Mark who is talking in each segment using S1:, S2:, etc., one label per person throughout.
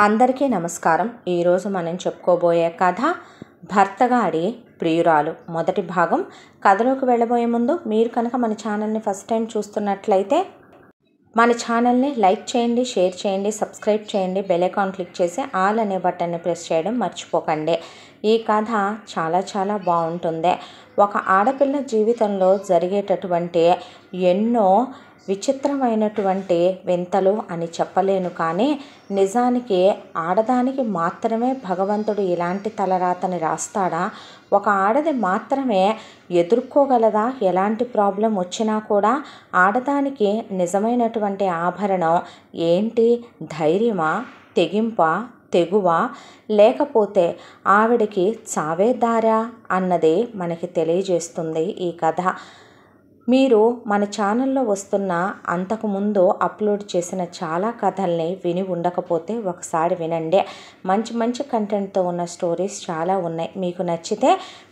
S1: అందరికీ నమస్కారం. ఈరోజు మనం చెప్పుకోబోయే కథ భర్తగాడి ప్రియురాలు మొదటి భాగం. కథలోకి వెళ్ళబోయే ముందు మీరు కనుక మన ఛానల్ని ఫస్ట్ టైం చూస్తున్నట్లయితే మన ఛానల్ని లైక్ చేయండి, షేర్ చేయండి, సబ్స్క్రైబ్ చేయండి, బెల్ ఐకాన్ క్లిక్ చేసి ఆల్ అనే బటన్ని ప్రెస్ చేయడం మర్చిపోకండి. ఈ కథ చాలా బాగుంటుంది. ఒక ఆడపిల్ల జీవితంలో జరిగేటటువంటి ఎన్నో విచిత్రమైనటువంటి వింతలు అని చెప్పలేను, కానీ నిజానికి ఆడదానికి మాత్రమే భగవంతుడు ఇలాంటి తలరాతని రాస్తాడా? ఒక ఆడది మాత్రమే ఎదుర్కోగలదా? ఎలాంటి ప్రాబ్లం వచ్చినా కూడా ఆడదానికి నిజమైనటువంటి ఆభరణం ఏంటి? ధైర్యమా, తెగింపా, తెగువ, లేకపోతే ఆవిడికి చావే దారా అన్నది మనకి తెలియజేస్తుంది ఈ కథ. మీరు మన ఛానల్లో వస్తున్న అంతకుముందు అప్లోడ్ చేసిన చాలా కథల్ని విని ఉండకపోతే ఒకసారి వినండి. మంచి కంటెంట్తో ఉన్న స్టోరీస్ చాలా ఉన్నాయి. మీకు నచ్చితే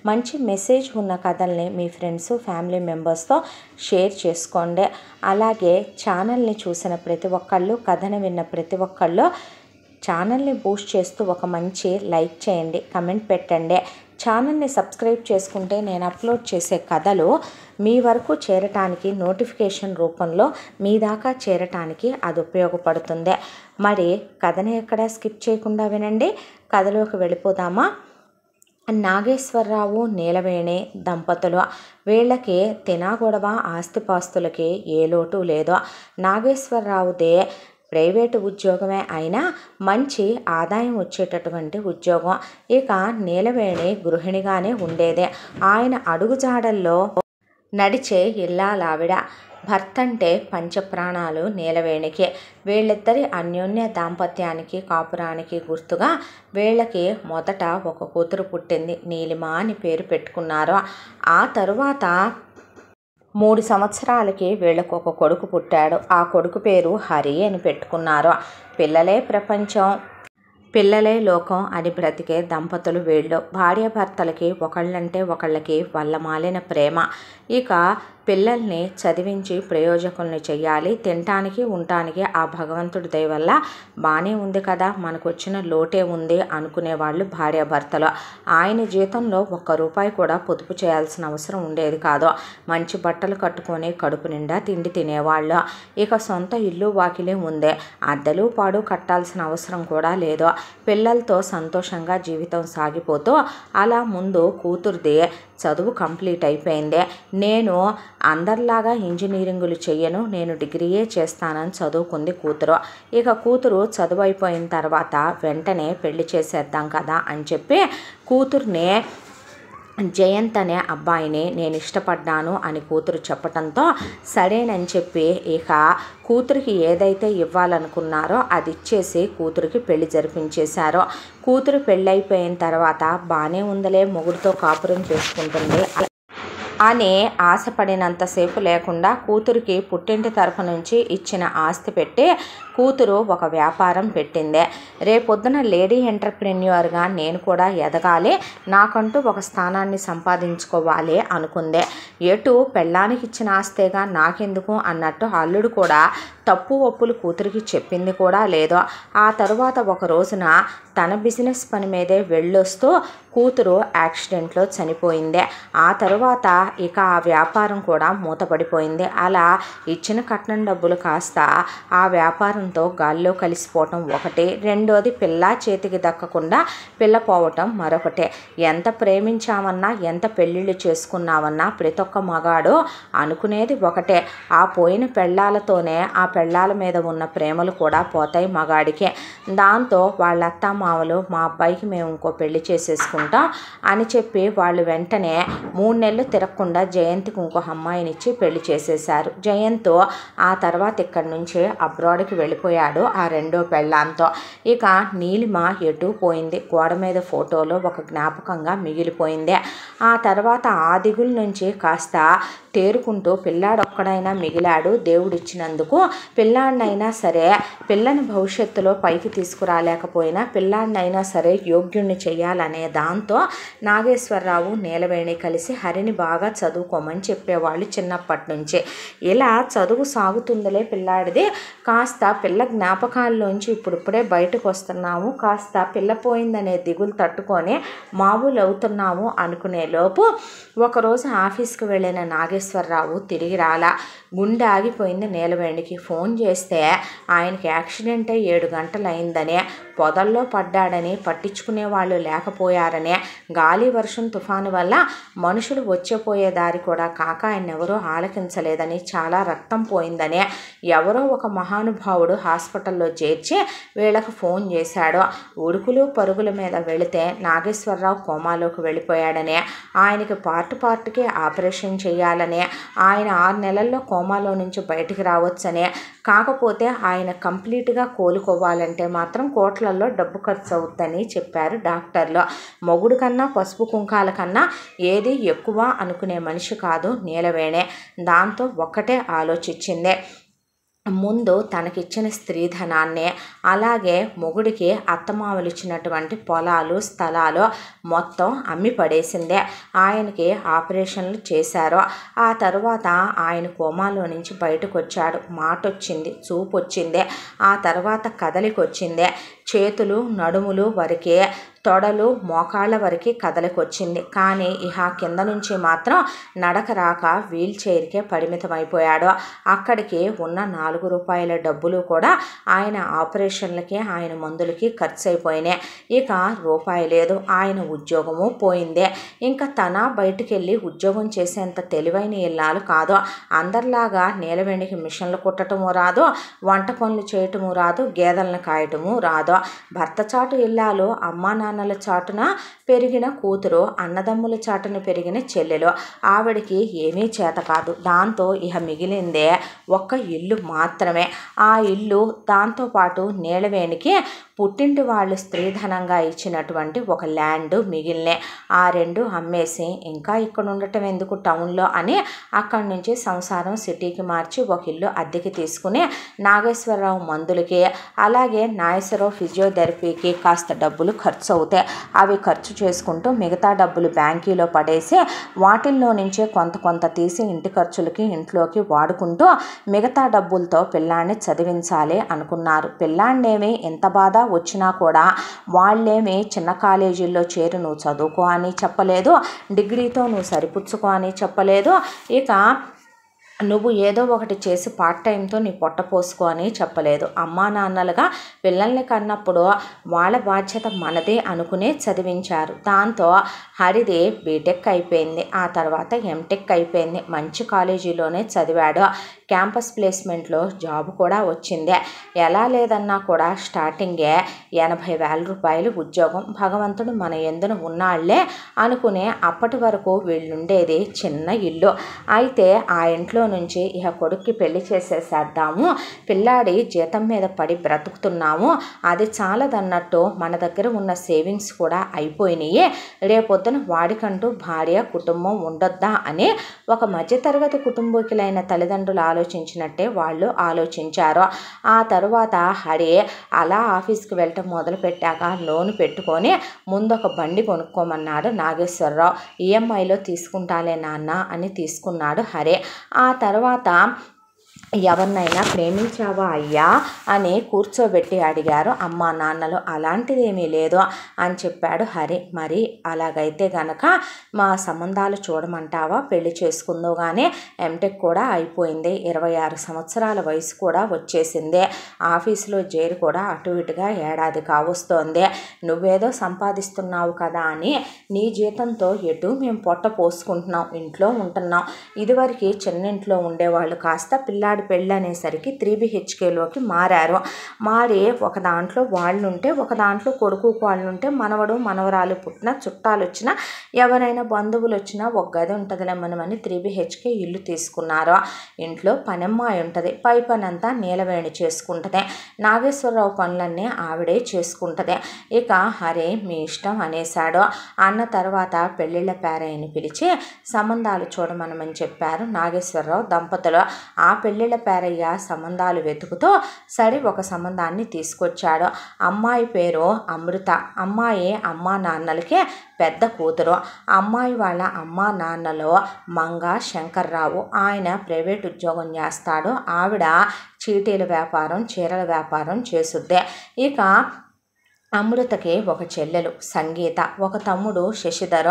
S1: మంచి మెసేజ్ ఉన్న కథల్ని మీ ఫ్రెండ్స్, ఫ్యామిలీ మెంబర్స్తో షేర్ చేసుకోండి. అలాగే ఛానల్ని చూసిన ప్రతి ఒక్కళ్ళు, కథను విన్న ప్రతి ఒక్కళ్ళు ఛానల్ని బూస్ట్ చేస్తూ ఒక మంచి లైక్ చేయండి, కమెంట్ పెట్టండి. ఛానల్ని సబ్స్క్రైబ్ చేసుకుంటే నేను అప్లోడ్ చేసే కథలు మీ వరకు చేరటానికి, నోటిఫికేషన్ రూపంలో మీ దాకా చేరటానికి అది ఉపయోగపడుతుంది. మరి కథని ఎక్కడ స్కిప్ చేయకుండా వినండి. కథలోకి వెళ్ళిపోదామా? నాగేశ్వరరావు, నీలవేణి దంపతులు. వీళ్ళకి తినాగొడవ, ఆస్తిపాస్తులకి ఏ లోటు లేదో. నాగేశ్వరరావుదే ప్రైవేటు ఉద్యోగమే అయినా మంచి ఆదాయం వచ్చేటటువంటి ఉద్యోగం. ఇక నీలవేణి గృహిణిగానే ఉండేదే. ఆయన అడుగుజాడల్లో నడిచే ఇల్లాలావిడ. భర్త అంటే పంచప్రాణాలు నీలవేణికి. వీళ్ళిద్దరి అన్యోన్య దాంపత్యానికి, కాపురానికి గుర్తుగా వీళ్ళకి మొదట ఒక కూతురు పుట్టింది. నీలిమ అని పేరు పెట్టుకున్నారు. ఆ తరువాత 3 సంవత్సరాలకి వీళ్ళకు ఒక కొడుకు పుట్టాడు. ఆ కొడుకు పేరు హరి అని పెట్టుకున్నారు. పిల్లలే ప్రపంచం, పిల్లలే లోకం అని బ్రతికే దంపతులు వీళ్ళు. భార్యాభర్తలకి ఒకళ్ళంటే ఒకళ్ళకి వల్లమాలిన ప్రేమ. ఇక పిల్లల్ని చదివించి ప్రయోజకుల్ని చెయ్యాలి. తినటానికి, ఉండటానికి ఆ భగవంతుడి దయ వల్ల బాగానే ఉంది కదా, మనకు వచ్చిన లోటే ఉంది అనుకునేవాళ్ళు భార్యాభర్తలు. ఆయన జీతంలో ₹1 కూడా పొదుపు చేయాల్సిన అవసరం ఉండేది కాదు. మంచి బట్టలు కట్టుకొని కడుపు నిండా తిండి తినేవాళ్ళు. ఇక సొంత ఇల్లు వాకిలి ఉందే. అద్దెలు పాడు కట్టాల్సిన అవసరం కూడా లేదు. పిల్లలతో సంతోషంగా జీవితం సాగిపోతూ అలా ముందు కూతురుది చదువు కంప్లీట్ అయిపోయింది. నేను అందరిలాగా ఇంజనీరింగులు చెయ్యను, నేను డిగ్రీయే చేస్తానని చదువుకుంది కూతురు. ఇక కూతురు చదువు అయిపోయిన తర్వాత వెంటనే పెళ్లి చేసేద్దాం కదా అని చెప్పి కూతుర్ని, జయంత్ అనే అబ్బాయిని నేను ఇష్టపడ్డాను అని కూతురు చెప్పడంతో సరేనని చెప్పి ఇక కూతురికి ఏదైతే ఇవ్వాలనుకున్నారో అది ఇచ్చేసి కూతురికి పెళ్లి జరిపించేశారో. కూతురు పెళ్ళైపోయిన తర్వాత బాగానే ఉందలే, మొగుడితో కాపురం చేసుకుంటుంది అని ఆశపడినంతసేపు లేకుండా కూతురికి పుట్టింటి తరఫు నుంచి ఇచ్చిన ఆస్తి పెట్టి కూతురు ఒక వ్యాపారం పెట్టింది. రేపొద్దున లేడీ ఎంటర్ప్రెన్యూర్గా నేను కూడా ఎదగాలి, నాకంటూ ఒక స్థానాన్ని సంపాదించుకోవాలి అనుకుంది. ఎటు పెళ్ళానికి ఇచ్చిన ఆస్తేగా నాకెందుకు అన్నట్టు అల్లుడు కూడా తప్పు ఒప్పులు కూతురికి చెప్పింది కూడా లేదు. ఆ తరువాత ఒక రోజున తన బిజినెస్ పని మీదే వెళ్ళొస్తూ కూతురు యాక్సిడెంట్లో చనిపోయింది. ఆ తరువాత ఇక ఆ వ్యాపారం కూడా మూతపడిపోయింది. అలా ఇచ్చిన కట్నం డబ్బులు కాస్త ఆ వ్యాపారంతో గాల్లో కలిసిపోవటం ఒకటి, రెండోది పిల్ల చేతికి దక్కకుండా పిల్ల పోవటం మరొకటి. ఎంత ప్రేమించామన్నా, ఎంత పెళ్ళిళ్ళు చేసుకున్నామన్నా ప్రతి ఒక్క మగాడు అనుకునేది ఒకటే, ఆ పోయిన పెళ్ళాలతోనే ఆ పెళ్ళాల మీద ఉన్న ప్రేమలు కూడా పోతాయి మగాడికి. దాంతో వాళ్ళ అత్తామామలు మా అబ్బాయికి మేము ఇంకో పెళ్లి చేసేసుకుంటాం అని చెప్పి వాళ్ళు వెంటనే 3 నెలలు తిరగకుండా జయంత్కి ఇంకో అమ్మాయినిచ్చి పెళ్లి చేసేశారు. జయంత్ ఆ తర్వాత ఇక్కడి నుంచి అబ్రాడ్కి వెళ్ళిపోయాడు ఆ రెండో పెళ్ళాంతో. ఇక నీలిమ ఎటు పోయింది, గోడ మీద ఫోటోలో ఒక జ్ఞాపకంగా మిగిలిపోయింది. ఆ తర్వాత ఆ దిగుల నుంచి కాస్త తేరుకుంటూ పిల్లాడొక్కడైనా మిగిలాడు దేవుడిచ్చినందుకు. పిల్లాడినైనా సరే పిల్లని భవిష్యత్తులో పైకి తీసుకురాలేకపోయినా పిల్లాడినైనా సరే యోగ్యుణ్ణి చేయాలనే దాంతో నాగేశ్వరరావు నీలవేణి కలిసి హరిని బాగా చదువుకోమని చెప్పేవాళ్ళు చిన్నప్పటి నుంచే. ఇలా చదువు సాగుతుందిలే పిల్లాడిది, కాస్త పిల్ల జ్ఞాపకాల్లోంచి ఇప్పుడిప్పుడే బయటకు వస్తున్నాము, కాస్త పిల్ల పోయిందనే దిగులు తట్టుకొని మామూలు అవుతున్నాము అనుకునే లోపు ఒకరోజు ఆఫీస్కి వెళ్ళిన నాగేశ్వరరావు తిరిగి రాలా. గుండె ఆగిపోయింది నీలవేణికి. ఫోన్ చేస్తే ఆయనకి యాక్సిడెంట్ అయి 7 గంటలు అయిందనే, పొదల్లో పడ్డాడని, పట్టించుకునే వాళ్ళు లేకపోయారనే, గాలి వర్షం తుఫాను వల్ల మనుషులు వచ్చేపోయే దారి కూడా కాక ఆయన ఎవరో ఆలకించలేదని, చాలా రక్తం పోయిందనే, ఎవరో ఒక మహానుభావుడు హాస్పిటల్లో చేర్చి వీళ్ళకు ఫోన్ చేశాడు. ఉరుకులు పరుగుల మీద వెళితే నాగేశ్వరరావు కోమాలోకి వెళ్ళిపోయాడనే, ఆయనకి పార్ట్కి ఆపరేషన్ చేయాలనే, ఆయన 6 నెలల్లో కోమాలో నుంచి బయటికి రావచ్చనే, కాకపోతే ఆయన కంప్లీట్గా కోలుకోవాలంటే మాత్రం కోట్లల్లో డబ్బు ఖర్చు అవుతుందని చెప్పారు డాక్టర్లు. మొగుడు కన్నా పసుపు కుంకాల కన్నా ఏది ఎక్కువ అనుకునే మనిషి కాదు నీలవేణి. దాంతో ఒక్కటే ఆలోచించింది, ముందు తనకిచ్చిన స్త్రీధనాన్ని, అలాగే మొగుడికి అత్తమామలు ఇచ్చినటువంటి పొలాలు స్థలాలు మొత్తం అమ్మి పడేసిందే. ఆయనకి ఆపరేషన్లు చేశారు. ఆ తర్వాత ఆయన కోమాలో నుంచి బయటకు వచ్చాడు. మాట వచ్చింది, చూపు వచ్చింది, ఆ తర్వాత కదలికి వచ్చింది. చేతులు నడుములు వరకే, తొడలు మోకాళ్ళ వరకు కదలికొచ్చింది. కానీ ఇహ కింద నుంచి మాత్రం నడక రాక వీల్ చైర్కే పరిమితమైపోయాడు. అక్కడికి ఉన్న 4 రూపాయల డబ్బులు కూడా ఆయన ఆపరేషన్లకి ఆయన మందులకి ఖర్చు అయిపోయినాయి. ఇక రూపాయి లేదు. ఆయన ఉద్యోగము పోయిందే. ఇంకా తన బయటికి వెళ్ళి ఉద్యోగం చేసేంత తెలివైన ఇల్లాలు కాదు. అందరిలాగా నీలవేణికి మిషన్లు కుట్టటము రాదు, వంట పనులు చేయటము రాదు, గేదెలను కాయటము రాదు. భర్త చాటు ఇల్లాలు, అమ్మా నాన్నల చాటున పెరిగిన కూతురు, అన్నదమ్ముల చాటున పెరిగిన చెల్లెలు. ఆవిడికి ఏమీ చేత కాదు. దాంతో ఇహ మిగిలిందే ఒక్క ఇల్లు మాత్రమే. ఆ ఇల్లు, దాంతోపాటు నీలవేణికి పుట్టింటి వాళ్ళు స్త్రీధనంగా ఇచ్చినటువంటి ఒక ల్యాండ్ మిగిలినే. ఆ 2 అమ్మేసి ఇంకా ఇక్కడ ఉండటం ఎందుకు టౌన్లో అని అక్కడి నుంచి సంసారం సిటీకి మార్చి ఒక ఇల్లు అద్దెకి తీసుకుని నాగేశ్వరరావు మందులకి, అలాగే నాగేశ్వరరావు ఫిజియోథెరపీకి కాస్త డబ్బులు ఖర్చు అవుతాయి. అవి ఖర్చు చేసుకుంటూ మిగతా డబ్బులు బ్యాంకీలో పడేసి వాటిల్లో నుంచే కొంత తీసి ఇంటి ఖర్చులకి ఇంట్లోకి వాడుకుంటూ మిగతా డబ్బులతో పిల్లాన్ని చదివించాలి అనుకున్నారు. పిల్లాన్నేమి ఎంత బాధ వచ్చినా కూడా వాళ్ళేమి చిన్న కాలేజీల్లో చేరి నువ్వు చదువుకో అని చెప్పలేదు, డిగ్రీతో నువ్వు సరిపుచ్చుకో అని చెప్పలేదు, ఇక నువ్వు ఏదో ఒకటి చేసి పార్ట్ టైంతో నీ పొట్ట పోసుకో అని చెప్పలేదు. అమ్మా నాన్నలుగా పిల్లల్ని కన్నప్పుడు వాళ్ళ బాధ్యత మనదే అనుకునే చదివించారు. దాంతో హరిది బీటెక్ అయిపోయింది, ఆ తర్వాత ఎంటెక్ అయిపోయింది. మంచి కాలేజీలోనే చదివాడు. క్యాంపస్ ప్లేస్మెంట్లో జాబ్ కూడా వచ్చింది. ఎలా లేదన్నా కూడా స్టార్టింగే 80,000 రూపాయలు ఉద్యోగం. భగవంతుడు మన ఎందున ఉన్నాళ్లే అనుకునే అప్పటి వరకు వీళ్ళుండేది చిన్న ఇల్లు. అయితే ఆ ఇంట్లో నుంచి ఇహ కొడుక్కి పెళ్లి చేసేసేద్దాము, పిల్లాడి జీతం మీద పడి బ్రతుకుతున్నాము, అది చాలదన్నట్టు మన దగ్గర ఉన్న సేవింగ్స్ కూడా అయిపోయినాయి, రేపొద్దున వాడికంటూ భార్య కుటుంబం ఉండొద్దా అని ఒక మధ్యతరగతి కుటుంబీకులైన తల్లిదండ్రులు ఆలోచించినట్టే వాళ్ళు ఆలోచించారు. ఆ తరువాత హరి అలా ఆఫీస్కి వెళ్ళటం మొదలుపెట్టాక లోను పెట్టుకొని ముందొక బండి కొనుక్కోమన్నాడు నాగేశ్వరరావు. ఈఎంఐలో తీసుకుంటాలే నాన్న అని తీసుకున్నాడు హరి. ఆ తర్వాత ఎవరినైనా ప్రేమించావా అయ్యా అని కూర్చోబెట్టి అడిగారు అమ్మా నాన్నలు. అలాంటిదేమీ లేదు అని చెప్పాడు హరి. మరి అలాగైతే గనక మా సంబంధాలు చూడమంటావా, పెళ్లి చేసుకుందో కానీ ఎంటెక్ కూడా అయిపోయింది, 26 సంవత్సరాల వయసు కూడా వచ్చేసింది, ఆఫీసులో చేరి కూడా అటు ఇటుగా ఏడాది కావస్తోంది, నువ్వేదో సంపాదిస్తున్నావు కదా అని నీ జీతంతో ఎటు మేము పొట్ట పోసుకుంటున్నాం, ఇంట్లో ఉంటున్నాం. ఇదివరకు చిన్నింట్లో ఉండేవాళ్ళు కాస్త పిల్లాడి పెళ్ళి అనేసరికి 3BHKలోకి మారారు. మారి ఒక దాంట్లో వాళ్ళు ఉంటే, ఒక దాంట్లో కొడుకు వాళ్ళు ఉంటే, మనవడు మనవరాలు పుట్టిన చుట్టాలు వచ్చినా, ఎవరైనా బంధువులు వచ్చినా ఒక గది ఉంటుందిలే మనమని 3BHK ఇల్లు తీసుకున్నారు. ఇంట్లో పనమ్మాయి ఉంటుంది, పై పని అంతా నీలవేణి చేసుకుంటుంది, నాగేశ్వరరావు పనులన్నీ ఆవిడే చేసుకుంటుంది. ఇక హరే మీ ఇష్టం అనేశాడు. అన్న తర్వాత పెళ్ళిళ్ళ పేరయ్యని పిలిచి సంబంధాలు చూడమనమని చెప్పారు నాగేశ్వరరావు దంపతులు. ఆ పెళ్ళిళ్ళ పెళ్ళిళ్ళ పేరయ్య సంబంధాలు వెతుకుతూ సరి ఒక సంబంధాన్ని తీసుకొచ్చాడు. అమ్మాయి పేరు అమృత. అమ్మాయి అమ్మా నాన్నలకి పెద్ద కూతురు. అమ్మాయి వాళ్ళ అమ్మా నాన్నలో మంగ శంకర్రావు. ఆయన ప్రైవేట్ ఉద్యోగం చేస్తాడు. ఆవిడ చీటీల వ్యాపారం, చీరల వ్యాపారం చేసుద్దే. ఇక అమృతకి ఒక చెల్లెలు సంగీత, ఒక తమ్ముడు శశిధర్.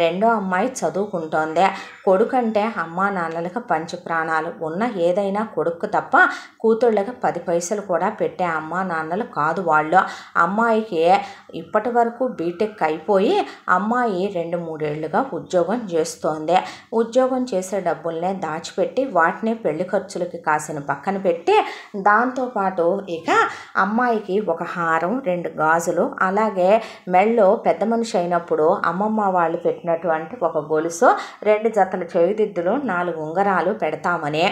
S1: రెండో అమ్మాయి చదువుకుంటోంది. కొడుకంటే అమ్మా నాన్నలకు పంచి ప్రాణాలు. ఉన్న ఏదైనా కొడుకు తప్ప కూతుళ్ళకి 10 పైసలు కూడా పెట్టే అమ్మా నాన్నలు కాదు వాళ్ళు. అమ్మాయికి ఇప్పటి వరకు బీటెక్ అయిపోయి అమ్మాయి 2-3 ఏళ్లుగా ఉద్యోగం చేస్తోంది. ఉద్యోగం చేసే డబ్బుల్నే దాచిపెట్టి వాటిని పెళ్లి ఖర్చులకి కాసిన పక్కన పెట్టి దాంతోపాటు ఇక అమ్మాయికి ఒక హారం, 2 గాజులు, అలాగే మెళ్ళో పెద్ద మనిషి అయినప్పుడు అమ్మమ్మ వాళ్ళు పెట్టినటువంటి ఒక గొలుసు, 2 జతల చెవిదిద్దులు, 4 ఉంగరాలు పెడతామని.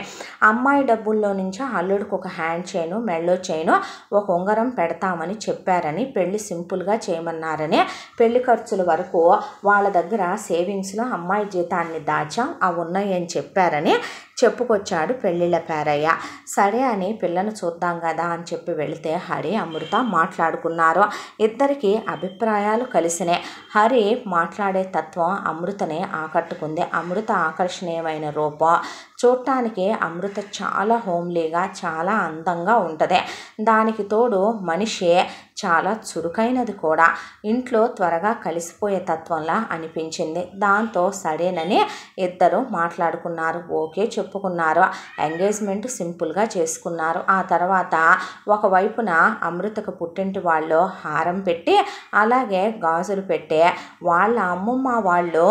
S1: అమ్మాయి డబ్బుల్లో నుంచి అల్లుడికి ఒక హ్యాండ్ చైను, మెళ్ళో చైను, ఒక ఉంగరం పెడతామని చెప్పారని, పెళ్లి సింపుల్గా చేయమన్నారని, పెళ్లి ఖర్చుల వరకు వాళ్ళ దగ్గర సేవింగ్స్లో అమ్మాయి జీతాన్ని దాచాం, అవి ఉన్నాయని చెప్పారని చెప్పుకొచ్చాడు పెళ్ళిళ్ళ పేరయ్య. సరే అని పిల్లను చూద్దాం కదా అని చెప్పి వెళితే హరి అమృత మాట్లాడుకున్నారు. ఇద్దరికి అభిప్రాయాలు కలిసినాయి. హరి మాట్లాడే తత్వం అమృతనే ఆకట్టుకుంది. అమృత ఆకర్షణీయమైన రూపం, చూడటానికి అమృత చాలా హోమ్లీగా, చాలా అందంగా ఉంటుంది. దానికి తోడు మనిషి చాలా చురుకైనది కూడా. ఇంట్లో త్వరగా కలిసిపోయే తత్వంలా అనిపించింది. దాంతో సరేనని ఇద్దరు మాట్లాడుకున్నారు, ఓకే చెప్పుకున్నారు. ఎంగేజ్మెంట్ సింపుల్గా చేసుకున్నారు. ఆ తర్వాత ఒకవైపున అమృతకు పుట్టింటి వాళ్ళు హారం పెట్టి అలాగే గాజులు పెట్టి వాళ్ళ అమ్మమ్మ వాళ్ళు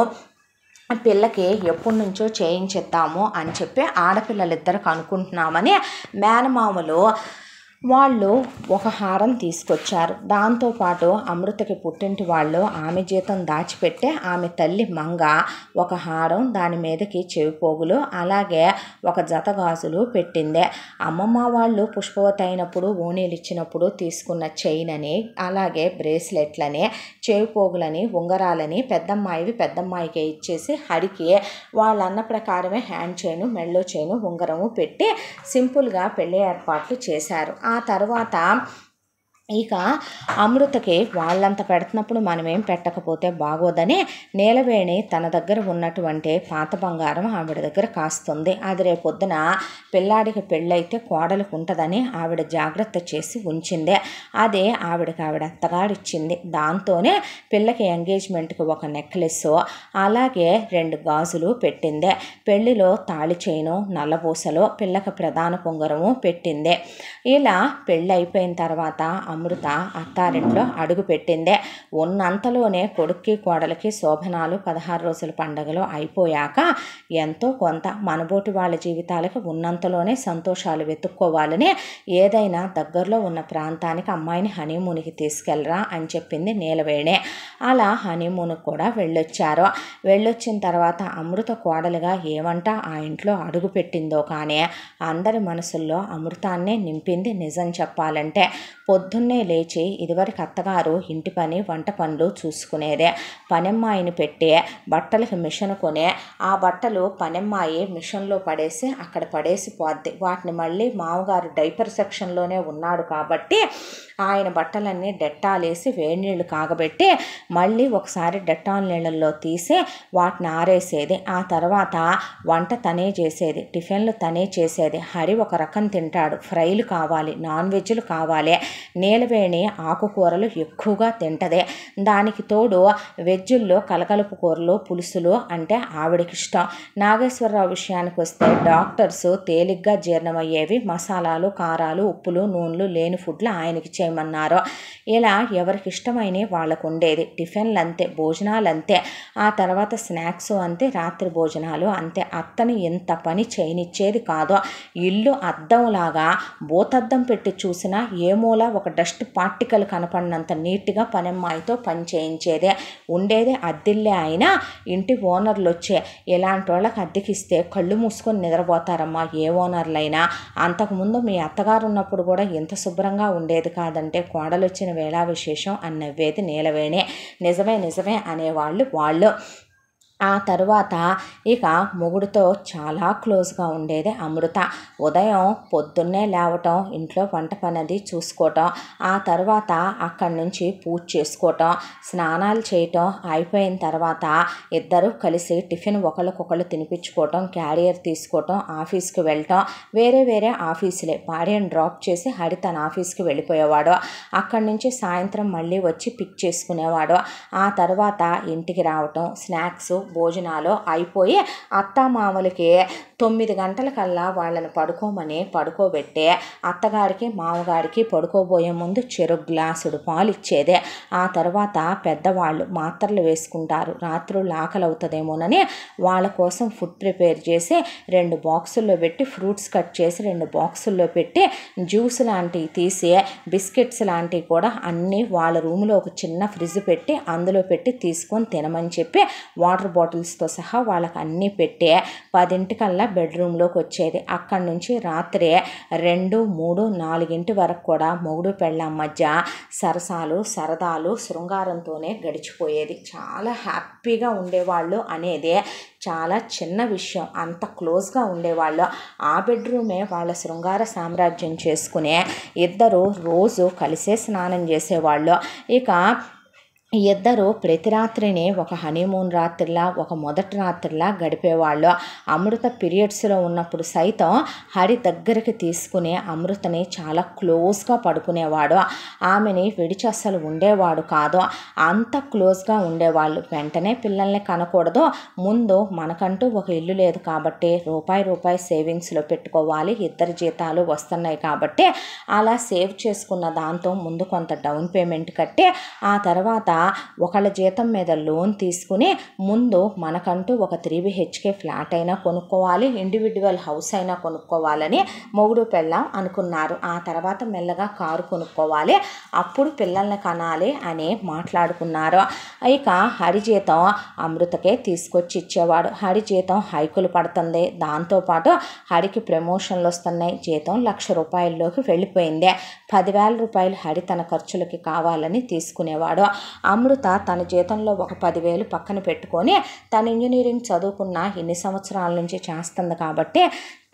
S1: పిల్లకి ఎప్పటి నుంచో చేయించేద్దాము అని చెప్పి ఆడపిల్లలిద్దరికి అనుకుంటున్నామని మేనమామలు వాళ్ళు ఒక హారం తీసుకొచ్చారు. దాంతోపాటు అమృతకి పుట్టింటి వాళ్ళు ఆమె జీతం దాచిపెట్టే ఆమె తల్లి మంగ ఒక హారం, దాని మీదకి చెవిపోగులు, అలాగే ఒక జత గాజులు పెట్టింది. అమ్మమ్మ వాళ్ళు పుష్పవతి అయినప్పుడు ఓణీలు ఇచ్చినప్పుడు తీసుకున్న చైన్ అని, అలాగే బ్రేస్లెట్లని, చెవిపోగులని, ఉంగరాలని పెద్దమ్మాయికి ఇచ్చేసి హరికి వాళ్ళన్న ప్రకారమే హ్యాండ్ చైను, మెళ్ళో చైను, ఉంగరము పెట్టి సింపుల్గా పెళ్లి ఏర్పాట్లు చేశారు. ఆ తర్వాత ఇక అమృతకి వాళ్ళంత పెడుతున్నప్పుడు మనమేం పెట్టకపోతే బాగోదని నీలవేణి తన దగ్గర ఉన్నటువంటి పాత బంగారం ఆవిడ దగ్గర కాస్తుంది. అది రేపొద్దున పిల్లాడికి పెళ్ళైతే కోడలికి ఉంటుందని ఆవిడ జాగ్రత్త చేసి ఉంచింది. అదే ఆవిడ అత్తగారిచ్చింది. దాంతోనే పిల్లకి ఎంగేజ్మెంట్కి ఒక నెక్లెస్, అలాగే 2 గాజులు పెట్టింది. పెళ్లిలో తాళి చైను, నల్లపూసలు, పిల్లకి ప్రధాన పొంగరము పెట్టింది. ఇలా పెళ్ళి అయిపోయిన తర్వాత అమృత అత్తారింట్లో అడుగు పెట్టిందే. ఉన్నంతలోనే కొడుక్కి కోడలికి శోభనాలు, 16 రోజుల పండుగలు అయిపోయాక ఎంతో కొంత మనబోటి వాళ్ళ జీవితాలకు ఉన్నంతలోనే సంతోషాలు వెతుక్కోవాలని ఏదైనా దగ్గరలో ఉన్న ప్రాంతానికి అమ్మాయిని హనీమూన్కి తీసుకెళ్ళరా అని చెప్పింది నీలవేణి. అలా హనీమూన్కి కూడా వెళ్ళొచ్చారు. వెళ్ళొచ్చిన తర్వాత అమృత కోడలుగా ఏమంటా ఆ ఇంట్లో అడుగు పెట్టిందో కానీ అందరి మనసుల్లో అమృతాన్నే నింపింది. నిజం చెప్పాలంటే పొద్దున్నే లేచి ఇదివరకు అత్తగారు ఇంటి పని, వంట పనులు చూసుకునేదే. పనమ్మాయిని పెట్టి బట్టలకి మిషన్ కొని ఆ బట్టలు పనమ్మాయి మిషన్లో పడేసి అక్కడ పడేసి పోద్ది. వాటిని మళ్ళీ మామగారు డైపర్ సెక్షన్లోనే ఉన్నాడు కాబట్టి ఆయన బట్టలన్నీ డెట్టాల్ వేసి వేడి నీళ్ళు కాగబెట్టి మళ్ళీ ఒకసారి డెట్టాల్ నీళ్ళల్లో తీసి వాటిని ఆరేసేది. ఆ తర్వాత వంట తనే చేసేది, టిఫిన్లు తనే చేసేది. హరి ఒక రకం తింటాడు, ఫ్రైలు కావాలి, నాన్ వెజ్లు కావాలి. నీలవేణి ఆకుకూరలు ఎక్కువగా తింటదే. దానికి తోడు వెజ్జుల్లో కలకలుపు కూరలు, పులుసులు అంటే ఆవిడకి ఇష్టం. నాగేశ్వరరావు విషయానికి వస్తే డాక్టర్స్ తేలిగ్గా జీర్ణమయ్యేవి మసాలాలు, కారాలు, ఉప్పులు, నూనెలు లేని ఫుడ్లు ఆయనకి చేయమన్నారు. ఇలా ఎవరికి ఇష్టమైన వాళ్ళకు ఉండేది. టిఫిన్లు అంతే, భోజనాలు అంతే, ఆ తర్వాత స్నాక్స్ అంతే, రాత్రి భోజనాలు అంతే. అత్తని ఎంత పని చేయనిచ్చేది కాదు. ఇల్లు అద్దంలాగా భూతద్దం పెట్టి చూసినా ఏ మూల ఒక డస్ట్ పార్టికల్ కనపడినంత నీట్గా పనమ్మాయితో పని చేయించేదే. ఉండేదే అద్దిల్లే అయినా ఇంటి ఓనర్లు వచ్చే ఇలాంటి వాళ్ళకి అద్దెకిస్తే కళ్ళు మూసుకొని నిద్రపోతారమ్మా ఏ ఓనర్లైనా. అంతకుముందు మీ అత్తగారు ఉన్నప్పుడు కూడా ఇంత శుభ్రంగా ఉండేది కాదంటే కోడలు వచ్చిన వేళ విశేషం అని నవ్వేది నీలవేణి. నిజమే అనేవాళ్ళు వాళ్ళు. ఆ తరువాత ఇక మొగుడితో చాలా క్లోజ్గా ఉండేది అమృత. ఉదయం పొద్దున్నే లేవటం, ఇంట్లో వంట పనది చూసుకోవటం, ఆ తర్వాత అక్కడి నుంచి పూజ చేసుకోవటం, స్నానాలు చేయటం అయిపోయిన తర్వాత ఇద్దరు కలిసి టిఫిన్ ఒకళ్ళకొకళ్ళు తినిపించుకోవటం, క్యారియర్ తీసుకోవటం, ఆఫీస్కి వెళ్ళటం. వేరే వేరే ఆఫీసులే. భార్యను డ్రాప్ చేసి హరి తన ఆఫీస్కి వెళ్ళిపోయేవాడు. అక్కడి నుంచి సాయంత్రం మళ్ళీ వచ్చి పిక్ చేసుకునేవాడు. ఆ తర్వాత ఇంటికి రావటం, స్నాక్స్ భోజనాలు అయిపోయి అత్తామామలకి 9 గంటలకల్లా వాళ్ళని పడుకోబెట్టి అత్తగారికి మామగారికి పడుకోబోయే ముందు చెరు గ్లాసుడు పాలు ఇచ్చేదే. ఆ తర్వాత పెద్దవాళ్ళు మాత్రలు వేసుకుంటారు, రాత్రులు ఆకలి అవుతుందేమోనని వాళ్ళ కోసం ఫుడ్ ప్రిపేర్ చేసి 2 బాక్సుల్లో పెట్టి, ఫ్రూట్స్ కట్ చేసి 2 బాక్సుల్లో పెట్టి, జ్యూస్ లాంటివి తీసి, బిస్కెట్స్ లాంటివి కూడా అన్నీ వాళ్ళ రూమ్లో ఒక చిన్న ఫ్రిడ్జ్ పెట్టి అందులో పెట్టి తీసుకొని తినమని చెప్పి వాటర్ బాటిల్స్తో సహా వాళ్ళకి అన్నీ పెట్టి 10 బెడ్రూమ్లోకి వచ్చేది. అక్కడి నుంచి రాత్రి 2, 3, 4 వరకు కూడా మొగుడు పెళ్ళాం మధ్య సరసాలు సరదాలు శృంగారంతోనే గడిచిపోయేది. చాలా హ్యాపీగా ఉండేవాళ్ళు అనేది చాలా చిన్న విషయం. అంత క్లోజ్గా ఉండేవాళ్ళు. ఆ బెడ్రూమే వాళ్ళ శృంగార సామ్రాజ్యం చేసుకునే ఇద్దరు రోజు కలిసే స్నానం చేసేవాళ్ళు. ఇక ఇద్దరు ప్రతి రాత్రిని ఒక హనీమూన్ రాత్రిలా, ఒక మొదటి రాత్రిలా గడిపేవాళ్ళు. అమృత పీరియడ్స్లో ఉన్నప్పుడు సైతం హరి దగ్గరికి తీసుకుని అమృతని చాలా క్లోజ్గా పడుకునేవాడు. ఆమెని విడిచి అస్సలు ఉండేవాడు కాదు. అంత క్లోజ్గా ఉండేవాళ్ళు. వెంటనే పిల్లల్ని కనకూడదు, ముందు మనకంటూ ఒక ఇల్లు లేదు కాబట్టి రూపాయి సేవింగ్స్లో పెట్టుకోవాలి, ఇద్దరి జీతాలు వస్తున్నాయి కాబట్టి అలా సేవ్ చేసుకున్న దాంతో ముందు కొంత డౌన్ పేమెంట్ కట్టి, ఆ తర్వాత ఒకళ్ళ జీతం మీద లోన్ తీసుకుని ముందు మనకంటూ ఒక 3 BHK ఫ్లాట్ అయినా కొనుక్కోవాలి, ఇండివిజువల్ హౌస్ అయినా కొనుక్కోవాలని మొగుడు పెళ్ళాం అనుకున్నారు. ఆ తర్వాత మెల్లగా కారు కొనుక్కోవాలి, అప్పుడు పిల్లల్ని కనాలి అని మాట్లాడుకున్నారు. ఇక హరి జీతం అమృతకే తీసుకొచ్చి ఇచ్చేవాడు. హరి జీతం హైకులు పడుతుంది. దాంతోపాటు హరికి ప్రమోషన్లు వస్తున్నాయి. జీతం 1,00,000 రూపాయల్లోకి వెళ్ళిపోయింది. 10,000 రూపాయలు హరి తన ఖర్చులకి కావాలని తీసుకునేవాడు. అమృత తన జీతంలో ఒక 10,000 పక్కన పెట్టుకొని తను ఇంజనీరింగ్ చదువుకున్న ఇన్ని సంవత్సరాల నుంచి చేస్తుంది కాబట్టి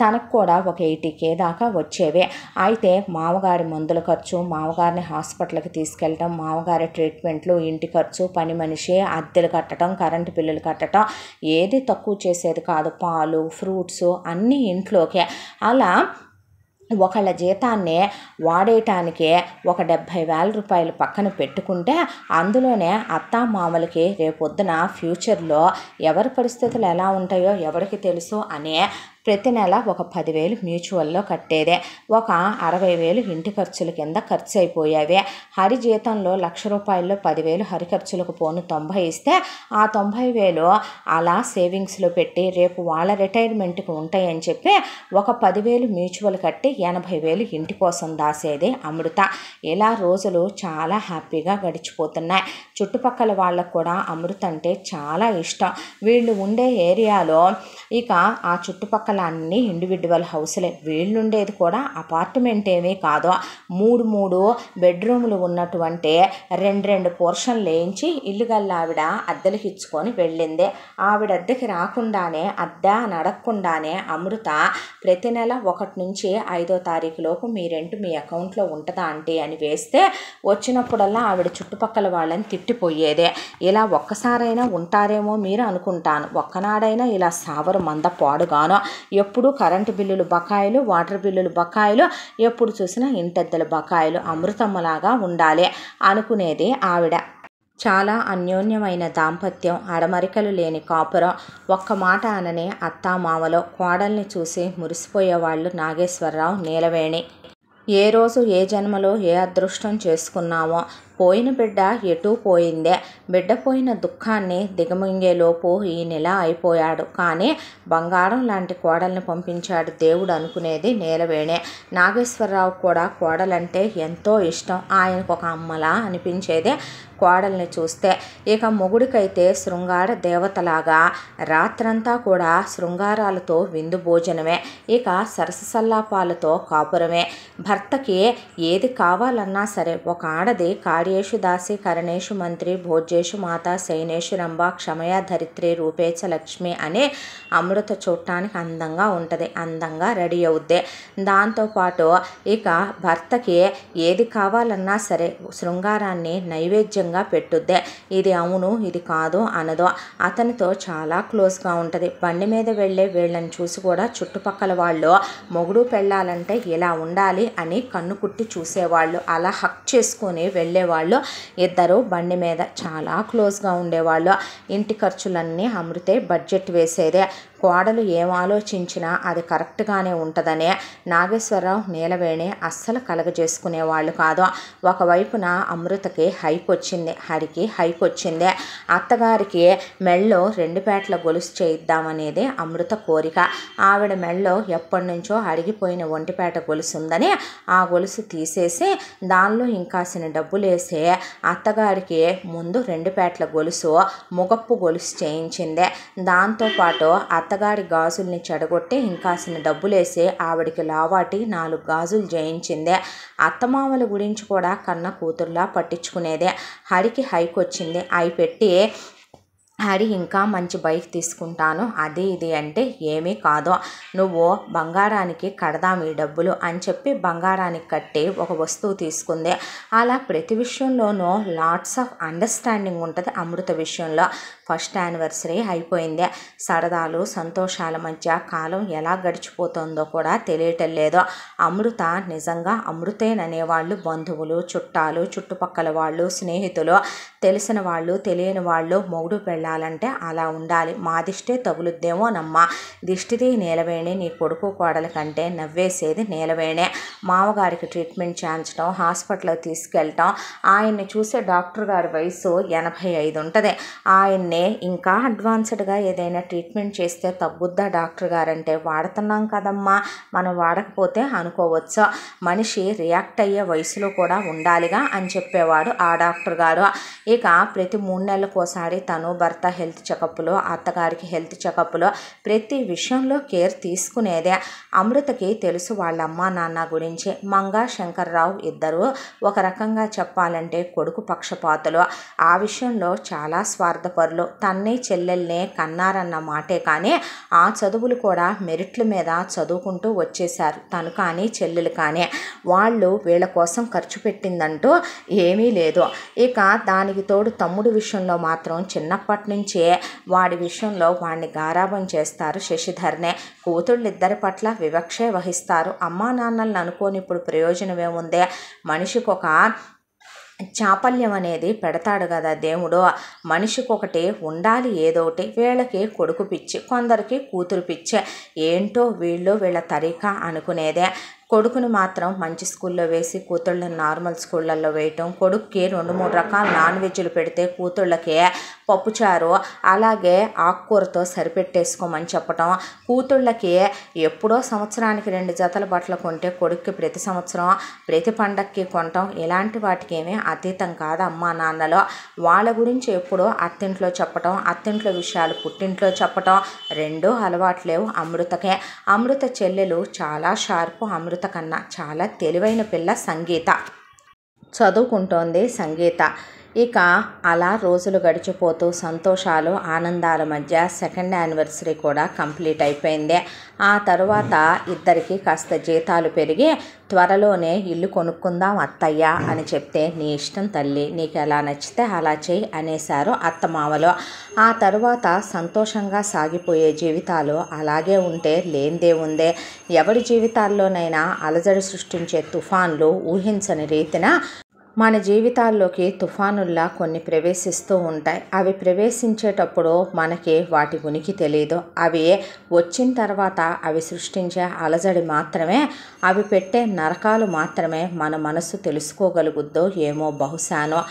S1: తనకు కూడా ఒక 80K దాకా వచ్చేవి. అయితే మామగారి మందుల ఖర్చు, మామగారిని హాస్పిటల్కి తీసుకెళ్ళటం, మామగారి ట్రీట్మెంట్లు, ఇంటి ఖర్చు, పని మనిషి, అద్దెలు కట్టడం, కరెంటు బిల్లులు కట్టడం ఏది తక్కువ చేసేది కాదు. పాలు, ఫ్రూట్స్ అన్నీ ఇంట్లోకే. అలా ఒకళ్ళ జీతాన్ని వాడేయటానికి ఒక 70,000 రూపాయలు పక్కన పెట్టుకుంటే అందులోనే అత్తామామలకి రేపొద్దున ఫ్యూచర్లో ఎవరి పరిస్థితులు ఎలా ఉంటాయో ఎవరికి తెలుసు అనే ప్రతి నెల ఒక 10,000 మ్యూచువల్లో కట్టేదే. ఒక 60,000 ఇంటి ఖర్చుల కింద ఖర్చు అయిపోయేవి. హరి జీతంలో 1,00,000 రూపాయల్లో 10,000 హరి ఖర్చులకు పోను 90 ఇస్తే ఆ 90,000 అలా సేవింగ్స్లో పెట్టి రేపు వాళ్ళ రిటైర్మెంట్కి ఉంటాయని చెప్పి ఒక 10,000 మ్యూచువల్ కట్టి 80,000 ఇంటి కోసం దాసేది అమృత. ఇలా రోజులు చాలా హ్యాపీగా గడిచిపోతున్నాయి. చుట్టుపక్కల వాళ్ళకు కూడా అమృత అంటే చాలా ఇష్టం. వీళ్ళు ఉండే ఏరియాలో ఇక ఆ చుట్టుపక్కల అన్నీ ఇండివిజువల్ హౌస్లే. వీళ్ళుండేది కూడా అపార్ట్మెంట్ ఏమీ కాదు. 3 బెడ్రూములు ఉన్నటువంటి 2 పోర్షన్లు వేయించి ఇల్లు గల్ల ఆవిడ అద్దెలకి ఇచ్చుకొని వెళ్ళింది. ఆవిడ అద్దెకి రాకుండానే, అద్దె నడక్కుండానే అమృత ప్రతి నెల 1 నుంచి 5వ తారీఖులోపు మీ రెంట్ మీ అకౌంట్లో ఉంటుందా ఆంటీ అని వేస్తే వచ్చినప్పుడల్లా ఆవిడ చుట్టుపక్కల వాళ్ళని తిట్టిపోయేదే. ఇలా ఒక్కసారైనా ఉంటారేమో మీరు అనుకుంటాను. ఒక్కనాడైనా ఇలా సావరు మంద పాడుగాను. ఎప్పుడు కరెంటు బిల్లులు బకాయిలు, వాటర్ బిల్లులు బకాయిలు, ఎప్పుడు చూసినా ఇంటద్దెల బకాయిలు. అమృతమ్మలాగా ఉండాలి అనుకునేది ఆవిడ. చాలా అన్యోన్యమైన దాంపత్యం, అడమరికలు లేని కాపురం. ఒక్క మాట అననే అత్తామామలో కోడల్ని చూసి మురిసిపోయేవాళ్ళు నాగేశ్వరరావు, నీలవేణి. ఏ రోజు ఏ జన్మలో ఏ అదృష్టం చేసుకున్నామో. పోయిన బిడ్డ ఎటూ పోయిందే. బిడ్డ పోయిన దుఃఖాన్ని దిగమింగేలోపు ఈ నెల అయిపోయాడు. కానీ బంగారం లాంటి కోడల్ని పంపించాడు దేవుడు అనుకునేది నీలవేణి. నాగేశ్వరరావు కూడా కోడలంటే ఎంతో ఇష్టం. ఆయనకు ఒక అమ్మలా అనిపించేది కోడల్ని చూస్తే. ఇక మొగుడికైతే శృంగార దేవతలాగా రాత్రంతా కూడా శృంగారాలతో విందు భోజనమే. ఇక సరసల్లాపాలతో కాపురమే. భర్తకి ఏది కావాలన్నా సరే ఒక ఆడది కాళ్ళు కార్యేషు దాసి కరణేషు మంత్రి భోజ్యేషు మాత శయనేషు రంభ క్షమయా ధరిత్రి రూపేచ లక్ష్మి అని అమృత చూడటానికి అందంగా ఉంటుంది, అందంగా రెడీ అవుద్ది. దాంతోపాటు ఇక భర్తకి ఏది కావాలన్నా సరే శృంగారాన్ని నైవేద్యంగా పెట్టుద్ది. ఇది అవును ఇది కాదు అనదు. అతనితో చాలా క్లోజ్గా ఉంటుంది. బండి మీద వెళ్ళే వీళ్ళని చూసి కూడా చుట్టుపక్కల వాళ్ళు మొగుడు పెళ్ళాలంటే ఇలా ఉండాలి అని కన్ను కుట్టి చూసేవాళ్ళు, అలా హక్ చేసుకొని వెళ్ళేవాళ్ళు. ఇద్దరు బండి మీద చాలా క్లోజ్గా ఉండేవాళ్ళు. ఇంటి ఖర్చులన్నీ అమృతే బడ్జెట్ వేసేదే. కోడలు ఏం ఆలోచించినా అది కరెక్ట్గానే ఉంటుందనే నాగేశ్వరరావు నీలవేణి అస్సలు కలగజేసుకునేవాళ్ళు కాదు. ఒకవైపున అమృతకి హైప్ వచ్చింది, హరికి హైప్ వచ్చింది. అత్తగారికి మెళ్ళో 2 పేటల గొలుసు చేయిద్దామనేది అమృత కోరిక. ఆవిడ మెళ్ళో ఎప్పటి నుంచో అడిగిపోయిన 1 పేట గొలుసు ఉందని ఆ గొలుసు తీసేసి దానిలో ఇంకాసిన డబ్బులేసి అత్తగారికి ముందు 2 పేటల గొలుసు ముగప్పు గొలుసు చేయించింది. దాంతోపాటు అత్తగారి గాజుల్ని చెడగొట్టి ఇంకాసిన డబ్బులేసి ఆవిడికి లావాటి 4 గాజులు చేయించింది. అత్తమామల గురించి కూడా కన్న కూతుర్లా పట్టించుకునేదే. హరికి హైక్ వచ్చింది. అవి పెట్టి హరి ఇంకా మంచి బైక్ తీసుకుంటాను అది ఇది అంటే ఏమీ కాదు, నువ్వు బంగారానికి కడదాం ఈ డబ్బులు అని చెప్పి బంగారానికి కట్టి ఒక వస్తువు తీసుకుంది. అలా ప్రతి విషయంలోనూ లాట్స్ ఆఫ్ అండర్స్టాండింగ్ ఉంటుంది అమృత విషయంలో. ఫస్ట్ యానివర్సరీ అయిపోయింది. సరదాలు సంతోషాల మధ్య కాలం ఎలా గడిచిపోతుందో కూడా తెలియటం లేదు. అమృత నిజంగా అమృతేననేవాళ్ళు బంధువులు, చుట్టాలు, చుట్టుపక్కల వాళ్ళు, స్నేహితులు, తెలిసిన వాళ్ళు, తెలియని వాళ్ళు మొగుడు పెళ్ళాలంటే అలా ఉండాలి. మా దిష్టే తగులుద్దేమోనమ్మా, దిష్టిది నీలవేణి, నీ కొడుకు కోడల కంటే నవ్వేసేది నీలవేణే. మామగారికి ట్రీట్మెంట్ చేయించడం, హాస్పిటల్కి తీసుకెళ్ళటం, ఆయన్ని చూసే డాక్టర్ గారి వయసు 85 ఉంటుంది. ఆయన్ని ఇంకా అడ్వాన్స్డ్గా ఏదైనా ట్రీట్మెంట్ చేస్తే తగ్గుద్దా డాక్టర్ గారంటే, వాడుతున్నాం కదమ్మా, మనం వాడకపోతే అనుకోవచ్చు, మనిషి రియాక్ట్ అయ్యే వయసులో కూడా ఉండాలిగా అని చెప్పేవాడు ఆ డాక్టర్ గారు. ఇక ప్రతి 3 నెలలకోసారి తను భర్త హెల్త్ చెకప్లు, అత్తగారికి హెల్త్ చెకప్లు, ప్రతి విషయంలో కేర్ తీసుకునేదే. అమృతకి తెలుసు వాళ్ళ అమ్మా నాన్న గురించి. మంగ శంకర్రావు ఇద్దరు ఒక రకంగా చెప్పాలంటే కొడుకు పక్షపాతులు. ఆ విషయంలో చాలా స్వార్థపరులు. తన్నే చెల్లెల్నే కన్నారన్న మాటే కానీ ఆ చదువులు కూడా మెరిట్ల మీద చదువుకుంటూ వచ్చేశారు. తను కానీ చెల్లెలు కానీ వాళ్ళు వీళ్ళ కోసం ఖర్చు పెట్టిందంటూ ఏమీ లేదు. ఇక దానికి తోడు తమ్ముడు విషయంలో మాత్రం చిన్నప్పటి నుంచే వాడి విషయంలో వాడిని గారాబం చేస్తారు శశిధర్నే. కూతుళ్ళిద్దరి పట్ల వివక్షే వహిస్తారు. అమ్మా నాన్నలను అనుకోని ఇప్పుడు ప్రయోజనం ఏముందే, మనిషికొక చాపల్యం అనేది పెడతాడు కదా దేవుడు. మనిషికొకటి ఉండాలి ఏదోటి. వీళ్ళకి కొడుకు పిచ్చి, కొందరికి కూతురు పిచ్చి. ఏంటో వీళ్ళ తరీకా అనుకునేదే. కొడుకుని మాత్రం మంచి స్కూల్లో వేసి కూతుళ్ళని నార్మల్ స్కూళ్ళల్లో వేయటం, కొడుక్కి 2-3 రకాల నాన్ వెజ్లు పెడితే కూతుళ్ళకి పప్పుచారు అలాగే ఆకుకూరతో సరిపెట్టేసుకోమని చెప్పటం, కూతుళ్ళకి ఎప్పుడో సంవత్సరానికి 2 జతల బట్టలు కొంటే కొడుక్కి ప్రతి సంవత్సరం ప్రతి పండక్కి కొనటం, ఇలాంటి వాటికి ఏమీ అతీతం కాదు అమ్మా నాన్నలో. వాళ్ళ గురించి ఎప్పుడో అత్తింట్లో చెప్పటం, అత్తింట్లో విషయాలు పుట్టింట్లో చెప్పటం, రెండూ అలవాట్లేవు అమృతకే. అమృత చెల్లెలు చాలా షార్పు, అమృత కన్నా చాలా తెలివైన పిల్ల సంగీత. చదువుకుంటోంది సంగీత. ఇక అలా రోజులు గడిచిపోతూ సంతోషాలు ఆనందాల మధ్య 2nd యానివర్సరీ కూడా కంప్లీట్ అయిపోయింది. ఆ తర్వాత ఇద్దరికి కాస్త జీతాలు పెరిగి త్వరలోనే ఇల్లు కొనుక్కుందాం అత్తయ్య అని చెప్తే, నీ ఇష్టం తల్లి, నీకు ఎలా నచ్చితే అలా చెయ్యి అనేశారు అత్తమామలు. ఆ తర్వాత సంతోషంగా సాగిపోయే జీవితాలు అలాగే ఉంటే లేనిదే ఉందే. ఎవరి జీవితాల్లోనైనా అలజడి సృష్టించే తుఫాన్లు ఊహించని రీతిన మన జీవితాల్లోకి తుఫానుల్లా కొన్ని ప్రవేశిస్తూ ఉంటాయి. అవి ప్రవేశించేటప్పుడు మనకి వాటి ఉనికి తెలియదు. అవి వచ్చిన తర్వాత అవి సృష్టించే అలజడి మాత్రమే, అవి పెట్టే నరకాలు మాత్రమే మన మనసు తెలుసుకోగలుగుద్దో ఏమో బహుశానో.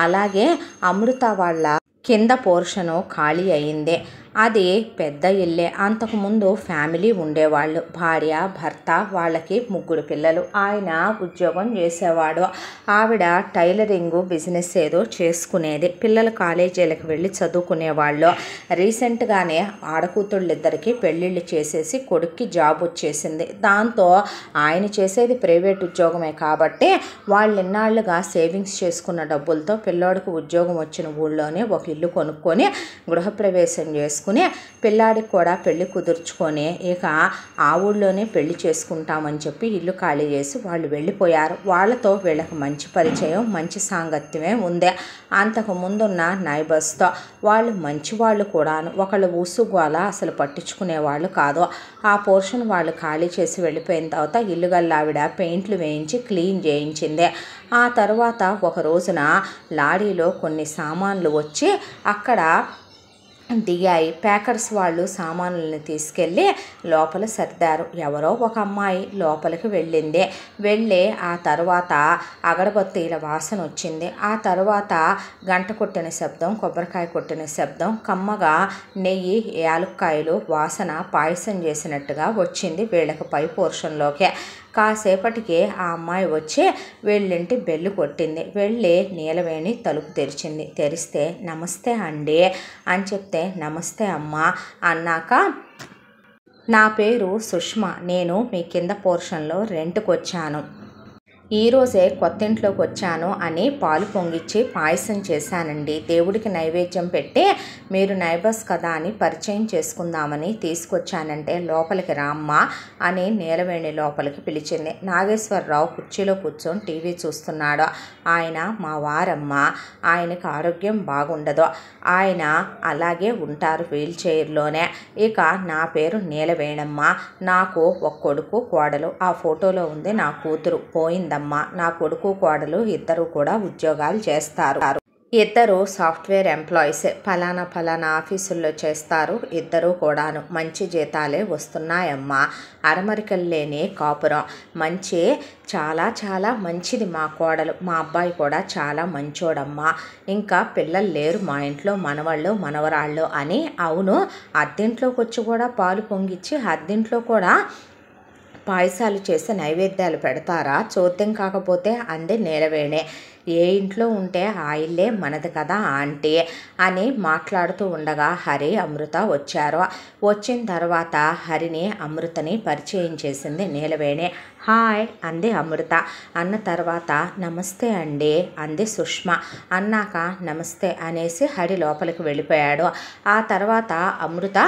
S1: అలాగే అమృత వాళ్ళ కింద పోర్షను ఖాళీ అయింది. అది పెద్ద ఇల్లే. అంతకుముందు ఫ్యామిలీ ఉండేవాళ్ళు, భార్య భర్త, వాళ్ళకి 3 పిల్లలు. ఆయన ఉద్యోగం చేసేవాడు, ఆవిడ టైలరింగ్ బిజినెస్ ఏదో చేసుకునేది. పిల్లలు కాలేజీలకు వెళ్ళి చదువుకునేవాళ్ళు. రీసెంట్గానే ఆడకూతుళ్ళిద్దరికి పెళ్ళిళ్ళు చేసేసి కొడుక్కి జాబ్ వచ్చేసింది. దాంతో ఆయన చేసేది ప్రైవేట్ ఉద్యోగమే కాబట్టి వాళ్ళు ఇన్నాళ్ళుగా సేవింగ్స్ చేసుకున్న డబ్బులతో పిల్లోడికి ఉద్యోగం వచ్చిన ఊళ్ళోనే ఒక ఇల్లు కొనుక్కొని గృహప్రవేశం చేసుకుని పిల్లాడికి కూడా పెళ్లి కుదుర్చుకొని ఇక ఆ ఊళ్ళోనే పెళ్లి చేసుకుంటామని చెప్పి ఇల్లు ఖాళీ చేసి వాళ్ళు వెళ్ళిపోయారు. వాళ్ళతో వీళ్ళకి మంచి పరిచయం, మంచి సాంగత్యమే ఉంది. అంతకు ముందున్న నైబర్స్తో వాళ్ళు మంచివాళ్ళు కూడాను. ఒకళ్ళు ఊసుగోల అసలు పట్టించుకునేవాళ్ళు కాదు. ఆ పోర్షన్ వాళ్ళు ఖాళీ చేసి వెళ్ళిపోయిన తర్వాత ఇల్లు గల్లావిడ పెయింట్లు వేయించి క్లీన్ చేయించింది. ఆ తర్వాత ఒక రోజున లారీలో కొన్ని సామాన్లు వచ్చి అక్కడ దిగాయి. ప్యాకర్స్ వాళ్ళు సామాన్లని తీసుకెళ్ళి లోపల సర్దారు. ఎవరో ఒక అమ్మాయి లోపలికి వెళ్ళింది. వెళ్ళి ఆ తర్వాత అగరబత్తీల వాసన వచ్చింది. ఆ తర్వాత గంట కొట్టిన శబ్దం, కొబ్బరికాయ కొట్టిన శబ్దం, కమ్మగా నెయ్యి, యాలుక్కాయలు వాసన పాయసం చేసినట్టుగా వచ్చింది వీళ్ళకి పై పోర్షన్లోకి. కాసేపటికి ఆ అమ్మాయి వచ్చి వీళ్ళింటి బెల్లు కొట్టింది. వెళ్ళి నీలవేణి తలుపు తెరిచింది. తెరిస్తే నమస్తే అండి అని చెప్తే నమస్తే అమ్మా అన్నాక, నా పేరు సుష్మా, నేను మీ కింద పోర్షన్లో రెంట్కి వచ్చాను, ఈరోజే కొత్త ఇంట్లోకి వచ్చాను అని పాలు పొంగిచ్చి పాయసం చేశానండి. దేవుడికి నైవేద్యం పెట్టి మీరు నైబర్స్ కదా అని పరిచయం చేసుకుందామని తీసుకొచ్చానంటే లోపలికి రామ్మా అని నీలవేణి లోపలికి పిలిచింది. నాగేశ్వరరావు కుర్చీలో కూర్చొని టీవీ చూస్తున్నాడు. ఆయన మా వారమ్మ, ఆయనకు ఆరోగ్యం బాగుండదు, ఆయన అలాగే ఉంటారు వీల్ చైర్లోనే. ఇక నా పేరు నీలవేణమ్మ, నాకు ఒక కొడుకు కోడలు, ఆ ఫోటోలో ఉంది నా కూతురు, పోయిందమ్మా. నా కొడుకు కోడలు ఇద్దరు కూడా ఉద్యోగాలు చేస్తారు. ఇద్దరు సాఫ్ట్వేర్ ఎంప్లాయీసే, ఫలానా ఆఫీసుల్లో చేస్తారు. ఇద్దరు కూడాను మంచి జీతాలే వస్తున్నాయమ్మా. అరమరికలు లేని కాపురం, మంచి చాలా చాలా మంచిది మా కోడలు. మా అబ్బాయి కూడా చాలా మంచోడమ్మా. ఇంకా పిల్లలు లేరు మా ఇంట్లో, మనవాళ్ళు మనవరాళ్ళు అని. అవును, అద్దెంట్లోకి వచ్చి కూడా పాలు పొంగిచ్చి అద్దెంట్లో కూడా పాయసాలు చేసి నైవేద్యాలు పెడతారా? చూద్దాం కాకపోతే అంది నీలవేణి. ఏ ఇంట్లో ఉంటే ఆ ఇల్లే మనది కదా ఆంటీ అని మాట్లాడుతూ ఉండగా హరి, అమృత వచ్చారు. వచ్చిన తర్వాత హరిని, అమృతని పరిచయం చేసింది నీలవేణి. హాయ్ అంది అమృత. అన్న తర్వాత నమస్తే అండి అంది సుష్మా. అన్నాక నమస్తే అనేసి హరి లోపలికి వెళ్ళిపోయాడు. ఆ తర్వాత అమృత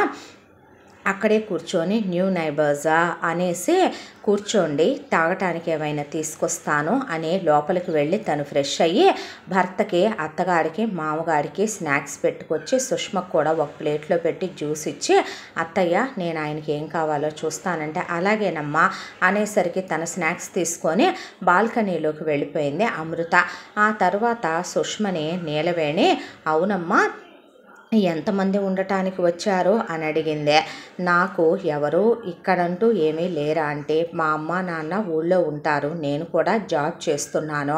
S1: అక్కడే కూర్చొని న్యూ నైబర్సా అనేసి కూర్చోండి, తాగటానికి ఏమైనా తీసుకొస్తాను అని లోపలికి వెళ్ళి తను ఫ్రెష్ అయ్యి భర్తకి, అత్తగారికి, మామగారికి స్నాక్స్ పెట్టుకొచ్చి సుష్మకు కూడా ఒక ప్లేట్లో పెట్టి జ్యూస్ ఇచ్చి, అత్తయ్య నేను ఆయనకి ఏం కావాలో చూస్తానంటే అలాగేనమ్మా అనేసరికి తన స్నాక్స్ తీసుకొని బాల్కనీలోకి వెళ్ళిపోయింది అమృత. ఆ తర్వాత సుష్మని నీలవేణి, అవునమ్మా ఎంతమంది ఉండటానికి వచ్చారు అని అడిగింది. నాకు ఎవరు ఇక్కడంటూ ఏమీ లేరా అంటే, మా అమ్మ నాన్న ఊళ్ళో ఉంటారు, నేను కూడా జాబ్ చేస్తున్నాను,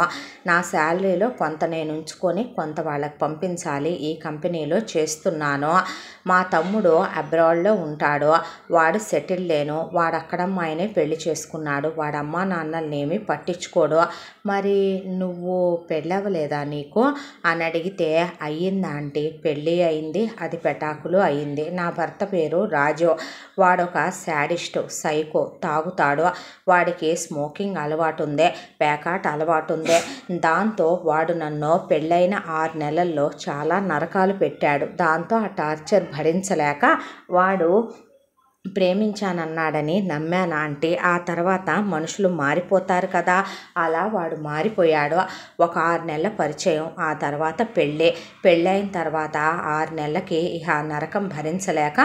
S1: నా శాలరీలో కొంత నేను ఉంచుకొని కొంత వాళ్ళకి పంపించాలి, ఈ కంపెనీలో చేస్తున్నాను. మా తమ్ముడు అబ్రాడ్లో ఉంటాడు, వాడు సెటిల్ లేను, వాడు అక్కడమ్మాయినే పెళ్లి చేసుకున్నాడు, వాడు అమ్మా నాన్నల్ని ఏమీ పట్టించుకోడు. మరి నువ్వు పెళ్ళవలేదా నీకు అని అడిగితే, అయ్యిందా ఆంటీ, పెళ్ళి అయింది, అది పెటాకులు అయింది. నా భర్త పేరు రాజు, వాడొక శాడిస్ట్, సైకో, తాగుతాడు, వాడికి స్మోకింగ్ అలవాటు ఉంది, పేకాట అలవాటు ఉంది. దాంతో వాడు నన్ను పెళ్ళైన 6 నెలల్లో చాలా నరకాలు పెట్టాడు. దాంతో ఆ టార్చర్ భరించలేక వాడు ప్రేమించానన్నాడని నమ్మాను ఆంటీ. ఆ తర్వాత మనుషులు మారిపోతారు కదా, అలా వాడు మారిపోయాడు. ఒక 6 నెలల పరిచయం, ఆ తర్వాత పెళ్ళైన తర్వాత 6 నెలలకి ఇక నరకం భరించలేక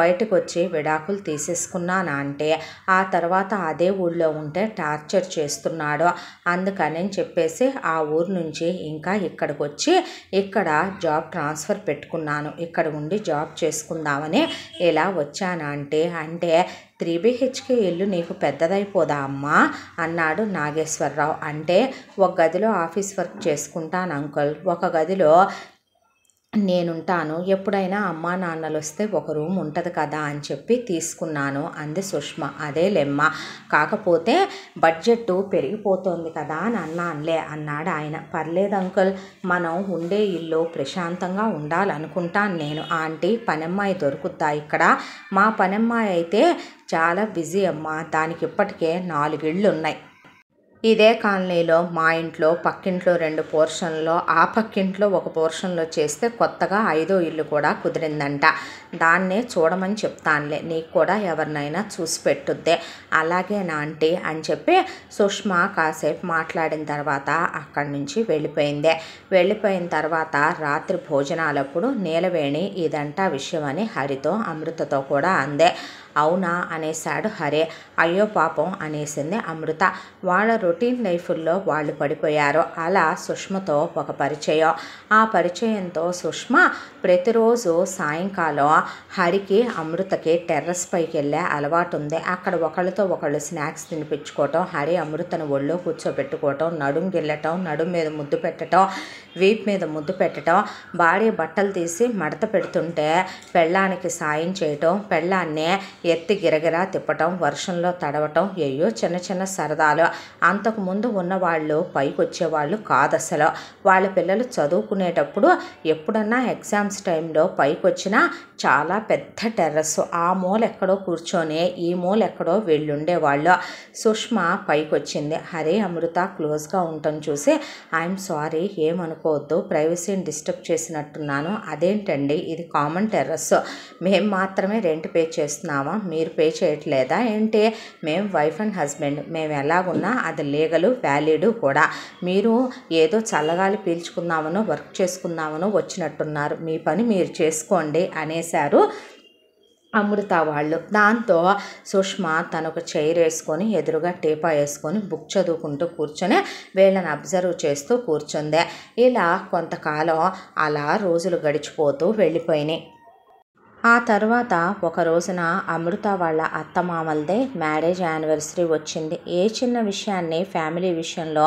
S1: బయటకు వచ్చి విడాకులు తీసేసుకున్నాను ఆంటీ. ఆ తర్వాత అదే ఊళ్ళో ఉంటే టార్చర్ చేస్తున్నాడు, అందుకని చెప్పేసి ఆ ఊరు నుంచి ఇంకా ఇక్కడికి వచ్చి ఇక్కడ జాబ్ ట్రాన్స్ఫర్ పెట్టుకున్నాను, ఇక్కడ ఉండి జాబ్ చేసుకుందామని ఇలా వచ్చాను ఆంటీ. అంటే 3 BHK ఇల్లు నీకు పెద్దదైపోదా అమ్మా అన్నాడు నాగేశ్వరరావు. అంటే ఒక గదిలో ఆఫీస్ వర్క్ చేసుకుంటాను అంకుల్, ఒక గదిలో నేనుంటాను, ఎప్పుడైనా అమ్మా నాన్నలు వస్తే ఒక రూమ్ ఉంటుంది కదా అని చెప్పి తీసుకున్నాను అంది సుష్మ. అదేలేమ్మా, కాకపోతే బడ్జెట్ పెరిగిపోతుంది కదా అని అన్నానులే అన్నాడు ఆయన. పర్లేదు అంకుల్, మనం ఉండే ఇల్లు ప్రశాంతంగా ఉండాలనుకుంటాను నేను. ఆంటీ, పనమ్మాయి దొరుకుద్దా ఇక్కడ? మా పనమ్మాయి అయితే చాలా బిజీ అమ్మా, దానికి ఇప్పటికే 4 ఇళ్ళు ఉన్నాయి. ఇదే కాలనీలో మా ఇంట్లో పక్కింట్లో 2 పోర్షన్లో, ఆ పక్కింట్లో 1 పోర్షన్లో చేస్తే కొత్తగా 5వ ఇల్లు కూడా కుదిరిందంట. దాన్నే చూడమని చెప్తానులే, నీకు కూడా ఎవరినైనా చూసి పెట్టుద్దే. అలాగే నా ఆంటీ అని చెప్పి సుష్మ కాసేపు మాట్లాడిన తర్వాత అక్కడి నుంచి వెళ్ళిపోయింది. వెళ్ళిపోయిన తర్వాత రాత్రి భోజనాలప్పుడు నీలవేణి ఇదంటా విషయం అని హరితో అమృతతో కూడా అందే. అవునా అనేశాడు హరి. అయ్యో పాపం అనేసింది అమృత. వాళ్ళ రొటీన్ లైఫ్లో వాళ్ళు పడిపోయారు. అలా సుష్మతో ఒక పరిచయం. ఆ పరిచయంతో సుష్మ ప్రతిరోజు సాయంకాలం హరికి అమృతకి టెర్రస్ పైకి వెళ్ళే అలవాటు ఉంది. అక్కడ ఒకళ్ళతో ఒకళ్ళు స్నాక్స్ తినిపించుకోవటం, హరి అమృతను ఒళ్ళో కూర్చోబెట్టుకోవటం, నడుం గిల్లటం, నడుం మీద ముద్దు పెట్టడం, వీప్ మీద ముద్దు పెట్టడం, భార్య బట్టలు తీసి మడత పెడుతుంటే పెళ్ళానికి సాయం చేయటం, పెళ్ళాన్నే ఎత్తి గిరగిరా తిప్పటం, వర్షంలో తడవటం, ఏయో చిన్న చిన్న సరదాలు. అంతకుముందు ఉన్నవాళ్ళు పైకి వచ్చేవాళ్ళు కాదు అసలు. వాళ్ళ పిల్లలు చదువుకునేటప్పుడు ఎప్పుడన్నా ఎగ్జామ్స్ టైంలో పైకి వచ్చినా చాలా పెద్ద టెర్రస్, ఆ మూల ఎక్కడో కూర్చొని ఈ మూల ఎక్కడో వెళ్ళుండేవాళ్ళు. సుష్మ పైకి వచ్చింది. హరి అమృత క్లోజ్గా ఉండటం చూసి ఐఎమ్ సారీ, ఏమనుకోవద్దు, ప్రైవసీని డిస్టర్బ్ చేసినట్టున్నాను. అదేంటండి, ఇది కామన్ టెర్రస్, మేము మాత్రమే రెంట్ పే చేస్తున్నామా, మీరు పే చేయట్లేదా ఏంటి? మేము వైఫ్ అండ్ హస్బెండ్, మేము ఎలాగున్నా అది లీగలు వ్యాలిడ్ కూడా. మీరు ఏదో చల్లగాలి పీల్చుకుందామనో వర్క్ చేసుకుందామనో వచ్చినట్టున్నారు, మీ పని మీరు చేసుకోండి అనేశారు అమృత వాళ్ళు. దాంతో సుష్మ తనొక చైర్ వేసుకొని ఎదురుగా టీపా వేసుకొని బుక్ చదువుకుంటూ కూర్చొని వీళ్ళని అబ్జర్వ్ చేస్తూ కూర్చుందే. ఇలా కొంతకాలం అలా రోజులు గడిచిపోతూ వెళ్ళిపోయినాయి. ఆ తర్వాత ఒక రోజున అమృత వాళ్ళ అత్తమామలదే మ్యారేజ్ యానివర్సరీ వచ్చింది. ఏ చిన్న విషయాన్ని ఫ్యామిలీ విషయంలో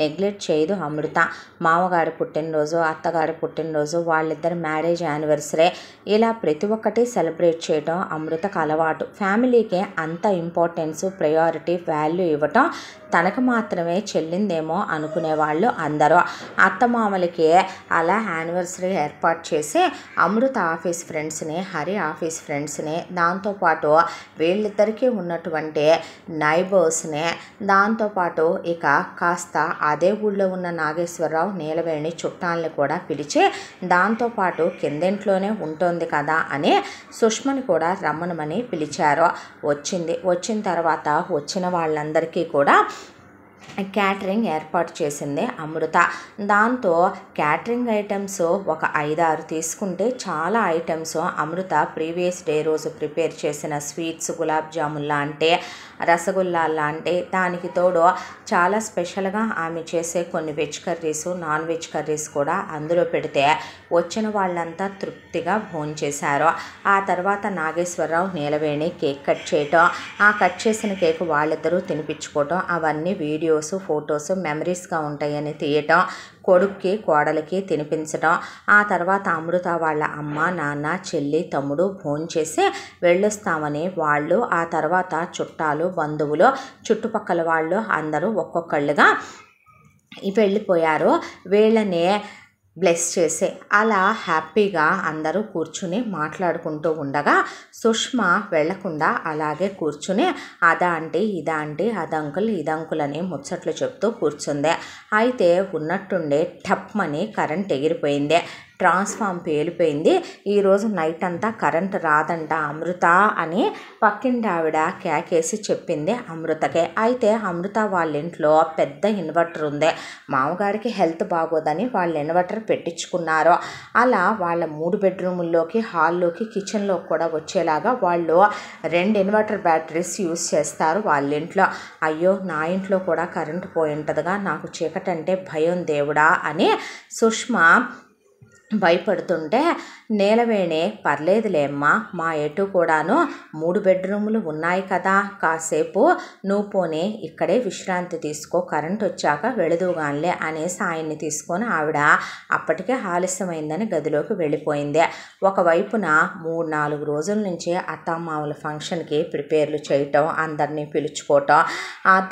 S1: నెగ్లెక్ట్ చేయదు అమృత. మామగారి పుట్టినరోజు, అత్తగారి పుట్టినరోజు, వాళ్ళిద్దరు మ్యారేజ్ యానివర్సరీ, ఇలా ప్రతి ఒక్కటి సెలబ్రేట్ చేయడం అమృతకు అలవాటు. ఫ్యామిలీకి అంత ఇంపార్టెన్స్, ప్రయారిటీ, వాల్యూ ఇవ్వటం తనకు మాత్రమే చెల్లిందేమో అనుకునేవాళ్ళు అందరూ. అత్తమామలకి అలా యానివర్సరీ ఏర్పాటు చేసి అమృత ఆఫీస్ ఫ్రెండ్స్ని, హరి ఆఫీస్ ఫ్రెండ్స్ని, దాంతోపాటు వీళ్ళిద్దరికీ ఉన్నటువంటి నైబర్స్ని, దాంతోపాటు ఇక కాస్త అదే ఊళ్ళో ఉన్న నాగేశ్వరరావు, నీలవేణి చుట్టాలని కూడా పిలిచి, దాంతోపాటు కిందింట్లోనే ఉంటుంది కదా అని సుష్మని కూడా రమ్మనమని పిలిచారు. వచ్చిన తర్వాత వచ్చిన వాళ్ళందరికీ కూడా క్యాటరింగ్ ఏర్పాటు చేసింది అమృత. దాంతో క్యాటరింగ్ ఐటమ్స్ ఒక 5-6 తీసుకుంటే చాలా ఐటమ్స్ అమృత ప్రీవియస్ డే రోజు ప్రిపేర్ చేసిన స్వీట్స్, గులాబ్ జామున్ లాంటి, రసగుల్లా లాంటి, దానికి తోడు చాలా స్పెషల్గా ఆమె చేసే కొన్ని veg curries, non veg curries కూడా అందులో పెడితే వచ్చిన వాళ్ళంతా తృప్తిగా భోంచేశారు. ఆ తర్వాత నాగేశ్వరరావు, నీలవేణి కేక్ కట్ చేయటం, ఆ కట్ చేసిన కేక్ వాళ్ళిద్దరూ తినిపించుకోవటం, అవన్నీ వీడియోస్, ఫొటోస్ మెమరీస్గా ఉంటాయని తీయటం, కొడుక్కి కోడలికి తినిపించడం. ఆ తర్వాత అమృత వాళ్ళ అమ్మ, నాన్న, చెల్లి, తమ్ముడు భోంచేసి వెళ్ళొస్తామని వాళ్ళు, ఆ తర్వాత చుట్టాలు, బంధువులు, చుట్టుపక్కల వాళ్ళు అందరూ ఒక్కొక్కళ్ళుగా వెళ్ళిపోయారు. వీళ్ళని బ్లెస్ చేసే అలా హ్యాపీగా అందరూ కూర్చుని మాట్లాడుకుంటూ ఉండగా సుష్మ వెళ్లకుండా అలాగే కూర్చుని అదా ఆంటీ, ఇదా ఆంటీ, అదంకుల్, ఇదంకుల్ అని ముచ్చట్లు చెప్తూ కూర్చుంది. అయితే ఉన్నట్టుండే టప్మని కరెంట్ ఎగిరిపోయింది. ట్రాన్స్ఫార్మ్ పేలిపోయింది. ఈరోజు నైట్ అంతా కరెంట్ రాదంట అమృత అని పక్కింటి ఆవిడ కేకేసి చెప్పింది అమృతకే. అయితే అమృత వాళ్ళ ఇంట్లో పెద్ద ఇన్వర్టర్ ఉంది. మామగారికి హెల్త్ బాగోదని వాళ్ళు ఇన్వర్టర్ పెట్టించుకున్నారు. అలా వాళ్ళ 3 బెడ్రూముల్లోకి, హాల్లోకి, కిచెన్లో కూడా వచ్చేలాగా వాళ్ళు 2 ఇన్వర్టర్ బ్యాటరీస్ యూజ్ చేస్తారు వాళ్ళ ఇంట్లో. అయ్యో, నా ఇంట్లో కూడా కరెంటు పోయి ఉంటుందిగా, నాకు చీకటంటే భయం దేవుడా అని సుష్మ భయపడుతుంటే నీలవేణి పర్లేదులేమ్మా, మా ఎటు కూడాను 3 బెడ్రూములు ఉన్నాయి కదా, కాసేపు నువ్వు పోనీ ఇక్కడే విశ్రాంతి తీసుకో, కరెంట్ వచ్చాక వెళుదుగాన్లే అనేసి ఆయన్ని తీసుకొని ఆవిడ అప్పటికే ఆలస్యమైందని గదిలోకి వెళ్ళిపోయింది. ఒకవైపున 3-4 రోజుల నుంచి అత్తామామల ఫంక్షన్కి ప్రిపేర్లు చేయటం, అందరినీ పిలుచుకోవటం,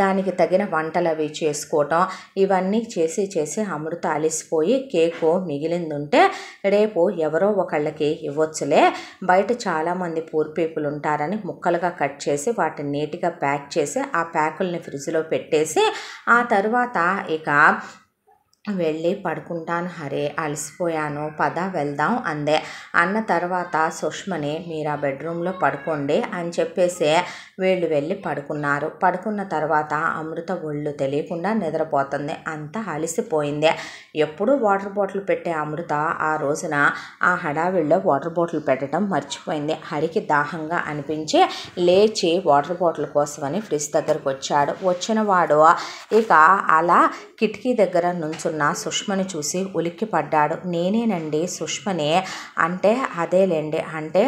S1: దానికి తగిన వంటలు అవి చేసుకోవటం, ఇవన్నీ చేసి అమృత అలిసిపోయి కేకు మిగిలిందుంటే రేపు ఎవరో ఒకళ్ళకి ఇవ్వచ్చులే, బయట చాలామంది పూర్ పీపుల్ ఉంటారని ముక్కలుగా కట్ చేసి వాటిని నీట్గా ప్యాక్ చేసి ఆ ప్యాకుల్ని ఫ్రిడ్జ్లో పెట్టేసి ఆ తర్వాత ఇక వెళ్ళి పడుకుంటాను హరి, అలసిపోయాను, పద వెళ్దాం అందే. అన్న తర్వాత సుష్మని మీరు ఆ బెడ్రూమ్లో పడుకోండి అని చెప్పేసి వీళ్ళు వెళ్ళి పడుకున్నారు. పడుకున్న తర్వాత అమృత ఒళ్ళు తెలియకుండా నిద్రపోతుంది. అంతా అలసిపోయింది. ఎప్పుడూ వాటర్ బాటిల్ పెట్టే అమృత ఆ రోజున ఆ హడావిడిలో వాటర్ బాటిల్ పెట్టడం మర్చిపోయింది. హరికి దాహంగా అనిపించి లేచి వాటర్ బాటిల్ కోసమని ఫ్రిడ్జ్ దగ్గరకు వచ్చాడు. వచ్చిన వాడు ఇక అలా కిటికీ దగ్గర నుంచున్న సుష్మని చూసి ఉలిక్కి పడ్డాడు. నేనేనండి సుష్మని అంటే, అదేలేండి అంటే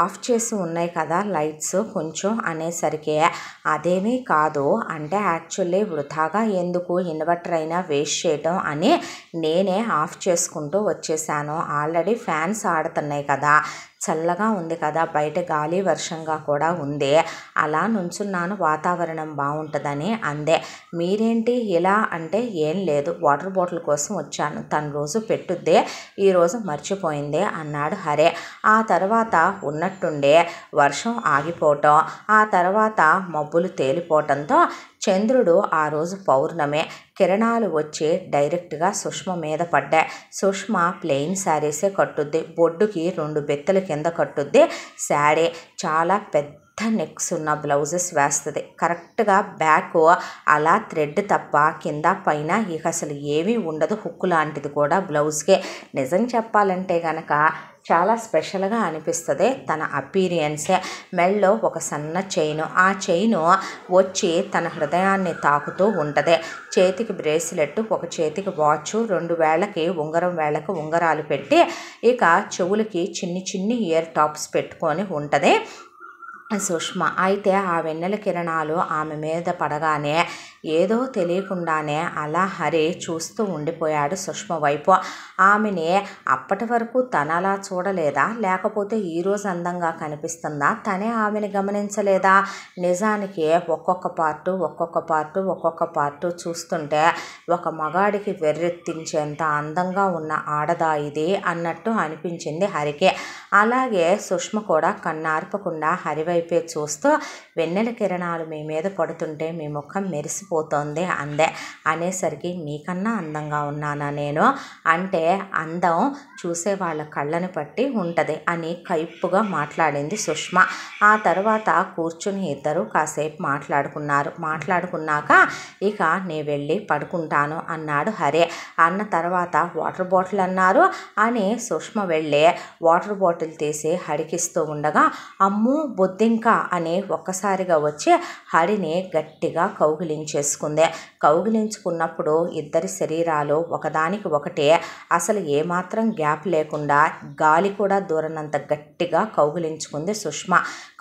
S1: ఆఫ్ చేసి ఉన్నాయి కదా లైట్స్ కొంచెం అనేసరికి, అదేమీ కాదు అంటే యాక్చువల్లీ వృధాగా ఎందుకు ఇన్వర్టర్ అయినా వేస్ట్ చేయటం అని నేనే ఆఫ్ చేసుకుంటూ వచ్చేసాను. ఆల్రెడీ ఫ్యాన్స్ ఆడుతున్నాయి కదా, చల్లగా ఉంది కదా, బయట గాలి వర్షంగా కూడా ఉంది, అలా నుంచున్నాను, వాతావరణం బాగుంటుందని అందే. మీరేంటి ఇలా అంటే, ఏం లేదు వాటర్ బాటిల్ కోసం వచ్చాను, తను రోజు పెట్టుద్దే ఈరోజు మర్చిపోయిందే అన్నాడు హరే. ఆ తర్వాత ఉన్నట్టుండే వర్షం ఆగిపోవటం, ఆ తర్వాత మబ్బులు తేలిపోవటంతో చంద్రుడు ఆ రోజు పౌర్ణమే, కిరణాలు వచ్చి డైరెక్ట్గా సుష్మ మీద పడ్డాయి. సుష్మ ప్లెయిన్ శారీసే కట్టుద్ది, బొడ్డుకి 2 బెత్తల కింద కట్టుద్ది శారీ, చాలా పెద్ద నెక్స్ ఉన్న బ్లౌజెస్ వేస్తుంది. కరెక్ట్గా బ్యాక్ అలా థ్రెడ్ తప్ప కింద పైన ఇక అసలు ఏమీ ఉండదు, హుక్కు లాంటిది కూడా బ్లౌజ్కే. నిజం చెప్పాలంటే కనుక చాలా స్పెషల్గా అనిపిస్తుంది తన అపీరియన్సే. మెళ్ళో ఒక సన్న చైను, ఆ చైను వచ్చి తన హృదయాన్ని తాకుతూ ఉంటుంది. చేతికి బ్రేస్లెట్, ఒక చేతికి వాచ్, 2 వేళ్ళకి వేళ్ళకు ఉంగరాలు పెట్టి ఇక చెవులకి చిన్ని ఇయర్ టాప్స్ పెట్టుకొని ఉంటుంది సుష్మ. అయితే ఆ వెన్నెల కిరణాలు ఆమె మీద పడగానే ఏదో తెలియకుండానే అలా హరి చూస్తూ ఉండిపోయాడు సుష్మ వైపు. ఆమెని అప్పటి వరకు తను అలా చూడలేదా, లేకపోతే ఈరోజు అందంగా కనిపిస్తుందా, తనే ఆమెని గమనించలేదా? నిజానికి ఒక్కొక్క పార్టు చూస్తుంటే ఒక మగాడికి వెర్రెత్తించేంత అందంగా ఉన్న ఆడదా ఇది అన్నట్టు అనిపించింది హరికి. అలాగే సుష్మ కూడా కన్నార్పకుండా హరివైపే చూస్తూ, వెన్నెల కిరణాలు మీ మీద పడుతుంటే మీ ముఖం మెరిసిపోతోంది అందే. అనేసరికి మీకన్నా అందంగా ఉన్నానా నేను అంటే, అందం చూసే వాళ్ళ కళ్ళని పట్టి ఉంటుంది అని కైపుగా మాట్లాడింది సుష్మ. ఆ తర్వాత కూర్చుని ఇద్దరు కాసేపు మాట్లాడుకున్నాక ఇక నే వెళ్ళి పడుకుంటాను అన్నాడు హరే. అన్న తర్వాత వాటర్ బాటిల్ అన్నారు అని సుష్మ వెళ్ళి వాటర్ బాటిల్ తీసి హరికిస్తూ ఉండగా, అమ్మో బొద్దింకా అని ఒక్కసారిగా వచ్చి హరిని గట్టిగా కౌగిలించేసుకుంది. కౌగిలించుకున్నప్పుడు ఇద్దరి శరీరాలు ఒకదానికి ఒకటే, అసలు ఏమాత్రం గ్యాప్ లేకుండా గాలి కూడా దూరనంత గట్టిగా కౌగిలించుకుంది సుష్మ.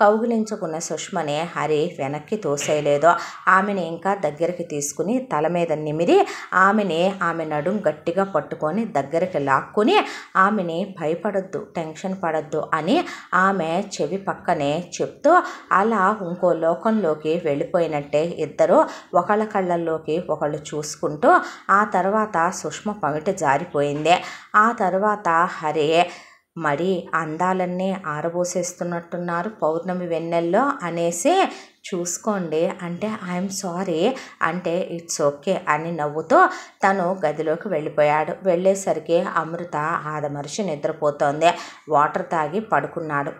S1: కౌగిలించుకున్న సుష్మని హరి వెనక్కి తోసేయలేదు. ఆమెని ఇంకా దగ్గరికి తీసుకుని తల మీద నిమిరి ఆమె నడుం గట్టిగా పట్టుకొని దగ్గరికి లాక్కుని ఆమెని భయపడొద్దు, టెన్షన్ పడొద్దు అని ఆమె చెవి పక్కనే చెప్తూ అలా ఇంకో లోకంలోకి వెళ్ళిపోయినట్టే ఇద్దరు ఒకళ్ళ కళ్ళల్లోకి ఒకళ్ళు చూసుకుంటూ ఆ తర్వాత సుష్మ పమిట జారిపోయింది. ఆ తర్వాత హరి మరి అందాలన్నీ ఆరబోసేస్తున్నట్టున్నారు పౌర్ణమి వెన్నెల్లో అనేసి చూసుకోండి అంటే, ఐఎమ్ సారీ అంటే ఇట్స్ ఓకే అని నవ్వుతూ తను గదిలోకి వెళ్ళిపోయాడు. వెళ్ళేసరికి అమృత ఆదమరిచి నిద్రపోతోంది. వాటర్ తాగి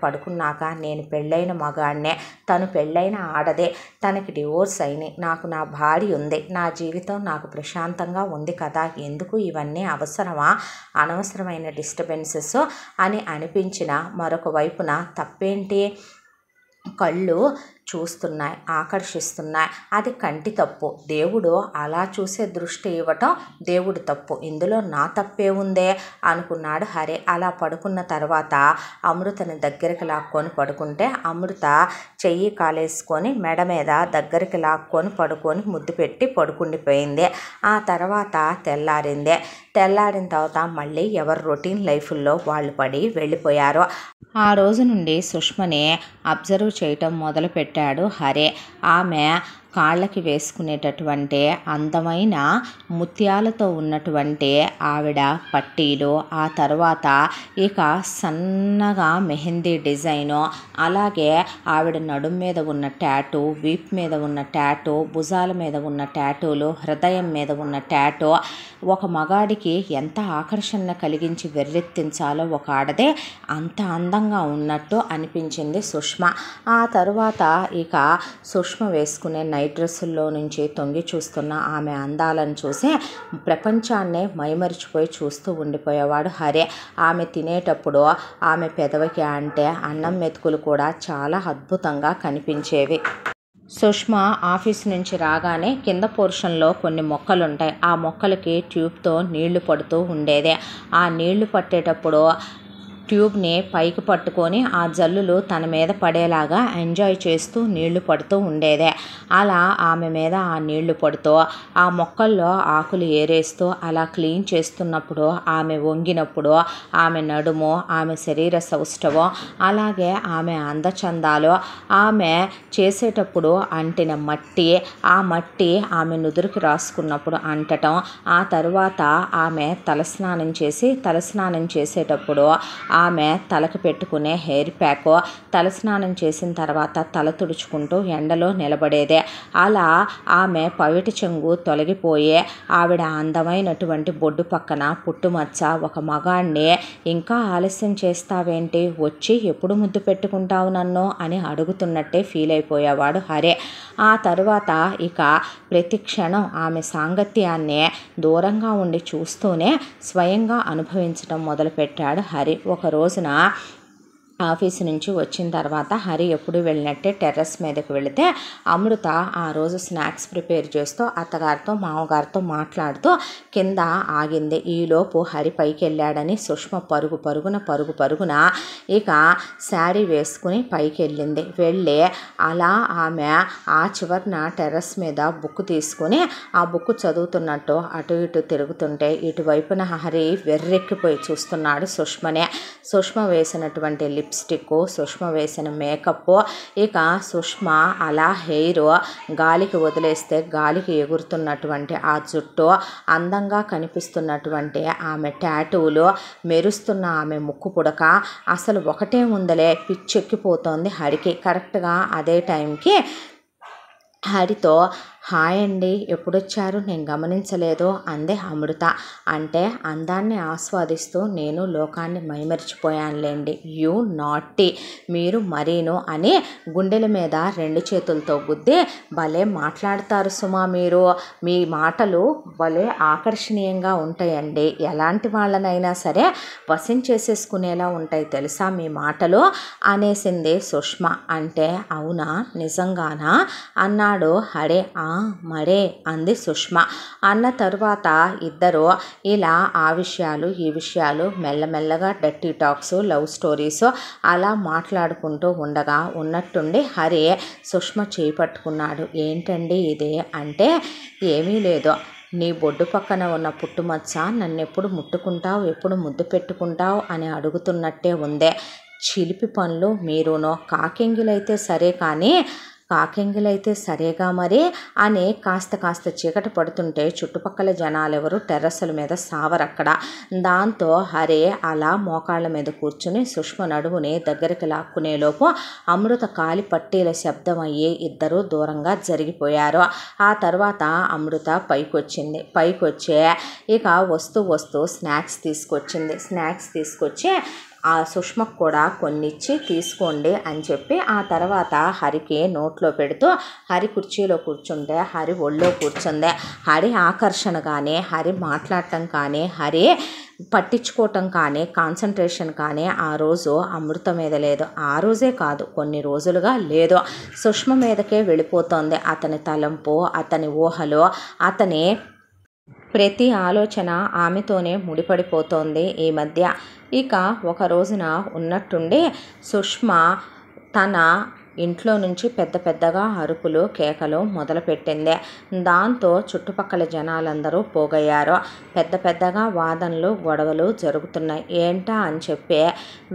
S1: పడుకున్నాక నేను పెళ్ళైన మగాడినే, తను పెళ్ళైన ఆడదే, తనకి డివోర్స్ అయినాయి, నాకు నా భార్య ఉంది, నా జీవితం నాకు ప్రశాంతంగా ఉంది కదా, ఎందుకు ఇవన్నీ అవసరమా, అనవసరమైన డిస్టర్బెన్సెస్ అని అనిపించిన మరొక వైపున తప్పేంటి, కళ్ళు చూస్తున్నాయి, ఆకర్షిస్తున్నాయి. అది కంటి తప్పు. దేవుడు అలా చూసే దృష్టి ఇవ్వటం దేవుడి తప్పు. ఇందులో నా తప్పే ఉందే అనుకున్నాడు హరి. అలా పడుకున్న తర్వాత అమృతని దగ్గరికి లాక్కొని పడుకుంటే అమృత చెయ్యి కాలేసుకొని మెడ మీద దగ్గరికి లాక్కొని పడుకొని ముద్దు పెట్టి పడుకుండిపోయింది. ఆ తర్వాత తెల్లారింది. తెల్లారిన తర్వాత మళ్ళీ ఎవరు రొటీన్ లైఫ్లో వాళ్ళు పడి వెళ్ళిపోయారు. ఆ రోజు నుండి సుష్మని అబ్జర్వ్ చేయటం మొదలుపెట్టాడు హరి. ఆమె కాళ్ళకి వేసుకునేటటువంటి అందమైన ముత్యాలతో ఉన్నటువంటి ఆవిడ పట్టీలు, ఆ తర్వాత ఇక సన్నగా మెహందీ డిజైను, అలాగే ఆవిడ నడుం మీద ఉన్న టాటూ, వీప్ మీద ఉన్న టాటూ, భుజాల మీద ఉన్న టాటూలు, హృదయం మీద ఉన్న టాటూ ఒక మగాడికి ఎంత ఆకర్షణ కలిగించి వెర్రెత్తించాలో ఒక ఆడదే అంత అందంగా ఉన్నట్టు అనిపించింది సుష్మ. ఆ తరువాత ఇక సుష్మ వేసుకునే నైట్ డ్రెస్సుల్లో నుంచి తొంగి చూస్తున్న ఆమె అందాలను చూసి ప్రపంచాన్నే మైమరిచిపోయి చూస్తూ ఉండిపోయేవాడు హరి. ఆమె తినేటప్పుడు ఆమె పెదవికి అంటే అన్నం మెతుకులు కూడా చాలా అద్భుతంగా కనిపించేవి. సుష్మ ఆఫీస్ నుంచి రాగానే కింద పోర్షన్లో కొన్ని మొక్కలు ఉంటాయి. ఆ మొక్కలకి ట్యూబ్తో నీళ్లు పడుతూ ఉండేది. ఆ నీళ్లు పట్టేటప్పుడు ట్యూబ్ని పైకి పట్టుకొని ఆ జల్లులు తన మీద పడేలాగా ఎంజాయ్ చేస్తూ నీళ్లు పడుతూ ఉండేదే. అలా ఆమె మీద ఆ నీళ్లు పడుతూ ఆ మొక్కల్లో ఆకులు ఏరేస్తూ అలా క్లీన్ చేస్తున్నప్పుడు ఆమె వంగినప్పుడు ఆమె నడుము, ఆమె శరీర సౌష్ఠవం, అలాగే ఆమె అందచందాలు, ఆమె చేసేటప్పుడు అంటిన మట్టి, ఆ మట్టి ఆమె నుదురుకి రాసుకున్నప్పుడు అంటటం, ఆ తరువాత ఆమె తలస్నానం చేసేటప్పుడు ఆమె తలకు పెట్టుకునే హెయిర్ ప్యాక్, తలస్నానం చేసిన తర్వాత తల తుడుచుకుంటూ ఎండలో నిలబడేదే. అలా ఆమె పవిటి చెంగు తొలగిపోయే ఆవిడ అందమైనటువంటి బొడ్డు పక్కన పుట్టుమచ్చ ఒక మగాణ్ణి ఇంకా ఆలస్యం చేస్తావేంటి, వచ్చి ఎప్పుడు ముద్దు పెట్టుకుంటావు నన్ను అని అడుగుతున్నట్టే ఫీల్ అయిపోయేవాడు హరి. ఆ తరువాత ఇక ప్రతి క్షణం ఆమె సాంగత్యాన్ని దూరంగా ఉండి చూస్తూనే స్వయంగా అనుభవించడం మొదలుపెట్టాడు హరి. ఒక రోజున ఆఫీసు నుంచి వచ్చిన తర్వాత హరి ఎప్పుడు వెళ్ళినట్టే టెర్రస్ మీదకి వెళితే అమృత ఆ రోజు స్నాక్స్ ప్రిపేర్ చేస్తూ అత్తగారితో మామగారితో మాట్లాడుతూ కింద ఆగింది. ఈలోపు హరి పైకి వెళ్ళాడని సుష్మ పరుగున ఇక శారీ వేసుకుని పైకి వెళ్ళింది. వెళ్ళి అలా ఆమె ఆ చివరిన టెర్రస్ మీద బుక్ తీసుకుని ఆ బుక్ చదువుతున్నట్టు అటు ఇటు తిరుగుతుంటే ఇటువైపున హరి వెర్రెక్కిపోయి చూస్తున్నాడు సుష్మనే. సుష్మ వేసినటువంటి లిప్స్టిక్, సుష్మ వేసిన మేకప్, ఇక సుష్మ అలా హెయిర్ గాలికి వదిలేస్తే గాలికి ఎగురుతున్నటువంటి ఆ జుట్టు, అందంగా కనిపిస్తున్నటువంటి ఆమె టాటూలు, మెరుస్తున్న ఆమె ముక్కు పుడక, అసలు ఒకటే ఉందలే పిచ్చెక్కిపోతోంది హరికి. కరెక్ట్గా అదే టైంకి హరితో హాయ్ అండి, ఎప్పుడొచ్చారు, నేను గమనించలేదు అందే అమృత. అంటే అందాన్ని ఆస్వాదిస్తూ నేను లోకాన్ని మైమరిచిపోయానులేండి, యూ నాటీ, మీరు మరీను అని గుండెల మీద రెండు చేతులతో గుద్ది భలే మాట్లాడతారు సుమా, మీరు మీ మాటలు భలే ఆకర్షణీయంగా ఉంటాయండి, ఎలాంటి వాళ్ళనైనా సరే వశం చేసేసుకునేలా ఉంటాయి తెలుసా మీ మాటలు అనేసింది సుష్మ. అంటే అవునా, నిజంగానా అన్నాడు హరి. మరే అంది సుష్మ. అన్న తరువాత ఇద్దరు ఇలా ఆ విషయాలు ఈ విషయాలు మెల్లమెల్లగా డర్టీ టాక్స్, లవ్ స్టోరీస్ అలా మాట్లాడుకుంటూ ఉండగా ఉన్నట్టుండి హరి సుష్మ చేయి పట్టుకున్నాడు. ఏంటండి ఇది అంటే, ఏమీ లేదు, నీ బొడ్డు పక్కన ఉన్న పుట్టుమచ్చ నన్నెప్పుడు ముట్టుకుంటావు, ఎప్పుడు ముద్దు పెట్టుకుంటావు అని అడుగుతున్నట్టే ఉందే. చిలిపి పనులు మీరునో, కాకింగిలైతే సరే కానీ కాకింగిలైతే సరేగా మరి అని కాస్త చీకటి పడుతుంటే చుట్టుపక్కల జనాలెవరు టెర్రస్ల మీద సావరక్కడ. దాంతో హరి అలా మోకాళ్ళ మీద కూర్చుని సుష్మ నడుముని దగ్గరికి లాక్కునేలోపు అమృత కాలి పట్టీల శబ్దం అయ్యి ఇద్దరూ దూరంగా జరిగిపోయారు. ఆ తర్వాత అమృత పైకొచ్చే ఇక వస్తూ స్నాక్స్ తీసుకొచ్చి ఆ సుష్మకు కూడా కొన్నిచ్చి తీసుకోండి అని చెప్పి ఆ తర్వాత హరికి నోట్లో పెడుతూ హరి కుర్చీలో కూర్చుంటే హరి ఒళ్ళో కూర్చుంది. హరి ఆకర్షణ కానీ, హరి మాట్లాడటం కానీ, హరి పట్టించుకోవటం కానీ కాన్సన్ట్రేషన్ కానీ ఆ రోజు అమృత మీద లేదు. ఆ రోజే కాదు, కొన్ని రోజులుగా లేదు. సుష్మ మీదకే వెళ్ళిపోతోంది అతని తలంపు, అతని ఊహలు, అతని ప్రతి ఆలోచన ఆమెతోనే ముడిపడిపోతోంది ఈ మధ్య. ఇక ఒక రోజున ఉన్నట్టుండి సుష్మ తన ఇంట్లో నుంచి పెద్ద పెద్దగా అరుపులు కేకలు మొదలుపెట్టింది. దాంతో చుట్టుపక్కల జనాలందరూ పోగయ్యారు. పెద్ద పెద్దగా వాదనలు గొడవలు జరుగుతున్నాయి. ఏంటా అని చెప్పి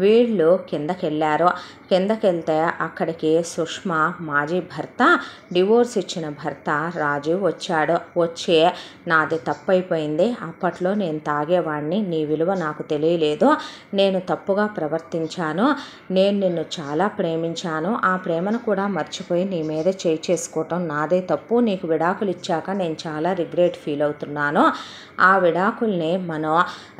S1: వీళ్ళు కిందకెళ్ళారు. కిందకెళ్తే అక్కడికి సుష్మ మాజీ భర్త, డివోర్స్ ఇచ్చిన భర్త రాజు వచ్చాడు. వచ్చి నాది తప్పైపోయింది, అప్పట్లో నేను తాగేవాడిని, నీ విలువ నాకు తెలియలేదు, నేను తప్పుగా ప్రవర్తించాను, నేను నిన్ను చాలా ప్రేమించాను, ఆ ప్రేమను కూడా మర్చిపోయి నీ మీద చేయి చేసుకోవటం నాదే తప్పు, నీకు విడాకులు ఇచ్చాక నేను చాలా రిగ్రెట్ ఫీల్ అవుతున్నాను, ఆ విడాకుల్ని మనం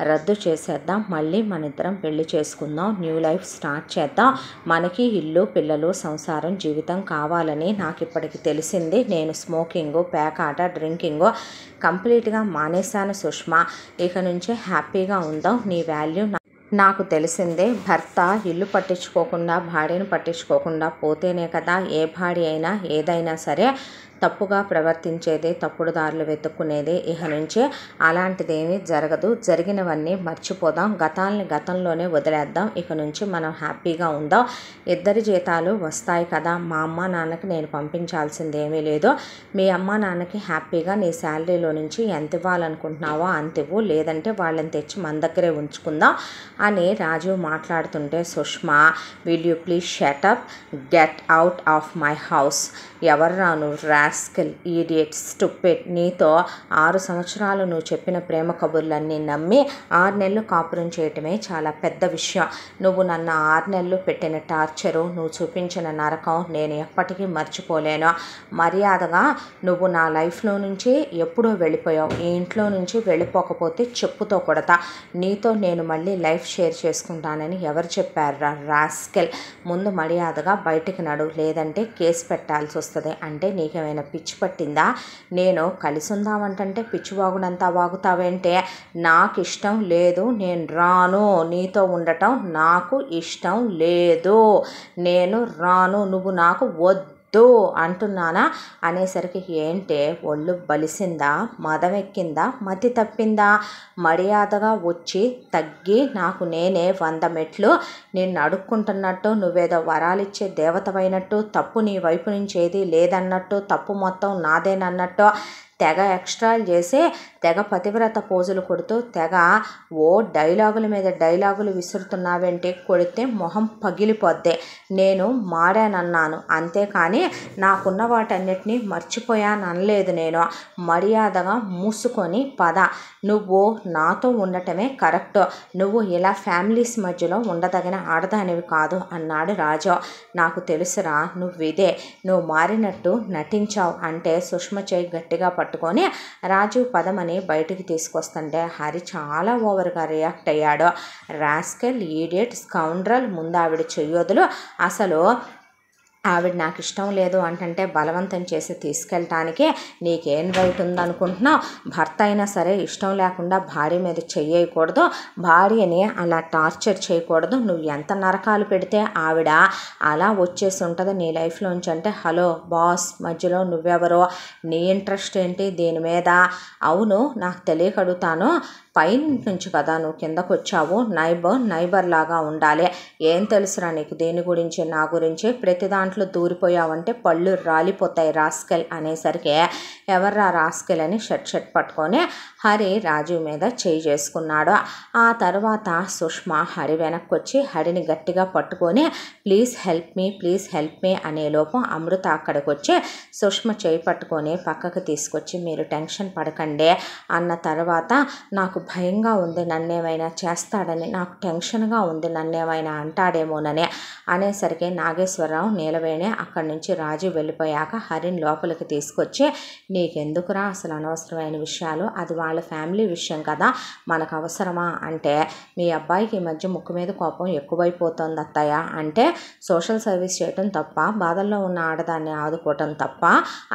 S1: రద్దు చేసేద్దాం, మళ్ళీ మన ఇద్దరం పెళ్లి చేసుకుందాం, న్యూ లైఫ్ స్టార్ట్ చేద్దాం, మనకి ఇల్లు పిల్లలు సంసారం జీవితం కావాలని నాకు ఇప్పటికి తెలిసింది, నేను స్మోకింగు పేకాట డ్రింకింగు కంప్లీట్గా మానేశాను సుష్మ, ఇక నుంచి హ్యాపీగా ఉందాం, నీ వాల్యూ నాకు తెలిసిందే, భర్త ఇల్లు పట్టించుకోకుండా భార్యను పట్టించుకోకుండా పోతేనే కదా ఏ భార్య అయినా ఏదైనా సరే తప్పుగా ప్రవర్తించేది, తప్పుడు దారులు వెతుక్కునేది. ఇక నుంచి అలాంటిదేమీ జరగదు, జరిగినవన్నీ మర్చిపోదాం, గతాల్ని గతంలోనే వదిలేద్దాం, ఇక నుంచి మనం హ్యాపీగా ఉందాం, ఇద్దరి జీతాలు వస్తాయి కదా, మా అమ్మ నాన్నకి నేను పంపించాల్సింది ఏమీ లేదు, మీ అమ్మ నాన్నకి హ్యాపీగా నీ శాలరీలో నుంచి ఎంత ఇవ్వాలనుకుంటున్నావో అంత ఇవ్వు, లేదంటే వాళ్ళని తెచ్చి మన దగ్గరే ఉంచుకుందాం అని రాజు మాట్లాడుతుంటే Sushma, will you please shut up, get out of my house, ఎవర్రా నువ్వు, రాస్కెల్, ఈడియట్, స్టూపిడ్, నీతో 6 సంవత్సరాలు నువ్వు చెప్పిన ప్రేమ కబుర్లన్నీ నమ్మి 6 నెలలు కాపురం చేయటమే చాలా పెద్ద విషయం, నువ్వు నన్ను 6 నెలలు పెట్టిన టార్చరు, నువ్వు చూపించిన నరకం నేను ఎప్పటికీ మర్చిపోలేను, మర్యాదగా నువ్వు నా లైఫ్లో నుంచి ఎప్పుడో వెళ్ళిపోయావు, ఈ ఇంట్లో నుంచి వెళ్ళిపోకపోతే చెప్పుతో కొడతా, నీతో నేను మళ్ళీ లైఫ్ షేర్ చేసుకుంటానని ఎవరు చెప్పారా రాస్కెల్, ముందు మర్యాదగా బయటికి నడు, లేదంటే కేసు పెట్టాల్సి వస్తుంది, అంటే నీకేమైనా పిచ్చి పట్టిందా, నేను కలిసి ఉందామంటే పిచ్చి వాగునంతా వాగుతావేంటే, నాకు ఇష్టం లేదు, నేను రాను, నీతో ఉండటం నాకు ఇష్టం లేదు, నేను రాను, నువ్వు నాకు వద్దు అంటున్నానా అనేసరికి ఏంటే ఒళ్ళు బలిసిందా, మదం ఎక్కిందా, మతి తప్పిందా, మర్యాదగా వచ్చి తగ్గి నాకు నేనే 100 మెట్లు నిన్ను అడుక్కుంటున్నట్టు, నువ్వేదో వరాలిచ్చే దేవతవైనట్టు, తప్పు నీ వైపు నుంచి ఏది లేదన్నట్టు, తప్పు మొత్తం నాదేనన్నట్టు తెగ ఎక్స్ట్రాలు చేసి తెగ పతివ్రత పోజులు కొడుతూ తెగ ఓ డైలాగుల మీద డైలాగులు విసురుతున్నావేంటి, కొడితే మొహం పగిలిపోద్ది, నేను మారానన్నాను అంతేకాని నాకున్న వాటన్నిటినీ మర్చిపోయాను అనలేదు, నేను మర్యాదగా మూసుకొని పద, నువ్వు నాతో ఉండటమే కరెక్ట్, నువ్వు ఇలా ఫ్యామిలీస్ మధ్యలో ఉండదగిన ఆడదానివి కాదు అన్నాడు రాజు. నాకు తెలుసురా నువ్విదే, నువ్వు మారినట్టు నటించావు అంటే సుష్మ చేయి గట్టిగా పట్టుకొని రాజు పదమని బయటికి తీసుకొస్తుంటే హరి చాలా ఓవర్గా రియాక్ట్ అయ్యాడు. రాస్కెల్, ఈడియట్, స్కౌండ్రల్, ముందు ఆవిడ చెయ్యొదులు, అసలు ఆవిడ నాకు ఇష్టం లేదు అంటే బలవంతం చేసి తీసుకెళ్ళటానికి నీకేం రైట్ ఉందనుకుంటున్నావు, భర్త అయినా సరే ఇష్టం లేకుండా భార్య మీద చెయ్యకూడదు, భార్యని అలా టార్చర్ చేయకూడదు, నువ్వు ఎంత నరకాలు పెడితే ఆవిడ అలా వచ్చేసి ఉంటుంది నీ లైఫ్లోంచి అంటే, హలో బాస్ మధ్యలో నువ్వెవరో, నీ ఇంట్రెస్ట్ ఏంటి దీని మీద, అవును నాకు తెలియక అడుగుతాను, పైన నుంచి కదా నువ్వు కిందకు వచ్చావు, నైబర్ లాగా ఉండాలి, ఏం తెలుసురా నీకు దీని గురించి నా గురించి, ప్రతి దాంట్లో దూరిపోయావంటే పళ్ళు రాలిపోతాయి రాస్కెల్ అనేసరికి ఎవర్రా రాస్కెల్ అని షర్ట్ పట్టుకొని హరి రాజు మీద చేయి చేసుకున్నాడు. ఆ తర్వాత సుష్మ హరి వెనక్కి వచ్చి హరిని గట్టిగా పట్టుకొని ప్లీజ్ హెల్ప్ మీ అనే లోపం అమృత అక్కడికి వచ్చి సుష్మ చేయి పట్టుకొని పక్కకు తీసుకొచ్చి మీరు టెన్షన్ పడకండి అన్న తర్వాత, నాకు భయంగా ఉంది నన్నేమైనా చేస్తాడని, నాకు టెన్షన్గా ఉంది నన్నేమైనా అంటాడేమోనని అనేసరికి నాగేశ్వరరావు నీలవేణి అక్కడి నుంచి రాజు వెళ్ళిపోయాక హరిని లోపలికి తీసుకొచ్చి, నీకెందుకురా అసలు అనవసరమైన విషయాలు, అది వాళ్ళ ఫ్యామిలీ విషయం కదా మనకు అవసరమా అంటే, మీ అబ్బాయికి ఈ మధ్య ముక్కు మీద కోపం ఎక్కువైపోతుంది అత్తయ్య అంటే, సోషల్ సర్వీస్ చేయటం తప్ప, బాధల్లో ఉన్న ఆడదాన్ని ఆదుకోవటం తప్ప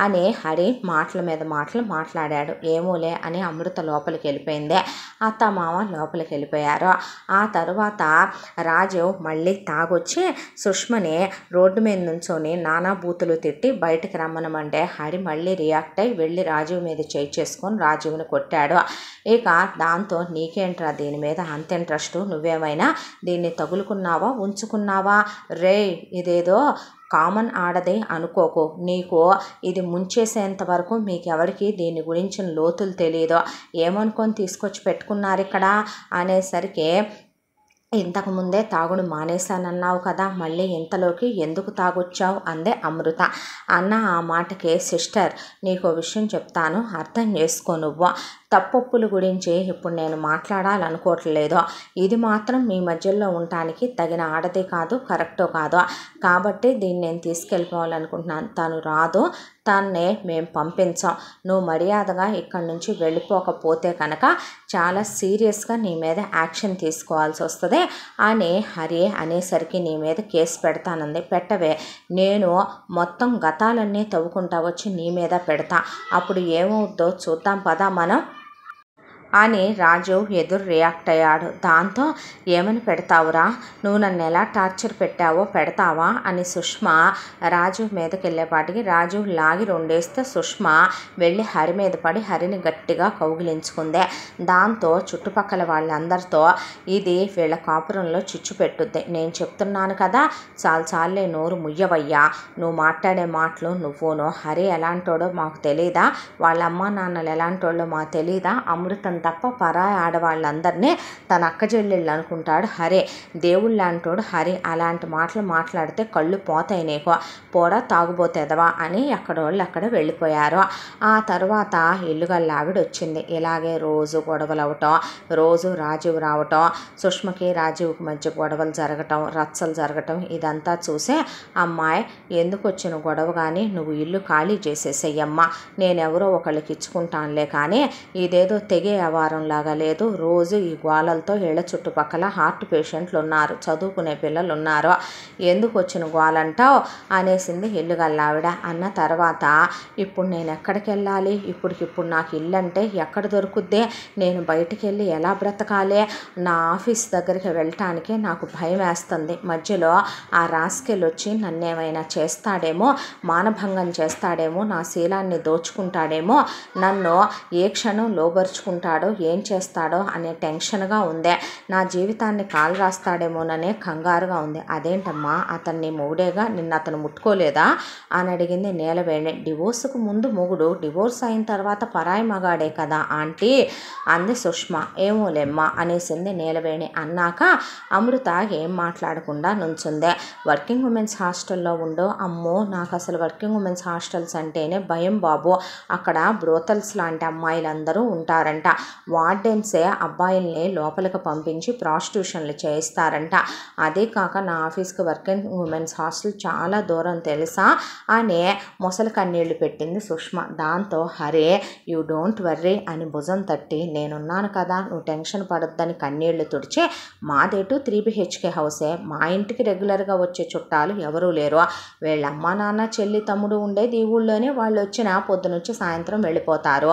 S1: అని హరి మాటల మీద మాటలు మాట్లాడాడు. ఏమోలే అని అమృత లోపలికి వెళ్ళిపోయింది. అత్తమామ లోపలికి వెళ్ళిపోయారు. ఆ తరువాత రాజు మళ్ళీ తాగొచ్చి సుష్మని రోడ్డు మీద నుంచొని నానా బూతులు తిట్టి బయటికి రమ్మనమంటే హరి మళ్ళీ రియాక్ట్ అయ్యి వెళ్ళి రాజీవ్ మీద చేయి చేసుకొని రాజీవ్ని కొట్టాడు. ఇక దాంతో నీకేంట్రా దీని మీద అంత ఇంట్రెస్ట్, నువ్వేమైనా దీన్ని తగులుకున్నావా ఉంచుకున్నావా, రే ఇదేదో కామన్ ఆడది అనుకోకు, నీకు ఇది ముంచేసేంత వరకు మీకెవరికి దీని గురించిన లోతులు తెలియదు, ఏమనుకొని తీసుకొచ్చి పెట్టుకున్నారు ఇక్కడ అనేసరికి ఇంతకుముందే తాగుడు మానేశానన్నావు కదా, మళ్ళీ ఇంతలోకి ఎందుకు తాగొచ్చావు అందే అమృత. అన్న ఆ మాటకే సిస్టర్ నీకు విషయం చెప్తాను అర్థం చేసుకో, నువ్వు తప్పొప్పుల గురించి ఇప్పుడు నేను మాట్లాడాలనుకోవట్లేదు, ఇది మాత్రం మీ మధ్యలో ఉండటానికి తగిన ఆడదే కాదు, కరెక్టో కాదు, కాబట్టి దీన్ని నేను తీసుకెళ్ళిపోవాలనుకుంటున్నాను, తను రాదు, తన్నే మేము పంపించాం, నువ్వు మర్యాదగా ఇక్కడి నుంచి వెళ్ళిపోకపోతే కనుక చాలా సీరియస్గా నీ మీద యాక్షన్ తీసుకోవాల్సి వస్తుంది అని హరి అనేసరికి నీ మీద కేసు పెడతానంది. పెట్టవే, నేను మొత్తం గతాలన్నీ తవ్వుకుంటా వచ్చి నీ మీద పెడతా, అప్పుడు ఏమవుద్దో చూద్దాం పదా మనం అని రాజు ఎదురు రియాక్ట్ అయ్యాడు. దాంతో ఏమని పెడతావురా, నువ్వు నన్ను ఎలా టార్చర్ పెట్టావో పెడతావా అని సుష్మా రాజు మీదకి వెళ్ళేపాటికి రాజు లాగి రెండేస్తే సుష్మా వెళ్ళి హరి మీద పడి హరిని గట్టిగా కౌగిలించుకుందే. దాంతో చుట్టుపక్కల వాళ్ళందరితో ఇది వీళ్ళ కాపురంలో చిచ్చు పెట్టుద్ది, నేను చెప్తున్నాను కదా, చాలే నోరు ముయ్యవయ్యా, నువ్వు మాట్లాడే మాటలు నువ్వును, హరి ఎలాంటోడో మాకు తెలీదా, వాళ్ళ అమ్మా నాన్నలు ఎలాంటోళ్ళో మాకు తెలీదా, అమృతం తప్ప పరాయి ఆడవాళ్ళందరినీ తన అక్క చెల్లెళ్ళు అనుకుంటాడు హరి, దేవుళ్ళు లాంటోడు హరి, అలాంటి మాటలు మాట్లాడితే కళ్ళు పోతాయి నీకు, పోడా తాగుబోతేదవా అని ఎక్కడోళ్ళు అక్కడ వెళ్ళిపోయారు. ఆ తర్వాత ఇల్లుగల్ల ఆవిడ వచ్చింది. ఇలాగే రోజు గొడవలు అవటం, రోజు రాజీవ్ రావటం, సుష్మకి రాజీవ్కి మధ్య గొడవలు జరగటం, రచ్చలు జరగటం, ఇదంతా చూసే అమ్మాయి ఎందుకు వచ్చిన గొడవ కానీ నువ్వు ఇల్లు ఖాళీ చేసేసేయమ్మా, నేనెవరో ఒకళ్ళకి ఇచ్చుకుంటానులే కానీ ఇదేదో తెగే వారంలాగా లేదు, రోజు ఈ గోలలతో ఇళ్ళ చుట్టుపక్కల హార్ట్ పేషెంట్లు ఉన్నారు, చదువుకునే పిల్లలు ఉన్నారు, ఎందుకు వచ్చిన గోలంటావు అనేసింది ఇల్లు గల్లావిడ. అన్న తర్వాత ఇప్పుడు నేను ఎక్కడికి వెళ్ళాలి, ఇప్పటికిప్పుడు నాకు ఇల్లు అంటే ఎక్కడ దొరుకుద్ది, నేను బయటికి వెళ్ళి ఎలా బ్రతకాలి, నా ఆఫీస్ దగ్గరికి వెళ్ళటానికే నాకు భయం వేస్తుంది, మధ్యలో ఆ రాస్కెల్ వచ్చి నన్నేమైనా చేస్తాడేమో, మానభంగం చేస్తాడేమో, నా శీలాన్ని దోచుకుంటాడేమో, నన్ను ఏ క్షణం లోబరుచుకుంటాడో ఏం చేస్తాడో అనే టెన్షన్గా ఉందే, నా జీవితాన్ని కాలు రాస్తాడేమోననే కంగారుగా ఉంది. అదేంటమ్మా అతన్ని మొగుడేగా, నిన్న అతను ముట్టుకోలేదా అని అడిగింది నీలవేణి. డివోర్స్కు ముందు మొగుడు, డివోర్స్ అయిన తర్వాత పరాయి మగాడే కదా ఆంటీ అంది సుష్మ. ఏమోలేమ్మా అనేసింది నీలవేణి. అన్నాక అమృత ఏం మాట్లాడకుండా నుంచుందే. వర్కింగ్ ఉమెన్స్ హాస్టల్లో ఉండో, అమ్మో నాకు అసలు వర్కింగ్ ఉమెన్స్ హాస్టల్స్ అంటేనే భయం బాబు, అక్కడ బ్రోతల్స్ లాంటి అమ్మాయిలందరూ ఉంటారంట, వార్డెన్సే అబ్బాయిల్ని లోపలికి పంపించి ప్రాస్టిట్యూషన్లు చేయిస్తారంట, అదే కాక నా ఆఫీస్కి వర్కింగ్ ఉమెన్స్ హాస్టల్ చాలా దూరం తెలుసా అని మొసలి కన్నీళ్లు పెట్టింది సుష్మ. దాంతో హరే యూ డోంట్ వర్రీ అని భుజం తట్టి నేనున్నాను కదా నువ్వు టెన్షన్ పడొద్దని కన్నీళ్లు తుడిచి, మాదేటు 3BHK హౌసే, మా ఇంటికి రెగ్యులర్గా వచ్చే చుట్టాలు ఎవరూ లేరు, వీళ్ళ అమ్మా నాన్న చెల్లి తమ్ముడు ఉండేది ఈ ఊళ్ళోనే, వాళ్ళు వచ్చిన పొద్దునుంచి సాయంత్రం వెళ్ళిపోతారు,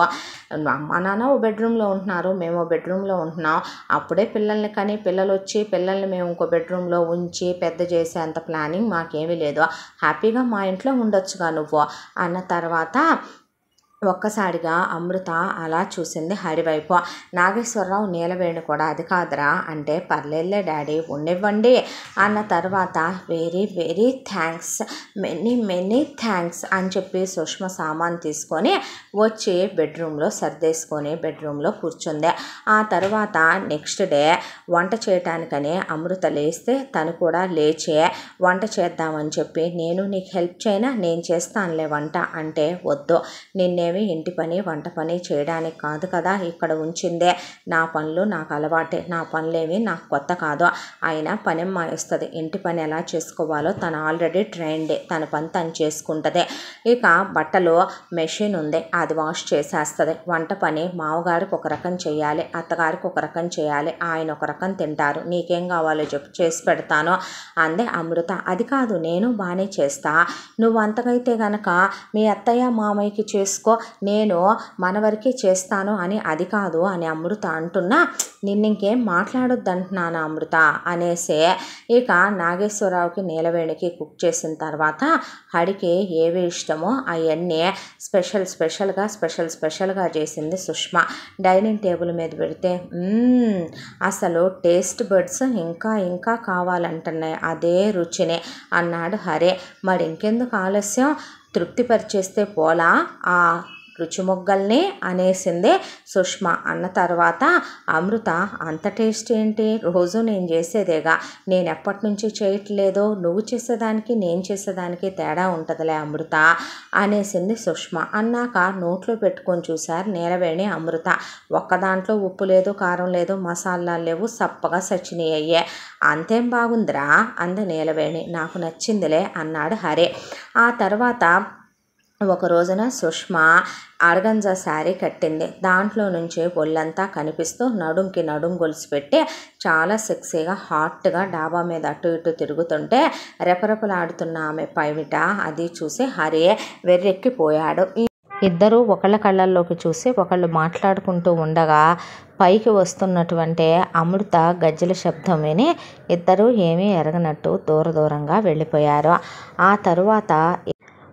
S1: అమ్మా నాన్న ఓ బెడ్రూమ్లో ఉంటున్నారు, మేము బెడ్రూమ్లో ఉంటున్నాం, అప్పుడే పిల్లల్ని కానీ పిల్లలు వచ్చి పిల్లల్ని మేము ఇంకో బెడ్రూమ్లో ఉంచి పెద్ద చేసేంత ప్లానింగ్ మాకేమీ లేదు, హ్యాపీగా మా ఇంట్లో ఉండొచ్చుగా నువ్వు అన్న తర్వాత ఒక్కసారిగా అమృత అలా చూసింది హరివైపు. నాగేశ్వరరావు నీలవేణి కూడా అది కాదురా అంటే, పర్లేదులే డాడీ ఉండనివ్వండి అన్న తర్వాత very very thanks, many thanks అని చెప్పి సుష్మ సామాన్ తీసుకొని వచ్చి బెడ్రూమ్లో సర్దేసుకొని బెడ్రూమ్లో కూర్చుంది. ఆ తర్వాత నెక్స్ట్ డే వంట చేయటానికని అమృత లేస్తే తను కూడా లేచే వంట చేద్దామని చెప్పి, నేను నీకు హెల్ప్ చేయనా, నేను చేస్తానులే వంట అంటే, వద్దు నిన్నే ఇంటి పని వంట పని చేయడానికి కాదు కదా ఇక్కడ ఉంచిందే, నా పనులు నాకు అలవాటే, నా పనులేమి నాకు కొత్త కాదు, అయినా పనిమ్మ ఇస్తుంది, ఇంటి పని ఎలా చేసుకోవాలో తను ఆల్రెడీ ట్రైన్డే, తన పని తను చేసుకుంటుంది, ఇక బట్టలు మెషిన్ ఉంది అది వాష్ చేసేస్తుంది, వంట పని మామగారికి ఒక రకం చేయాలి, అత్తగారికి ఒక రకం చేయాలి, ఆయన ఒక రకం తింటారు, నీకేం కావాలో చెప్పు చేసి పెడతాను అందే అమృత. అది కాదు నేను బాగానే చేస్తా, నువ్వు అంతకైతే గనక మీ అత్తయ్య మామయ్యకి చేసుకో, నేను మన వరకే చేస్తాను అని అది కాదు అని అమృత అంటున్నా, నిన్నింకేం మాట్లాడొద్దంటున్నాను అమృత అనేసి ఇక నాగేశ్వరరావుకి నీలవేణికి కుక్ చేసిన తర్వాత హరికి ఏవి ఇష్టమో అవన్నీ స్పెషల్గా చేసింది సుష్మా. డైనింగ్ టేబుల్ మీద పెడితే అసలు టేస్ట్ బడ్స్ ఇంకా ఇంకా కావాలంటున్నాయి అదే రుచిని అన్నాడు హరి. మరి ఇంకెందుకు ఆలస్యం, తృప్తిపరిచేస్తే పోలా ఆ రుచి మొగ్గల్ని అనేసింది సుష్మా. అన్న తర్వాత అమృత అంత టేస్ట్ ఏంటి, రోజు నేను చేసేదేగా, నేను ఎప్పటి నుంచి చేయట్లేదు, నువ్వు చేసేదానికి నేను చేసేదానికి తేడా ఉంటుందిలే అమృత అనేసింది సుష్మా. అన్నాక నోట్లో పెట్టుకొని చూశారు నీలవేణి అమృత. ఒక్క దాంట్లో ఉప్పు లేదు, కారం లేదు, మసాలాలు లేవు, సప్పగా సచ్చిని అయ్యే. అంతేం బాగుందిరా అంది నీలవేణి. నాకు నచ్చిందిలే అన్నాడు హరి. ఆ తర్వాత ఒక రోజున సుష్మా ఆర్గంజా శారీ కట్టింది. దాంట్లో నుంచి ఒళ్ళంతా కనిపిస్తూ నడుంకి నడుం గొలుసు పెట్టి చాలా సెక్సీగా హాట్గా డాబా మీద అటు ఇటు తిరుగుతుంటే రెపరెపలాడుతున్న ఆమె పైమిట అది చూసి హరి వెర్రెక్కిపోయాడు. ఇద్దరూ ఒకళ్ళ కళ్ళల్లోకి చూసి ఒకళ్ళు మాట్లాడుకుంటూ ఉండగా పైకి వస్తున్నటువంటి అమృత గజ్జల శబ్దం విని ఇద్దరూ ఏమీ ఎరగనట్టు దూరంగా వెళ్ళిపోయారు. ఆ తరువాత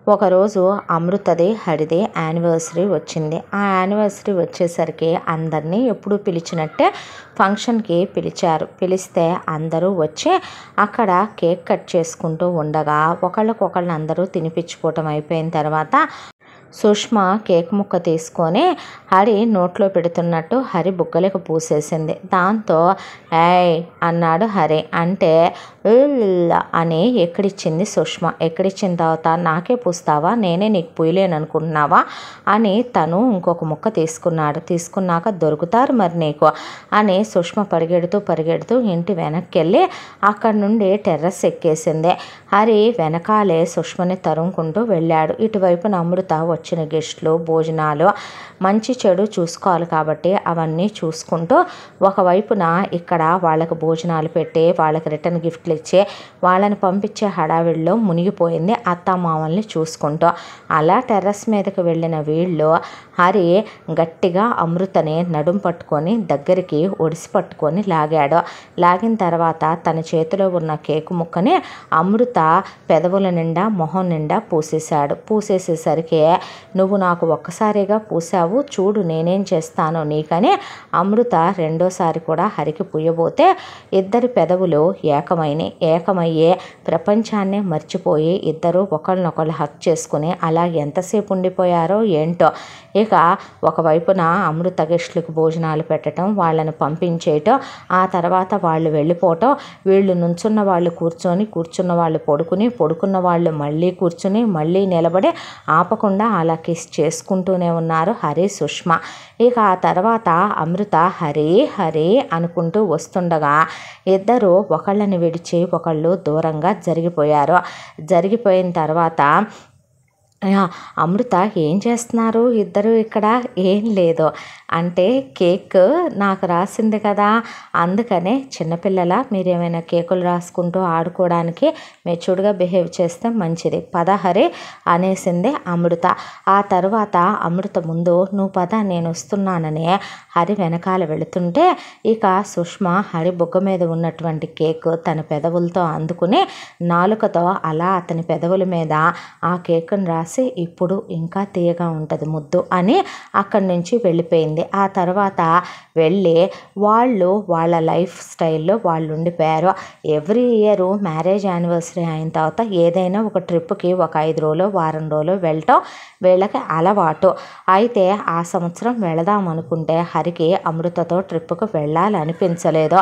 S1: ఒకరోజు అమృతది హరిది యానివర్సరీ వచ్చింది. ఆ యానివర్సరీ వచ్చేసరికి అందరినీ ఎప్పుడు పిలిచినట్టే ఫంక్షన్కి పిలిచారు. పిలిస్తే అందరూ వచ్చి అక్కడ కేక్ కట్ చేసుకుంటూ ఉండగా ఒకళ్ళకొకళ్ళని అందరూ తినిపించుకోవటం అయిపోయిన తర్వాత సుష్మా కేక్ ముక్క తీసుకొని హరి నోట్లో పెడుతున్నట్టు హరి బుగ్గలకు పూసేసింది. దాంతో ఏయ్ అన్నాడు హరి. అంటే అని ఎక్కడిచ్చింది సుష్మా. ఎక్కడిచ్చిన తర్వాత నాకే పూస్తావా, నేనే నీకు పూయలేను అనుకుంటున్నావా అని తను ఇంకొక ముక్క తీసుకున్నాడు. తీసుకున్నాక దొరుకుతారు మరి నీకు అని సుష్మా పరిగెడుతూ ఇంటి వెనక్కి వెళ్ళి అక్కడి నుండి టెర్రస్ ఎక్కేసింది. హరి వెనకాలే సుష్మని తరుముకుంటూ వెళ్ళాడు. ఇటువైపు అమృత వచ్చిన గెస్టులు భోజనాలు మంచి చెడు చూసుకోవాలి కాబట్టి అవన్నీ చూసుకుంటూ ఒకవైపున ఇక్కడ వాళ్ళకి భోజనాలు పెట్టి వాళ్ళకి రిటర్న్ గిఫ్ట్లు ఇచ్చి వాళ్ళని పంపించే హడావిడిలో మునిగిపోయింది అత్తామామల్ని చూసుకుంటూ. అలా టెర్రస్ మీదకి వెళ్ళిన వీళ్ళు హరి గట్టిగా అమృతని నడుం పట్టుకొని దగ్గరికి ఒడిసి పట్టుకొని లాగాడు. లాగిన తర్వాత తన చేతిలో ఉన్న కేకు ముక్కని అమృత పెదవుల నిండా మొహం నిండా పూసేశాడు. పూసేసేసరికి నువ్వు నాకు ఒక్కసారిగా పూసావు, చూడు నేనేం చేస్తానో నీకని అమృత రెండోసారి కూడా హరికి పూయబోతే ఇద్దరి పెదవులు ఏకమయ్యే ప్రపంచాన్ని మర్చిపోయి ఇద్దరు ఒకళ్ళనొకళ్ళు హక్ చేసుకుని అలా ఎంతసేపు ఉండిపోయారో ఏంటో. ఇక ఒకవైపున అమృత గెస్టులకు భోజనాలు పెట్టడం, వాళ్ళని పంపించేయటం, ఆ తర్వాత వాళ్ళు వెళ్ళిపోవటం, వీళ్ళు నుంచున్న వాళ్ళు కూర్చున్న వాళ్ళు పడుకున్న వాళ్ళు మళ్ళీ కూర్చుని మళ్ళీ నిలబడి ఆపకుండా అలా కిస్ చేసుకుంటూనే ఉన్నారు హరి సుష్మా. ఇక ఆ తర్వాత అమృత హరి హరి అనుకుంటూ వస్తుండగా ఇద్దరు ఒకళ్ళని విడిచి ఒకళ్ళు దూరంగా జరిగిపోయారు. జరిగిపోయిన తర్వాత అమృత ఏం చేస్తున్నారు ఇద్దరు ఇక్కడ, ఏం లేదు అంటే కేక్ నాకు రాసింది కదా అందుకనే చిన్నపిల్లల మీరేమైనా కేకులు రాసుకుంటూ ఆడుకోవడానికి మెచ్యూర్డ్గా బిహేవ్ చేస్తే మంచిది, పద హరి అనేసింది అమృత. ఆ తర్వాత అమృత ముందు నువ్వు పద నేను వస్తున్నానని హరి వెనకాల వెళుతుంటే ఇక సుష్మా హరి బుగ్గ మీద ఉన్నటువంటి కేక్ తన పెదవులతో అందుకుని నాలుకతో అలా అతని పెదవుల మీద ఆ కేకును రాసి ఇప్పుడు ఇంకా తీయగా ఉంటుంది ముద్దు అని అక్కడి నుంచి వెళ్ళిపోయింది. ఆ తర్వాత వెళ్ళి వాళ్ళు వాళ్ళ లైఫ్ స్టైల్లో వాళ్ళు ఉండిపోయారు. ఎవ్రీ ఇయర్ మ్యారేజ్ యానివర్సరీ అయిన తర్వాత ఏదైనా ఒక ట్రిప్కి ఒక 5 రోజులు వారం రోజులు వెళ్ళటం వీళ్ళకి అలవాటు. అయితే ఆ సంవత్సరం వెళదాం అనుకుంటే హరికి అమృతతో ట్రిప్కి వెళ్ళాలనిపించలేదు.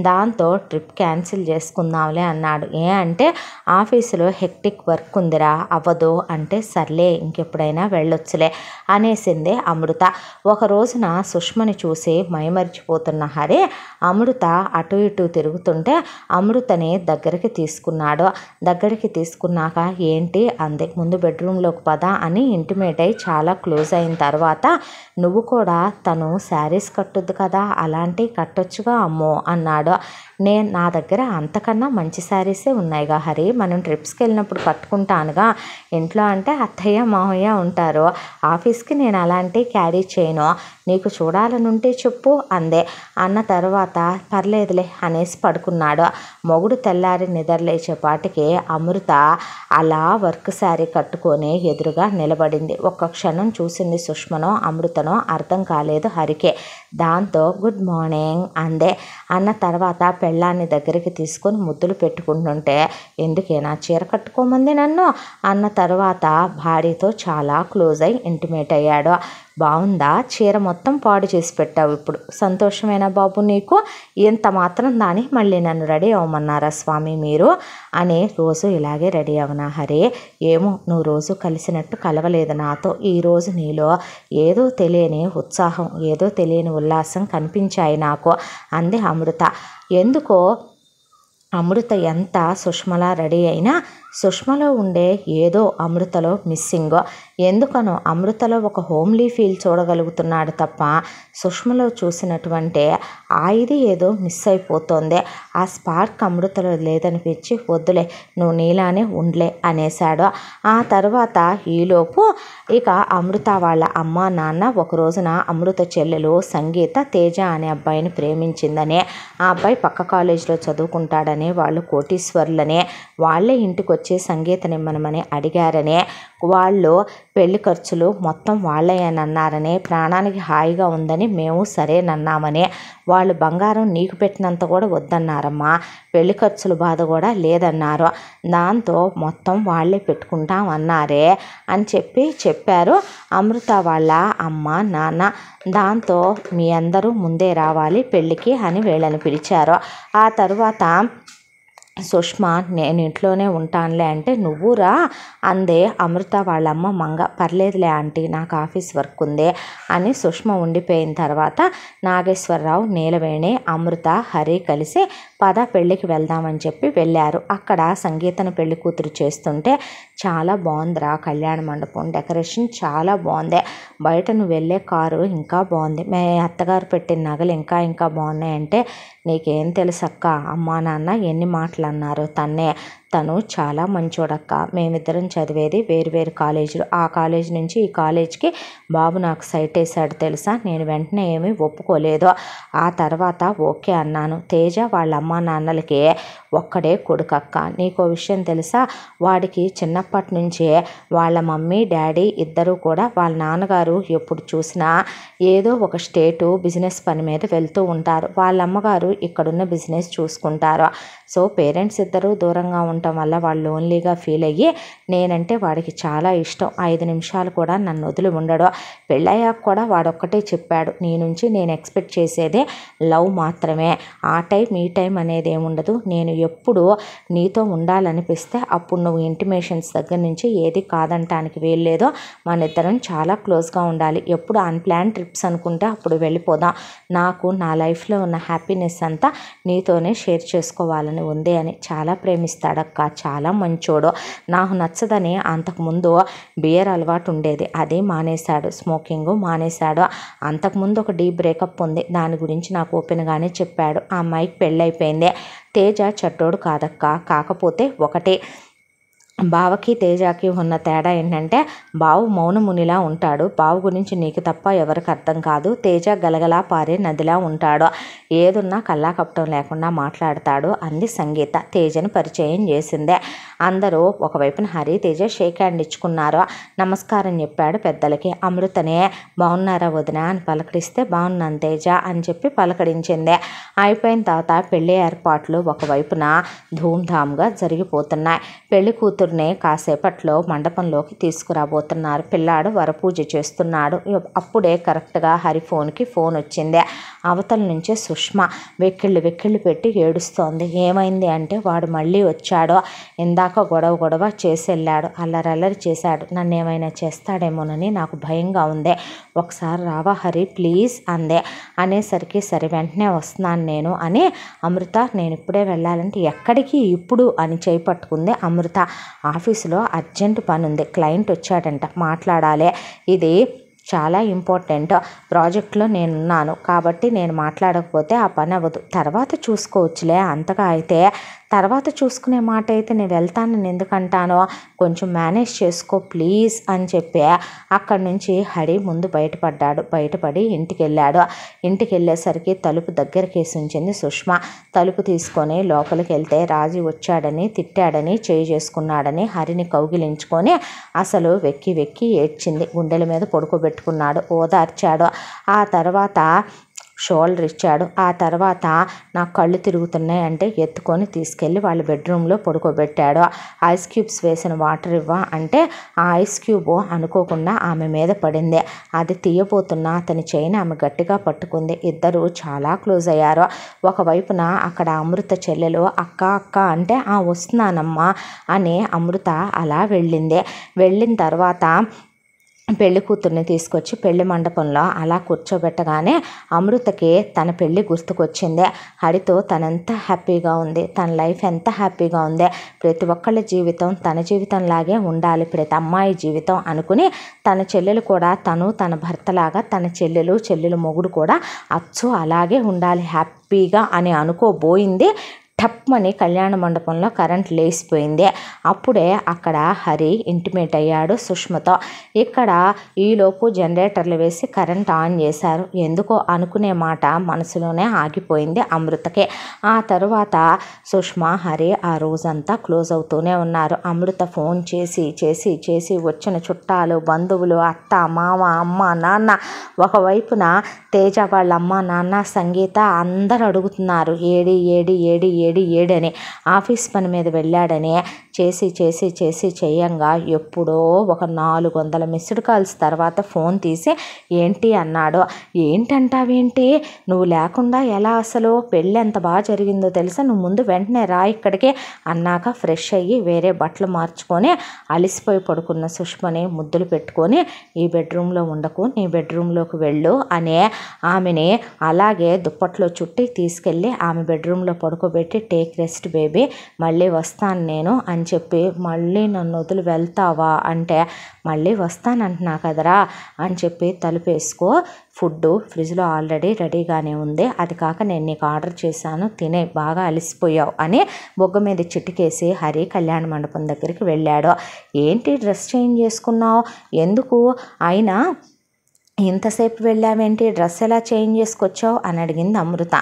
S1: దాంతో ట్రిప్ క్యాన్సిల్ చేసుకుందాంలే అన్నాడు. అంటే ఆఫీసులో హెక్టిక్ వర్క్ ఉందిరా అవ్వదు అంటే సర్లే ఇంకెప్పుడైనా వెళ్ళొచ్చులే అనేసింది అమృత. ఒక రోజున సుష్మని చూసి మైమరిచిపోతున్న హరి అమృత అటు ఇటు తిరుగుతుంటే అమృతని దగ్గరికి తీసుకున్నాడు. దగ్గరికి తీసుకున్నాక ఏంటి అంది. ముందు బెడ్రూమ్లోకి పద అని ఇంటిమేట్ అయి చాలా క్లోజ్ అయిన తర్వాత నువ్వు కూడా తను శారీస్ కట్టుద్దు కదా అలాంటివి కట్టొచ్చుగా అమ్మో అన్నాడు. నా దగ్గర అంతకన్నా మంచి శారీసే ఉన్నాయిగా హరి, మనం ట్రిప్స్కి వెళ్ళినప్పుడు కట్టుకుంటానుగా ఇంట్లో అంటే అత్తయ్య మామయ్య ఉంటారు, ఆఫీస్కి నేను అలాంటి క్యారీ చేయను, నీకు చూడాలనుంటే చెప్పు అందే. అన్న తర్వాత పర్లేదులే అనేసి పడుకున్నాడు. మొగుడు తెల్లారి నిద్రలేచేపాటికి అమృత అలా వర్క్ శారీ కట్టుకొని ఎదురుగా నిలబడింది. ఒక్క క్షణం చూసింది సుష్మనో అమృతనో అర్థం కాలేదు హరికి. దాంతో గుడ్ మార్నింగ్ అందే. అన్న తర్వాత పెళ్ళాన్ని దగ్గరికి తీసుకొని ముద్దులు పెట్టుకుంటుంటే ఎందుకేనా చీర కట్టుకోమంది నన్ను అన్న తర్వాత భార్యతో చాలా క్లోజ్ అయి ఇంటిమేట్ అయ్యాడు. బాగుందా, చీర మొత్తం పాడు చేసి పెట్టావు, ఇప్పుడు సంతోషమేనా బాబు నీకు? ఇంత మాత్రం దాని మళ్ళీ నన్ను రెడీ అవ్వమన్నారా స్వామి మీరు అని? రోజు ఇలాగే రెడీ అవనా హరి? ఏమో, నువ్వు రోజు కలిసినట్టు కలవలేదు నాతో. ఈరోజు నీలో ఏదో తెలియని ఉత్సాహం, ఏదో తెలియని ఉల్లాసం కనిపించాయి నాకు అంది అమృత. ఎందుకో అమృత ఎంత సుష్మలా రెడీ అయినా సుష్మలో ఉండే ఏదో అమృతలో మిస్సింగ్. ఎందుకనో అమృతలో ఒక హోమ్లీ ఫీల్ చూడగలుగుతున్నాడు తప్ప సుష్మలో చూసినటువంటి ఇది ఏదో మిస్ అయిపోతుంది. ఆ స్పార్క్ అమృతలో లేదనిపించి వద్దులే, నువ్వు నీలానే ఉండలే అనేశాడు. ఆ తర్వాత ఈలోపు ఇక అమృత వాళ్ళ అమ్మ నాన్న ఒక రోజున అమృత చెల్లెలు సంగీత తేజ అనే అబ్బాయిని ప్రేమించిందని, ఆ అబ్బాయి పక్క కాలేజీలో చదువుకుంటాడని, వాళ్ళు కోటీశ్వర్లనే, వాళ్ళే ఇంటికి వచ్చి సంగీతనిమ్మనమని అడిగారనే, వాళ్ళు పెళ్లి ఖర్చులు మొత్తం వాళ్ళేనన్నారని, ప్రాణానికి హాయిగా ఉందని మేము సరేనన్నామని, వాళ్ళు బంగారం నీకు పెట్టినంత కూడా వద్దన్నారమ్మా, పెళ్లి ఖర్చుల బాధ కూడా లేదన్నారు, దాంతో మొత్తం వాళ్ళే పెట్టుకుంటాం అన్నారే అని చెప్పారు అమృత వాళ్ళ అమ్మ నాన్న. దాంతో మీ అందరూ ముందే రావాలి పెళ్ళికి అని వీళ్ళని పిలిచారు. ఆ తరువాత సుష్మ నేను ఇంట్లోనే ఉంటానులే అంటే నువ్వు రా అందే అమృత వాళ్ళమ్మ మంగ. పర్లేదులే ఆంటీ, నాకు ఆఫీస్ వర్క్ ఉంది అని సుష్మ ఉండిపోయిన తర్వాత నాగేశ్వరరావు, నీలవేణి, అమృత, హరి కలిసి పద పెళ్ళికి వెళ్దామని చెప్పి వెళ్ళారు. అక్కడ సంగీతను పెళ్లి కూతురు చేస్తుంటే చాలా బాగుందిరా కళ్యాణ మండపం, డెకరేషన్ చాలా బాగుంది, బయట నువ్వు వెళ్ళే కారు ఇంకా బాగుంది, మే అత్తగారు పెట్టిన నగలు ఇంకా బాగున్నాయంటే నీకేం తెలుసక్క, అమ్మా నాన్న ఎన్ని మాటలు అన్నారు, తను చాలా మంచోడక్క, మేమిద్దరం చదివేది వేరు కాలేజీలు, ఆ కాలేజీ నుంచి ఈ కాలేజీకి బాబు నాకు సైట్ వేసాడు తెలుసా, నేను వెంటనే ఏమీ ఒప్పుకోలేదు, ఆ తర్వాత ఓకే అన్నాను. తేజ వాళ్ళ అమ్మా నాన్నలకి ఒక్కడే కొడుకక్క, నీకో విషయం తెలుసా, వాడికి చిన్నప్పటి నుంచే వాళ్ళ మమ్మీ డాడీ ఇద్దరూ కూడా వాళ్ళ నాన్నగారు ఎప్పుడు చూసినా ఏదో ఒక స్టేటు బిజినెస్ పని మీద వెళ్తూ ఉంటారు, వాళ్ళ అమ్మగారు ఇక్కడున్న బిజినెస్ చూసుకుంటారు. సో పేరెంట్స్ ఇద్దరూ దూరంగా ఉండటం వల్ల వాళ్ళు లోన్లీగా ఫీల్ అయ్యి నేనంటే వాడికి చాలా ఇష్టం, 5 నిమిషాలు కూడా నన్ను వదిలి ఉండడు, పెళ్ళయ్యాక కూడా వాడొక్కటే చెప్పాడు, నీ నుంచి నేను ఎక్స్పెక్ట్ చేసేదే లవ్ మాత్రమే, ఆ టైం ఈ టైం అనేది ఏముండదు, నేను ఎప్పుడు నీతో ఉండాలనిపిస్తే అప్పుడు నువ్వు ఇంటిమేషన్స్ దగ్గర నుంచి ఏది కాదంటానికి వీల్లేదో, మన ఇద్దరం చాలా క్లోజ్గా ఉండాలి, ఎప్పుడు అన్ప్లాన్ ట్రిప్స్ అనుకుంటే అప్పుడు వెళ్ళిపోదాం, నాకు నా లైఫ్లో ఉన్న హ్యాపీనెస్ అంతా నీతోనే షేర్ చేసుకోవాలని ఉంది అని. చాలా ప్రేమిస్తాడక్క, చాలా మంచోడు, నాకు నచ్చదని అంతకుముందు బియర్ అలవాటు ఉండేది, అది మానేశాడు, స్మోకింగ్ మానేశాడు, అంతకుముందు ఒక డీప్ బ్రేకప్ ఉంది, దాని గురించి నాకు ఓపెన్గానే చెప్పాడు, ఆ అమ్మాయికి పెళ్ళైపోయింది. తేజ చెడ్డోడు కాదక్క, కాకపోతే ఒకటే బావకి తేజకి ఉన్న తేడా ఏంటంటే బావు మౌనమునిలా ఉంటాడు, బావు గురించి నీకు తప్ప ఎవరికి అర్థం కాదు, తేజ గలగలా పారే నదిలా ఉంటాడు, ఏదున్నా కల్లా కప్పటం లేకుండా మాట్లాడతాడు అంది సంగీత. తేజను పరిచయం చేసిందే. అందరూ ఒకవైపున హరి తేజ షేక్ హ్యాండ్ ఇచ్చుకున్నారు, నమస్కారం చెప్పాడు పెద్దలకి. అమృతనే బాగున్నారా వదిన అని పలకరిస్తే బాగున్నాను తేజ అని చెప్పి పలకరించిందే. అయిపోయిన తర్వాత పెళ్లి ఏర్పాట్లు ఒకవైపున ధూమ్ధామ్గా జరిగిపోతున్నాయి. పెళ్లి కూతురుని కాసేపట్లో మండపంలోకి తీసుకురాబోతున్నారు. పిల్లాడు వరపూజ చేస్తున్నాడు. అప్పుడే కరెక్ట్గా హరి ఫోన్కి ఫోన్ వచ్చింది. అవతల నుంచే సుష్మ వెక్కిళ్ళు పెట్టి ఏడుస్తోంది. ఏమైంది అంటే వాడు మళ్ళీ వచ్చాడు, ఇందాక గొడవ చేసి వెళ్ళాడు, అల్లరి చేశాడు, నన్ను ఏమైనా చేస్తాడేమోనని నాకు భయంగా ఉంది, ఒకసారి రావా హరి ప్లీజ్ అందే. అనేసరికి సరే వెంటనే వస్తున్నాను నేను అని అమృత, నేను ఇప్పుడే వెళ్ళాలంటే ఎక్కడికి ఇప్పుడు అని చేయి పట్టుకుంది అమృత. ఆఫీసులో అర్జెంట్ పని ఉంది, క్లయింట్ వచ్చాడంట, మాట్లాడాలి, ఇది చాలా ఇంపార్టెంట్, ప్రాజెక్ట్లో నేనున్నాను కాబట్టి నేను మాట్లాడకపోతే ఆ పని అవ్వదు, తర్వాత చూసుకోవచ్చులే, అంతగా అయితే తర్వాత చూసుకునే మాట అయితే నేను వెళ్తానని ఎందుకంటానో, కొంచెం మేనేజ్ చేసుకో ప్లీజ్ అని చెప్పి అక్కడి నుంచి హరి ముందు బయటపడి ఇంటికి వెళ్ళాడు. ఇంటికి వెళ్ళేసరికి తలుపు దగ్గరికి వేసి ఉంచింది సుష్మ. తలుపు తీసుకొని లోపలికి వెళ్తే రాజు వచ్చాడని, తిట్టాడని, చేయి చేసుకున్నాడని హరిని కౌగిలించుకొని అసలు వెక్కి వెక్కి ఏడ్చింది. గుండెల మీద పడుకోబెట్టుకున్నాడు, ఓదార్చాడు. ఆ తర్వాత షోల్డర్ ఇచ్చాడు. ఆ తర్వాత నాకు కళ్ళు తిరుగుతున్నాయి అంటే ఎత్తుకొని తీసుకెళ్ళి వాళ్ళ బెడ్రూమ్లో పడుకోబెట్టాడు. ఐస్ క్యూబ్స్ వేసిన వాటర్ ఇవ్వ అంటే ఆ ఐస్ క్యూబ్ అనుకోకుండా ఆమె మీద పడింది. అది తీయబోతున్నా అతని చైన్ ఆమె గట్టిగా పట్టుకుంది. ఇద్దరు చాలా క్లోజ్ అయ్యారు. ఒకవైపున అక్కడ అమృత చెల్లెలు అక్క అక్క అంటే వస్తున్నానమ్మా అని అమృత అలా వెళ్ళిన తర్వాత పెళ్లి కూతుర్ని తీసుకొచ్చి పెళ్లి మండపంలో అలా కూర్చోబెట్టగానే అమృతకి తన పెళ్లి గుర్తుకొచ్చింది. హరితో తనంత హ్యాపీగా ఉంది, తన లైఫ్ ఎంత హ్యాపీగా ఉంది, ప్రతి ఒక్కళ్ళ జీవితం తన జీవితంలాగే ఉండాలి, ప్రతి అమ్మాయి జీవితం అనుకుని తన చెల్లెలు కూడా తన భర్తలాగా తన చెల్లెలు మొగుడు కూడా అచ్చు అలాగే ఉండాలి హ్యాపీగా అని అనుకోబోయింది. టప్మని కళ్యాణ మండపంలో కరెంట్ లేసిపోయింది. అప్పుడే అక్కడ హరి ఇంటిమేట్ అయ్యాడు సుష్మతో. ఇక్కడ ఈలోపు జనరేటర్లు వేసి కరెంట్ ఆన్ చేశారు. ఎందుకో అనుకునే మాట మనసులోనే ఆగిపోయింది అమృతకి. ఆ తరువాత సుష్మ హరి ఆ రోజంతా క్లోజ్ అవుతూనే ఉన్నారు. అమృత ఫోన్ చేసి చేసి చేసి వచ్చిన చుట్టాలు, బంధువులు, అత్త, మామ, అమ్మ, నాన్న, ఒకవైపున తేజ వాళ్ళ అమ్మ, నాన్న, సంగీత అందరు అడుగుతున్నారు ఏడి ఏడి ఏడి ఏడి ఏడని. ఆఫీస్ పని మీద వెళ్ళాడని చేసి చేసి చేసి చేయంగా ఎప్పుడో ఒక 400 మిస్డ్ కాల్స్ తర్వాత ఫోన్ తీసి ఏంటి అన్నాడు. ఏంటంటావేంటి, నువ్వు లేకుండా ఎలా, అసలు పెళ్ళి ఎంత బాగా జరిగిందో తెలుసా, నువ్వు ముందు వెంటనే రా ఇక్కడికి అన్నాక ఫ్రెష్ అయ్యి వేరే బట్టలు మార్చుకొని అలిసిపోయి పడుకున్న సుష్మని ముద్దులు పెట్టుకొని ఈ బెడ్రూమ్లో ఉండకు, నీ బెడ్రూమ్లోకి వెళ్ళు అనే ఆమెని అలాగే దుప్పట్లో చుట్టి తీసుకెళ్ళి ఆమె బెడ్రూమ్లో పడుకోబెట్టి టేక్ రెస్ట్ బేబీ, మళ్ళీ వస్తాను నేను అని చెప్పి, మళ్ళీ నన్ను వదిలి వెళ్తావా అంటే మళ్ళీ వస్తానంటున్నా కదరా అని చెప్పి తలుపేసుకో, ఫుడ్ ఫ్రిడ్జ్లో ఆల్రెడీ రెడీగానే ఉంది, అది కాక నేను నీకు ఆర్డర్ చేశాను తినే, బాగా అలసిపోయావు అని బొగ్గ మీద చిటికేసి హరి కళ్యాణ మండపం దగ్గరికి వెళ్ళాడు. ఏంటి డ్రెస్ చేంజ్ చేసుకున్నావు, ఎందుకు అయినా ఇంతసేపు వెళ్ళావేంటి, డ్రెస్ ఎలా చేంజ్ చేసుకొచ్చావు అని అడిగింది అమృత.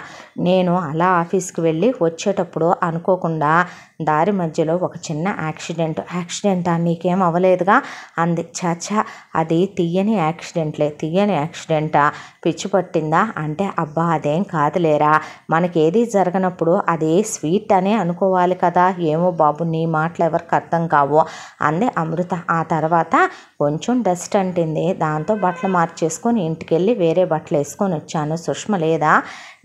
S1: నేను అలా ఆఫీస్కి వెళ్ళి వచ్చేటప్పుడు అనుకోకుండా దారి మధ్యలో ఒక చిన్న యాక్సిడెంటా, నీకేం అవ్వలేదుగా అంది. చాచా అది తీయని యాక్సిడెంటా, పిచ్చి పట్టిందా అంటే అబ్బా అదేం కాదులేరా, మనకేది జరగనప్పుడు అది స్వీట్ అనే అనుకోవాలి కదా, ఏమో బాబు నీ మాటలు ఎవరికి అర్థం కావు అంది అమృత. ఆ తర్వాత కొంచెం డస్ట్ అంటింది, దాంతో బట్టలు మార్చేసుకొని ఇంటికి వెళ్ళి వేరే బట్టలు వేసుకొని వచ్చాను. సుష్మ లేదా,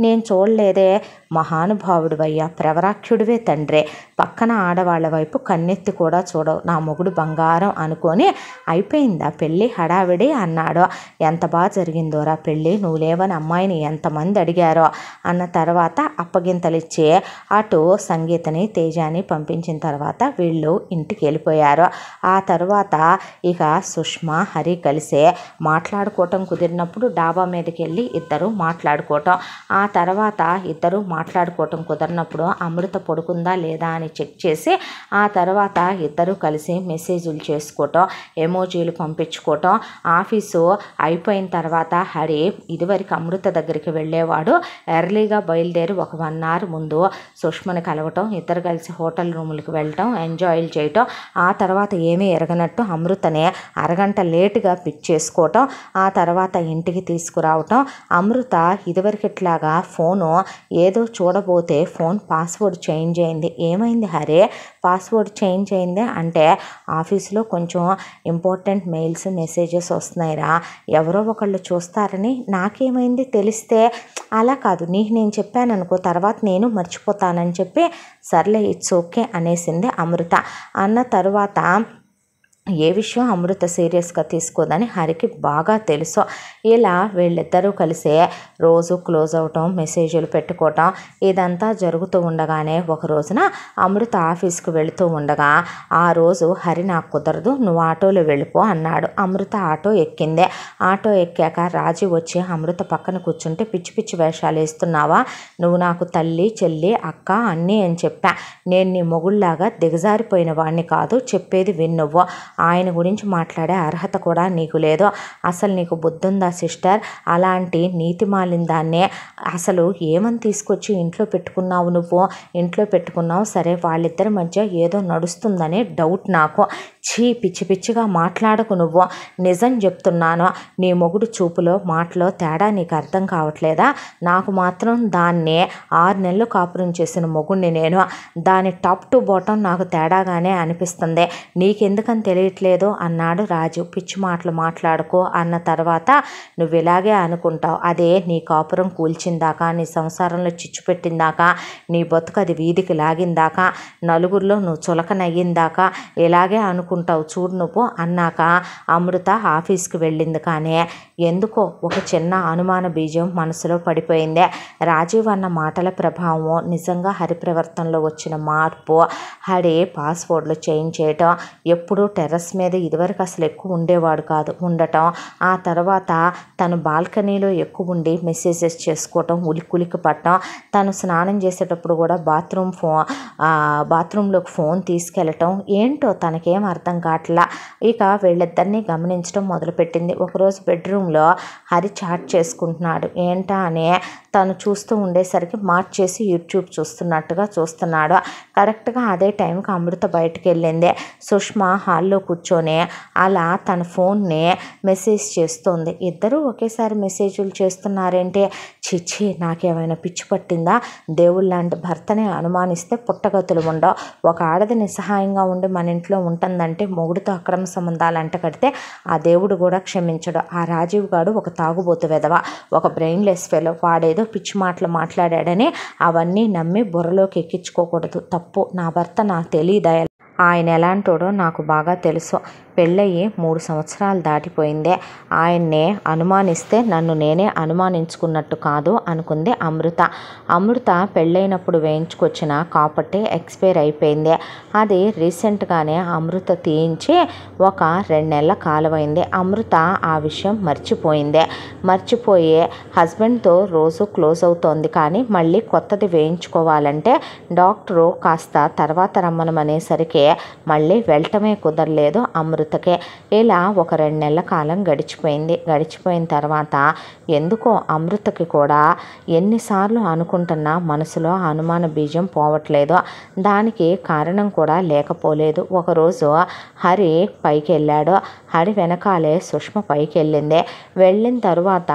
S1: నేను చూడలేదే, మహానుభావుడివయ్యా, ప్రవరాఖ్యుడివే తండ్రే, పక్కన ఆడవాళ్ళ వైపు కన్నెత్తి కూడా చూడవు, నా మొగుడు బంగారం అనుకొని అయిపోయిందా పెళ్ళి హడావిడి అన్నాడు. ఎంత బాగా జరిగిందోరా పెళ్ళి, నువ్వు లేవని అమ్మాయిని ఎంతమంది అడిగారో అన్న తర్వాత అప్పగింతలిచ్చి అటు సంగీతని తేజాని పంపించిన తర్వాత వీళ్ళు ఇంటికి వెళ్ళిపోయారు. ఆ తర్వాత ఇక సుష్మ హరి కలిసే మాట్లాడుకోవటం కుదిరినప్పుడు డాబా మీదకి వెళ్ళి ఇద్దరు మాట్లాడుకోవటం. ఆ తర్వాత ఇద్దరు మాట్లాడుకోవటం కుదరినప్పుడు అమృత పడుకుందా లేదా అని చెక్ చేసి ఆ తర్వాత ఇద్దరు కలిసి మెసేజ్లు చేసుకోవటం, ఎమోజీలు పంపించుకోవటం. ఆఫీసు అయిపోయిన తర్వాత హరి ఇదివరకు అమృత దగ్గరికి వెళ్ళేవాడు, ఎర్లీగా బయలుదేరి ఒక 1 hour ముందు సుష్మని కలవటం, ఇద్దరు కలిసి హోటల్ రూములకు వెళ్ళటం, ఎంజాయ్లు చేయటం. ఆ తర్వాత ఏమీ ఎరగనట్టు అమృతనే అరగంట లేటుగా పిక్ చేసుకోవటం, ఆ తర్వాత ఇంటికి తీసుకురావటం. అమృత ఇదివరకు ఇట్లాగా ఫోను ఏదో చూడబోతే ఫోన్ పాస్వర్డ్ చేంజ్ అయింది. ఏమైంది హరే, పాస్వర్డ్ చేంజ్ అయింది అంటే ఆఫీస్లో కొంచెం ఇంపార్టెంట్ మెయిల్స్ మెసేజెస్ వస్తున్నాయిరా, ఎవరో ఒకళ్ళు చూస్తారని, నాకేమైంది తెలిస్తే, అలా కాదు నీకు నేను చెప్పాను అనుకో తర్వాత నేను మర్చిపోతానని చెప్పి సర్లే ఇట్స్ ఓకే అనేసింది అమృత. అన్న తర్వాత ఏ విషయం అమృత సీరియస్గా తీసుకోదని హరికి బాగా తెలుసు. ఇలా వీళ్ళిద్దరూ కలిసే రోజు క్లోజ్ అవటం, మెసేజ్లు పెట్టుకోవటం ఇదంతా జరుగుతూ ఉండగానే ఒక రోజున అమృత ఆఫీస్కి వెళుతూ ఉండగా ఆ రోజు హరి నాకు కుదరదు, నువ్వు ఆటోలో వెళ్ళిపో అన్నాడు. అమృత ఆటో ఎక్కిందే. ఆటో ఎక్కాక రాజీ వచ్చి అమృత పక్కన కూర్చుంటే పిచ్చి పిచ్చి వేషాలు వేస్తున్నావా, నువ్వు నాకు తల్లి చెల్లి అక్క అన్నీ అని చెప్పా. నేను నీ మొగుళ్లాగా దిగజారిపోయిన వాడిని కాదు, చెప్పేది విన్నువ్వు. ఆయన గురించి మాట్లాడే అర్హత కూడా నీకు లేదు. అసలు నీకు బుద్ధుందా సిస్టర్? అలాంటి నీతి మాలిన దాన్నే అసలు ఏమని తీసుకొచ్చి ఇంట్లో పెట్టుకున్నావు నువ్వు? ఇంట్లో పెట్టుకున్నావు సరే, వాళ్ళిద్దరి మధ్య ఏదో నడుస్తుందనే డౌట్ నాకు. ఛీ, పిచ్చి పిచ్చిగా మాట్లాడకు నువ్వు. నిజం చెప్తున్నాను, నీ మొగుడు చూపులో మాటలో తేడా నీకు అర్థం కావట్లేదా? నాకు మాత్రం దాన్నే 6 నెలలు కాపురం చేసిన మొగుడిని నేను. దాని టాప్ టు బాటం నాకు తేడాగానే అనిపిస్తుంది. నీకెందుకని తెలియట్లేదు అన్నాడు రాజు. పిచ్చి మాటలు మాట్లాడుకో అన్న తర్వాత నువ్వు ఇలాగే అనుకుంటావు. అదే నీ కాపురం కూల్చిందాకా, నీ సంసారంలో చిచ్చు పెట్టిందాకా, నీ బతుకు అది వీధికి లాగిందాకా, నలుగురిలో నువ్వు చులకనయ్యిందాకా ఇలాగే అనుకుంటావు చూడు నువ్వు అన్నాక అమృత ఆఫీస్కి వెళ్ళింది. కానీ ఎందుకో ఒక చిన్న అనుమాన బీజం మనసులో పడిపోయిందే. రాజీవ్ అన్న మాటల ప్రభావం, నిజంగా హరి ప్రవర్తనలో వచ్చిన మార్పు, హరి పాస్వర్డ్లు చేంజ్ చేయటం, ఎప్పుడూ టెర్రస్ మీద ఇదివరకు అసలు ఎక్కువ ఉండేవాడు కాదు, ఉండటం, ఆ తర్వాత తను బాల్కనీలో ఎక్కువ ఉండి మెసేజెస్ చేసుకోవటం, ఉలిక్కి పట్టడం, తను స్నానం చేసేటప్పుడు కూడా బాత్రూంలోకి ఫోన్ తీసుకెళ్ళటం, ఏంటో తనకేం అర్థం కావట్లా. ఇక వీళ్ళిద్దరినీ గమనించడం మొదలుపెట్టింది. ఒకరోజు బెడ్రూమ్లో హరి చాట్ చేసుకుంటున్నాడు. ఏంటా అని తను చూస్తూ ఉండేసరికి మార్చేసి యూట్యూబ్ చూస్తున్నట్టుగా చూస్తున్నాడు. కరెక్ట్గా అదే టైంకి అమృత బయటకు వెళ్ళింది. సుష్మా హాల్లో కూర్చొని అలా తన ఫోన్ని మెసేజ్ చేస్తుంది. ఇద్దరూ ఒకేసారి మెసేజ్లు చేస్తున్నారేంటి? చిచ్చి, నాకేమైనా పిచ్చి పట్టిందా? దేవుళ్ళ లాంటి భర్తని అనుమానిస్తే పుట్టగతులు ఉండవు. ఒక ఆడది నిస్సహాయంగా ఉండి మన ఇంట్లో ఉంటుందంటే మొగుడితో అక్రమ సంబంధాలు అంట కడితే ఆ దేవుడు కూడా క్షమించడు. ఆ రాజీవ్ గాడు ఒక తాగుబోతు వెధవ, ఒక బ్రెయిన్లెస్ ఫెలో. వాడేదో పిచ్చి మాటలు మాట్లాడాడని అవన్నీ నమ్మి బుర్రలోకి ఎక్కించుకోకూడదు. తప్పు. నా భర్త నాకు తెలియదా? ఆయన ఎలాంటోడో నాకు బాగా తెలుసు. పెళ్ళయి 3 సంవత్సరాలు దాటిపోయిందే. ఆయన్నే అనుమానిస్తే నన్ను నేనే అనుమానించుకున్నట్టు కాదు అనుకుంది అమృత. అమృత పెళ్ళైనప్పుడు వేయించుకొచ్చిన కాపట్టే ఎక్స్పైర్ అయిపోయింది. అది రీసెంట్గానే అమృత తీయించి ఒక 2 నెలల కాలమైంది. అమృత ఆ విషయం మర్చిపోయి హస్బెండ్తో రోజు క్లోజ్ అవుతోంది. కానీ మళ్ళీ కొత్తది వేయించుకోవాలంటే డాక్టరు కాస్త తర్వాత రమ్మనమనేసరికి మళ్ళీ వెళ్ళటమే కుదరలేదు అమృతకే. ఇలా ఒక 2 నెలల కాలం గడిచిపోయిన తర్వాత ఎందుకో అమృతకి కూడా ఎన్నిసార్లు అనుకుంటున్నా మనసులో అనుమాన బీజం పోవట్లేదు. దానికి కారణం కూడా లేకపోలేదు. ఒకరోజు హరి పైకి వెళ్ళాడు. హరి వెనకాలే సుష్మ పైకి వెళ్ళిన తర్వాత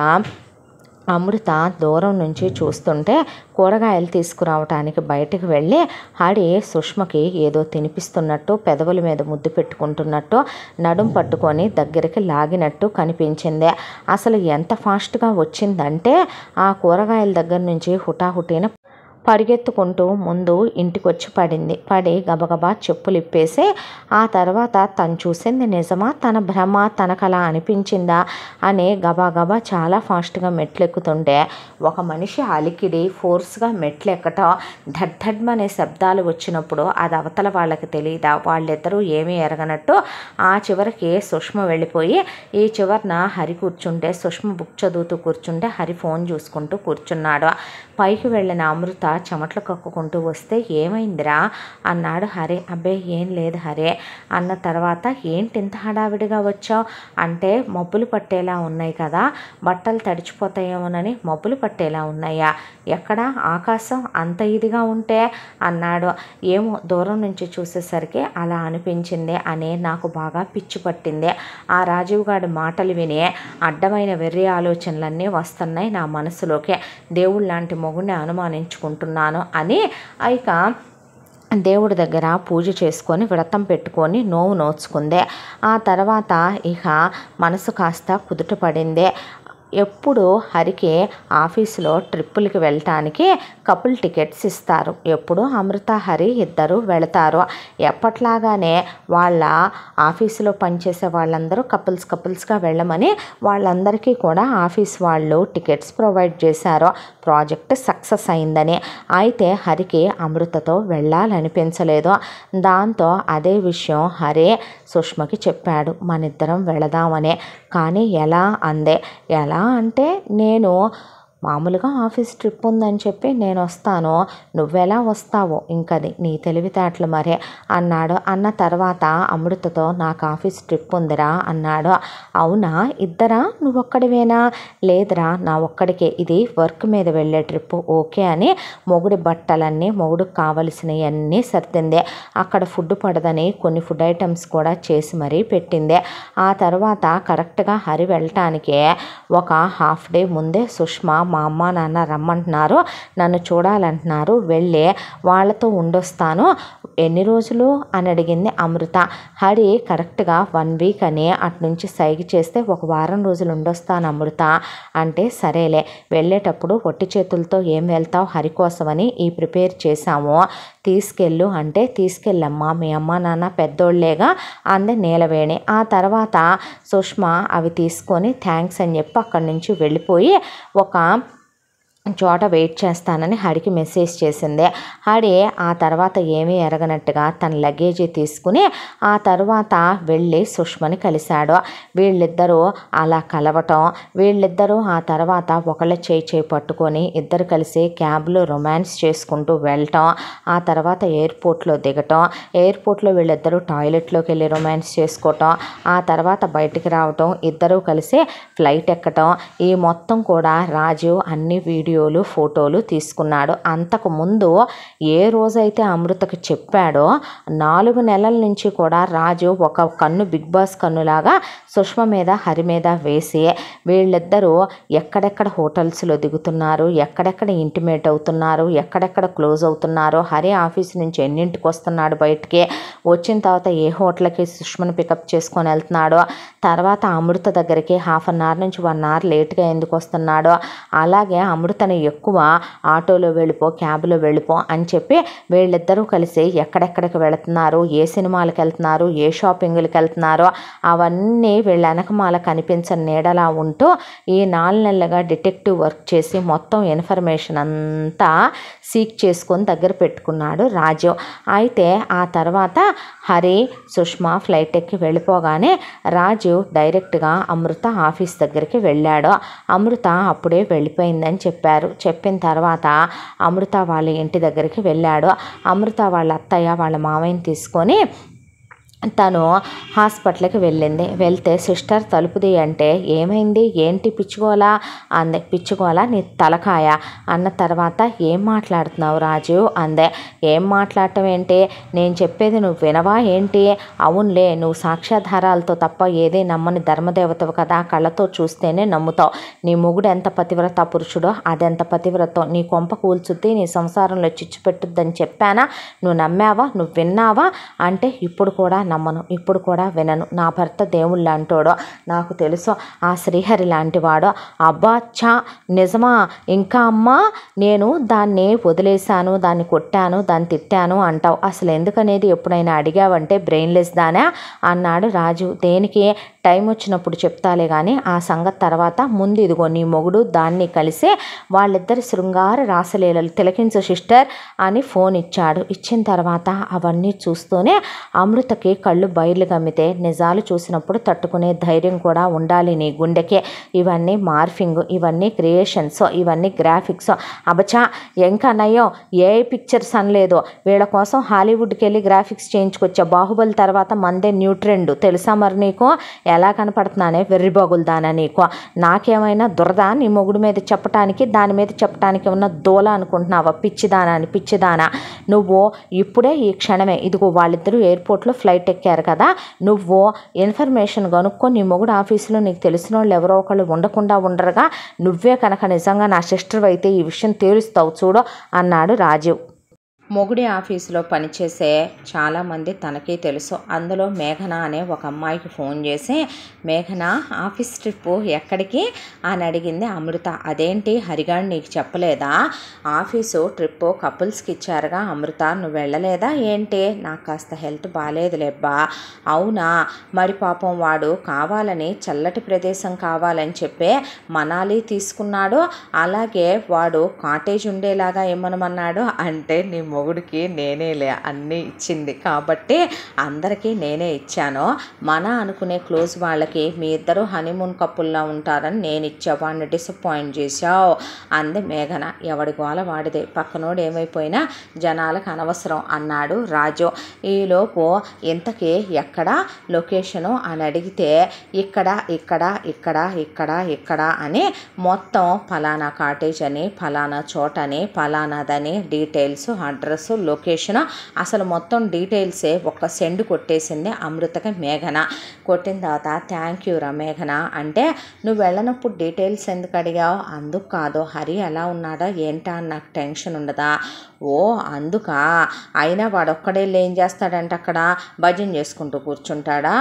S1: అమృత దూరం నుంచి చూస్తుంటే కూరగాయలు తీసుకురావటానికి బయటకు వెళ్ళి హరి సుష్మకి ఏదో తినిపిస్తున్నట్టు, పెదవుల మీద ముద్దు పెట్టుకుంటున్నట్టు, నడుం పట్టుకొని దగ్గరికి లాగినట్టు కనిపించింది. అసలు ఎంత ఫాస్ట్గా వచ్చిందంటే ఆ కూరగాయల దగ్గర నుంచి హుటాహుటిన పరిగెత్తుకుంటూ ముందు ఇంటికొచ్చి పడి గబగబా చెప్పులు ఇప్పేసి ఆ తర్వాత తను చూసింది నిజమా, తన భ్రమ, తనకలా అనిపించిందా అని గబాగబా చాలా ఫాస్ట్గా మెట్లెక్కుతుంటే ఒక మనిషి అలికిడి ఫోర్స్గా మెట్లెక్కటం, ధడ్ధడ్మనే శబ్దాలు వచ్చినప్పుడు అది అవతల వాళ్ళకి తెలియదా? వాళ్ళిద్దరూ ఏమీ ఎరగనట్టు ఆ చివరికి సుష్మ వెళ్ళిపోయి ఈ చివరన హరి కూర్చుంటే, సుష్మ బుక్ చదువుతూ కూర్చుంటే హరి ఫోన్ చూసుకుంటూ కూర్చున్నాడు. పైకి వెళ్ళిన అమృత చెమట్లు కక్కుకుంటూ వస్తే ఏమైందిరా అన్నాడు హరి. అబ్బే ఏం లేదు హరి అన్న తర్వాత ఏంటి ఇంత హడావిడిగా వచ్చావు అంటే మబ్బులు పట్టేలా ఉన్నాయి కదా, బట్టలు తడిచిపోతాయేమోనని మబ్బులు పట్టేలా ఉన్నాయా? ఎక్కడ ఆకాశం అంత ఇదిగా ఉంటే అన్నాడు. ఏమో దూరం నుంచి చూసేసరికి అలా అనిపించింది అని నాకు బాగా పిచ్చి పట్టింది. ఆ రాజీవ్ గారి మాటలు విని అడ్డమైన వెర్రి ఆలోచనలన్నీ వస్తున్నాయి నా మనసులోకి. దేవుళ్ళ లాంటి మొగుడిని అనుమానించుకుంటున్నాను అని ఇక దేవుడి దగ్గర పూజ చేసుకొని వ్రతం పెట్టుకొని నోచుకుంది. ఆ తర్వాత ఇక మనసు కాస్త కుదుట పడింది. ఎప్పుడు హరికి ఆఫీసులో ట్రిప్పులకి వెళ్ళటానికి కపుల్ టికెట్స్ ఇస్తారు. ఎప్పుడు అమృత హరి ఇద్దరు వెళతారు. ఎప్పట్లాగానే వాళ్ళ ఆఫీసులో పనిచేసే వాళ్ళందరూ కపుల్స్గా వెళ్ళమని వాళ్ళందరికీ కూడా ఆఫీస్ వాళ్ళు టికెట్స్ ప్రొవైడ్ చేశారు. ప్రాజెక్ట్ సక్సెస్ అయిందని. అయితే హరికి అమృతతో వెళ్ళాలనిపించలేదు. దాంతో అదే విషయం హరి సుష్మకి చెప్పాడు, మనిద్దరం వెళదామని. కానీ ఎలా అందే. ఎలా అంటే, నేను మామూలుగా ఆఫీస్ ట్రిప్ ఉందని చెప్పి నేను వస్తాను, నువ్వెలా వస్తావో ఇంకది నీ తెలివితేటలు మరే అన్నాడు. అన్న తర్వాత అమృతతో నాకు ఆఫీస్ ట్రిప్ ఉందిరా అన్నాడు. అవునా, ఇద్దరా, నువ్వొక్కడివేనా? లేదురా, నా ఒక్కడికే, ఇది వర్క్ మీద వెళ్ళే ట్రిప్పు. ఓకే అని మొగుడి బట్టలన్నీ, మొగుడికి కావలసినవన్నీ సర్దిందే. అక్కడ ఫుడ్ పడదని కొన్ని ఫుడ్ ఐటమ్స్ కూడా చేసి మరీ పెట్టిందే. ఆ తర్వాత కరెక్ట్గా హరి వెళ్ళటానికి ఒక హాఫ్ డే ముందే సుష్మ, మా అమ్మ నాన్న రమ్మంటున్నారు, నన్ను చూడాలంటున్నారు, వెళ్ళి వాళ్ళతో ఉండొస్తాను, ఎన్ని రోజులు అని అడిగింది అమృత. హరి కరెక్ట్గా 1 వీక్ అని అటునుంచి సైగ చేస్తే ఒక వారం రోజులు ఉండొస్తాను అమృత అంటే, సరేలే, వెళ్ళేటప్పుడు ఒట్టి చేతులతో ఏం వెళ్తావు, హరి కోసమని ఈ ప్రిపేర్ చేశాము, తీసుకెళ్ళు అంటే, తీసుకెళ్ళమ్మా, మీ అమ్మ నాన్న పెద్దోళ్ళేగా అంది నీలవేణి. ఆ తర్వాత సుష్మ అవి తీసుకొని థ్యాంక్స్ అని చెప్పి అక్కడి నుంచి వెళ్ళిపోయి ఒక చోట వెయిట్ చేస్తానని హరికి మెసేజ్ చేసింది. హరి ఆ తర్వాత ఏమీ ఎరగనట్టుగా తన లగేజీ తీసుకుని ఆ తర్వాత వెళ్ళి సుష్మని కలిశాడు. వీళ్ళిద్దరూ అలా కలవటం, వీళ్ళిద్దరూ ఆ తర్వాత ఒకళ్ళ చేయి పట్టుకొని ఇద్దరు కలిసి క్యాబ్లో రొమాన్స్ చేసుకుంటూ వెళ్ళటం, ఆ తర్వాత ఎయిర్పోర్ట్లో దిగటం, ఎయిర్పోర్ట్లో వీళ్ళిద్దరూ టాయిలెట్లోకి వెళ్ళి రొమాన్స్ చేసుకోవటం, ఆ తర్వాత బయటికి రావటం, ఇద్దరూ కలిసి ఫ్లైట్ ఎక్కటం, ఈ మొత్తం కూడా రాజు అన్ని వీడియోలు ఫోటోలు తీసుకున్నాడు. అంతకుముందు ఏ రోజైతే అమృతకి చెప్పాడో 4 నెలల నుంచి కూడా రాజు ఒక కన్ను బిగ్ బాస్ కన్నులాగా సుష్మ మీద హరి మీద వేసి వీళ్ళిద్దరూ ఎక్కడెక్కడ హోటల్స్లో దిగుతున్నారు, ఎక్కడెక్కడ ఇంటిమేట్ అవుతున్నారు, ఎక్కడెక్కడ క్లోజ్ అవుతున్నారు, హరి ఆఫీస్ నుంచి ఎన్నింటికి వస్తున్నాడు, బయటికి వచ్చిన తర్వాత ఏ హోటల్కి సుష్మను పికప్ చేసుకొని వెళ్తున్నాడో, తర్వాత అమృత దగ్గరికి 1/2 అవర్ నుంచి 1 అవర్ లేట్గా ఎందుకు వస్తున్నాడో, అలాగే అమృతని ఎక్కువ ఆటోలో వెళ్ళిపో, క్యాబ్లో వెళ్ళిపో అని చెప్పి వీళ్ళిద్దరూ కలిసి ఎక్కడెక్కడికి వెళుతున్నారు, ఏ సినిమాలకు వెళ్తున్నారు, ఏ షాపింగ్లకు వెళ్తున్నారో అవన్నీ వీళ్ళ వెనకమాల కనిపించని నీడలా ఉంటూ ఈ 4 నెలలుగా డిటెక్టివ్ వర్క్ చేసి మొత్తం ఇన్ఫర్మేషన్ అంతా సీక్ చేసుకొని దగ్గర పెట్టుకున్నాడు రాజు. అయితే ఆ తర్వాత హరి సుష్మ ఫ్లైట్ ఎక్కి వెళ్ళిపోగానే రాజు డైరెక్ట్గా అమృత ఆఫీస్ దగ్గరికి వెళ్ళాడు. అమృత అప్పుడే వెళ్ళిపోయిందని చెప్పారు. చెప్పిన తర్వాత అమృత వాళ్ళ ఇంటి దగ్గరికి వెళ్ళాడు. అమృత వాళ్ళ అత్తయ్య వాళ్ళ మామయ్యని తీసుకొని తను హాస్పిటల్కి వెళ్ళింది. వెళ్తే సిస్టర్ తలుపుది అంటే, ఏమైంది, ఏంటి పిచ్చుకోలా అందే. పిచ్చుకోలా నీ తలకాయ అన్న తర్వాత, ఏం మాట్లాడుతున్నావు రాజు అందే. ఏం మాట్లాడటం ఏంటి, నేను చెప్పేది నువ్వు వినవా ఏంటి? అవునులే, నువ్వు సాక్ష్యాధారాలతో తప్ప ఏదే నమ్మని ధర్మదేవతవు కదా, కళ్ళతో చూస్తేనే నమ్ముతావు. నీ మొగుడు ఎంత పతివ్రత పురుషుడో అదెంత పతివ్రతో, నీ కొంప కూల్చుద్ది, నీ సంసారంలో చిచ్చు పెట్టుద్దని చెప్పానా, నువ్వు నమ్మావా, నువ్వు విన్నావా అంటే, ఇప్పుడు కూడా నమ్మను, ఇప్పుడు కూడా వినను, నా భర్త దేవుళ్ళు లాంటోడో, నాకు తెలుసు ఆ శ్రీహరి లాంటివాడో. అబ్బా ఛా, నిజమా? ఇంకా అమ్మా, నేను దాన్ని వదిలేశాను, దాన్ని కొట్టాను, దాన్ని తిట్టాను అంటావు, అసలు ఎందుకనేది ఎప్పుడైనా అడిగావంటే బ్రెయిన్లెస్ దానా అన్నాడు రాజు. దేనికి, టైం వచ్చినప్పుడు చెప్తాలే కానీ ఆ సంగతి తర్వాత, ముందు ఇదిగో నీ మొగుడు దాన్ని కలిసి వాళ్ళిద్దరి శృంగార రాసలీలలు తిలకించు సిస్టర్ అని ఫోన్ ఇచ్చాడు. ఇచ్చిన తర్వాత అవన్నీ చూస్తూనే అమృతకి కళ్ళు బయర్లు గమ్మితే, నిజాలు చూసినప్పుడు తట్టుకునే ధైర్యం కూడా ఉండాలి నీ గుండెకే. ఇవన్నీ మార్ఫింగ్, ఇవన్నీ క్రియేషన్స్, ఇవన్నీ గ్రాఫిక్స్. అబచా, ఇంకా నయం ఏ పిక్చర్స్ అనలేదు, వీళ్ళ కోసం హాలీవుడ్కి వెళ్ళి గ్రాఫిక్స్ చేయించుకొచ్చా. బాహుబలి తర్వాత మందే న్యూ ట్రెండ్ తెలుసా మరి నీకు? ఎలా కనపడుతున్నానే వెర్రిబాగులదానా నీకు? నాకేమైనా దురద నీ మొగుడు మీద చెప్పటానికి, దాని మీద చెప్పటానికి ఉన్న దూల అనుకుంటున్నావా? పిచ్చిదానా అని, పిచ్చిదానా నువ్వు. ఇప్పుడే ఈ క్షణమే ఇదిగో వాళ్ళిద్దరూ ఎయిర్పోర్ట్లో ఫ్లైట్ ఎక్కారు కదా, నువ్వు ఇన్ఫర్మేషన్ కనుక్కో, నీ మొగుడు ఆఫీసులో నీకు తెలిసిన వాళ్ళు ఎవరో ఒకళ్ళు ఉండకుండా ఉండరుగా, నువ్వే కనుక నిజంగా నా సిస్టర్ అయితే ఈ విషయం తేలుస్తావు చూడు అన్నాడు రాజీవ్. మొగుడి ఆఫీసులో పనిచేసే చాలామంది తనకి తెలుసు. అందులో మేఘన అనే ఒక అమ్మాయికి ఫోన్ చేసి, మేఘన ఆఫీస్ ట్రిప్పు ఎక్కడికి అని అడిగింది అమృత. అదేంటి హరిగాడు నీకు చెప్పలేదా? ఆఫీసు ట్రిప్పు కపుల్స్కి ఇచ్చారుగా అమృత, నువ్వు వెళ్ళలేదా ఏంటి? నాకు కాస్త హెల్త్ బాగాలేదులేబ్బా. అవునా, మరి పాపం వాడు కావాలని చల్లటి ప్రదేశం కావాలని చెప్పే మనాలి తీసుకున్నాడు. అలాగే వాడు కాటేజ్ ఉండేలాగా ఏమనమన్నాడు అంటే, నీ మొగుడికి నేనేలే అన్నీ ఇచ్చింది కాబట్టి అందరికీ నేనే ఇచ్చాను. మన అనుకునే క్లోజ్ వాళ్ళకి మీ ఇద్దరు హనీమూన్ కప్పుల్లా ఉంటారని నేను ఇచ్చా, వాడిని డిసప్పాయింట్ చేశావు అంది మేఘన. ఎవడి గోల వాడిదే, పక్కనోడు ఏమైపోయినా జనాలకు అనవసరం అన్నాడు రాజు. ఈలోపు ఇంతకీ ఎక్కడ లొకేషను అని అడిగితే, ఇక్కడ ఇక్కడ ఇక్కడ ఇక్కడ ఇక్కడ అని మొత్తం ఫలానా కాటేజ్ అని, ఫలానా చోటని, ఫలానాదని డీటెయిల్స్, అడ్రస్, లొకేషన్, అసలు మొత్తం డీటెయిల్సే ఒక్క సెండ్ కొట్టేసింది అమృతకి మేఘన. కొట్టిన తర్వాత థ్యాంక్ యూ రా మేఘన అంటే, నువ్వు వెళ్ళినప్పుడు డీటెయిల్స్ ఎందుకు అడిగావు? అందుకు కాదు, హరి ఎలా ఉన్నాడా ఏంటా అని నాకు టెన్షన్ ఉండదా? ఓ అందుకా? అయినా వాడొక్కడే ఏం చేస్తాడంటే అక్కడ భజన చేసుకుంటూ కూర్చుంటాడా?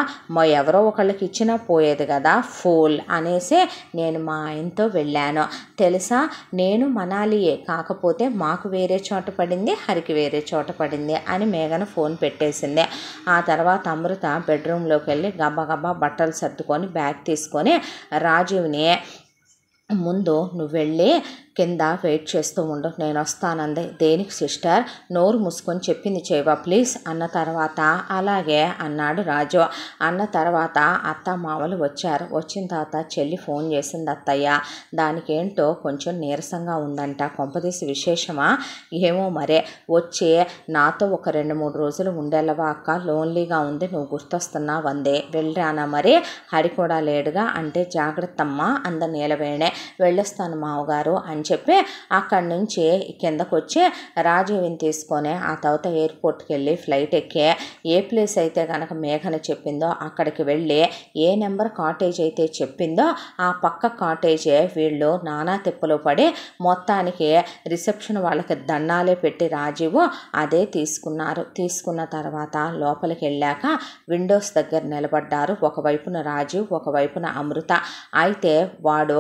S1: ఎవరో ఒకళ్ళకి ఇచ్చినా పోయేది కదా ఫూల్ అనేసి నేను మా ఆయనతో వెళ్ళాను తెలుసా. నేను మనాలియే, కాకపోతే మాకు వేరే చోట పడింది, హరికి వేరే చోట పడింది అని మేఘన ఫోన్ పెట్టేసింది. ఆ తర్వాత అమృత బెడ్రూమ్లోకి వెళ్ళి గబగబా బట్టలు సర్దుకొని బ్యాగ్ తీసుకొని రాజీవ్ని, ముందు నువ్వు వెళ్ళి కింద వెయిట్ చేస్తూ ఉండు, నేను వస్తానంది. దేనికి సిస్టర్, నోరు మూసుకొని చెప్పింది చేయవా ప్లీజ్ అన్న తర్వాత, అలాగే అన్నాడు రాజు. అన్న తర్వాత అత్త మామలు వచ్చారు. వచ్చిన తర్వాత చెల్లి ఫోన్ చేసింది, అత్తయ్య దానికేంటో కొంచెం నీరసంగా ఉందంట, కొంపదీసి విశేషమా ఏమో మరే, వచ్చి నాతో ఒక 2-3 రోజులు ఉండేళ్ళవా అక్క, లోన్లీగా ఉంది, నువ్వు గుర్తొస్తున్నావు అందే. వెళ్ళరానా మరి? హరి కూడా లేడుగా అంటే, జాగ్రత్తమ్మా అంద నీలవేణే, వెళ్ళొస్తాను మావగారు అని చెప్పి అక్కడి నుంచి కిందకు వచ్చి రాజీవిని తీసుకొని ఆ తర్వాత ఎయిర్పోర్ట్కి వెళ్ళి ఫ్లైట్ ఎక్కి ఏ ప్లేస్ అయితే కనుక మేఘన చెప్పిందో అక్కడికి వెళ్ళి ఏ నెంబర్ కాటేజ్ అయితే చెప్పిందో ఆ పక్క కాటేజే వీళ్ళు నానా తిప్పలు పడి మొత్తానికి రిసెప్షన్ వాళ్ళకి దండాలే పెట్టి రాజీవు అదే తీసుకున్నారు. తీసుకున్న తర్వాత లోపలికి వెళ్ళాక విండోస్ దగ్గర నిలబడ్డారు. ఒకవైపున రాజీవ్, ఒకవైపున అమృత. అయితే వాడు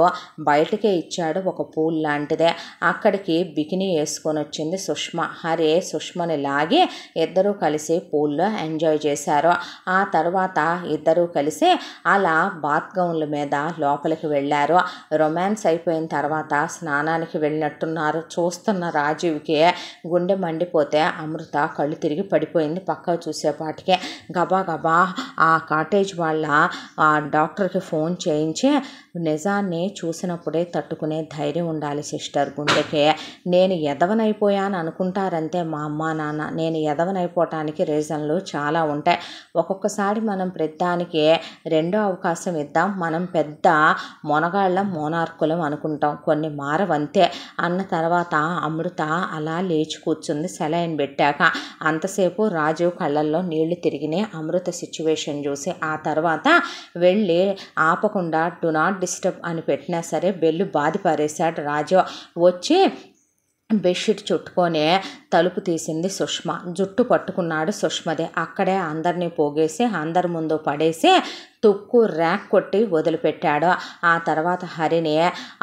S1: బయటకే ఇచ్చాడు ఒక పూల్ లాంటిదే. అక్కడికి బికినీ వేసుకొని వచ్చింది సుష్మ. హరే సుష్మని లాగి ఇద్దరూ కలిసి పూల్లో ఎంజాయ్ చేశారు. ఆ తర్వాత ఇద్దరూ కలిసి అలా బాత్ గౌన్ల మీద లోపలికి వెళ్ళారు. రొమాన్స్ అయిపోయిన తర్వాత స్నానానికి వెళ్ళినట్టున్నారు. చూస్తున్న రాజీవ్కి గుండె మండిపోతే అమృత కళ్ళు తిరిగి పడిపోయింది. పక్కకు చూసేపాటికే గబా గబా ఆ కాటేజ్ వాళ్ళ డాక్టర్కి ఫోన్ చేయించి, నిజాన్ని చూసినప్పుడే తట్టుకునే ధైర్యం ఉండాలి సిస్టర్ గుండెకే. నేను ఎదవనైపోయాను అనుకుంటారంతే మా అమ్మ నాన్న. నేను ఎదవనైపోవటానికి రీజన్లు చాలా ఉంటాయి. ఒక్కొక్కసారి మనం ప్రతిదానికి రెండో అవకాశం ఇద్దాం. మనం పెద్ద మొనగాళ్ళం, మోనార్కులం అనుకుంటాం, కొన్ని మారవంతే అన్న తర్వాత అమృత అలా లేచి కూర్చుంది సెలైన్ పెట్టాక. అంతసేపు రాజు కళ్ళల్లో నీళ్లు తిరిగినాయి అమృత సిచ్యువేషన్ చూసి. ఆ తర్వాత వెళ్ళి ఆపకుండా డు నాట్ డిస్టర్బ్ అని పెట్టినా సరే బెల్లు బాది పారేశాడు రాజు. వచ్చి బెడ్షీట్ చుట్టుకొని తలుపు తీసింది సుష్మ. జుట్టు పట్టుకున్నాడు సుష్మదే. అక్కడే అందరినీ పోగేసి అందరి ముందు పడేసి తుక్కు ర్యాక్ కొట్టి వదిలిపెట్టాడు. ఆ తర్వాత హరిని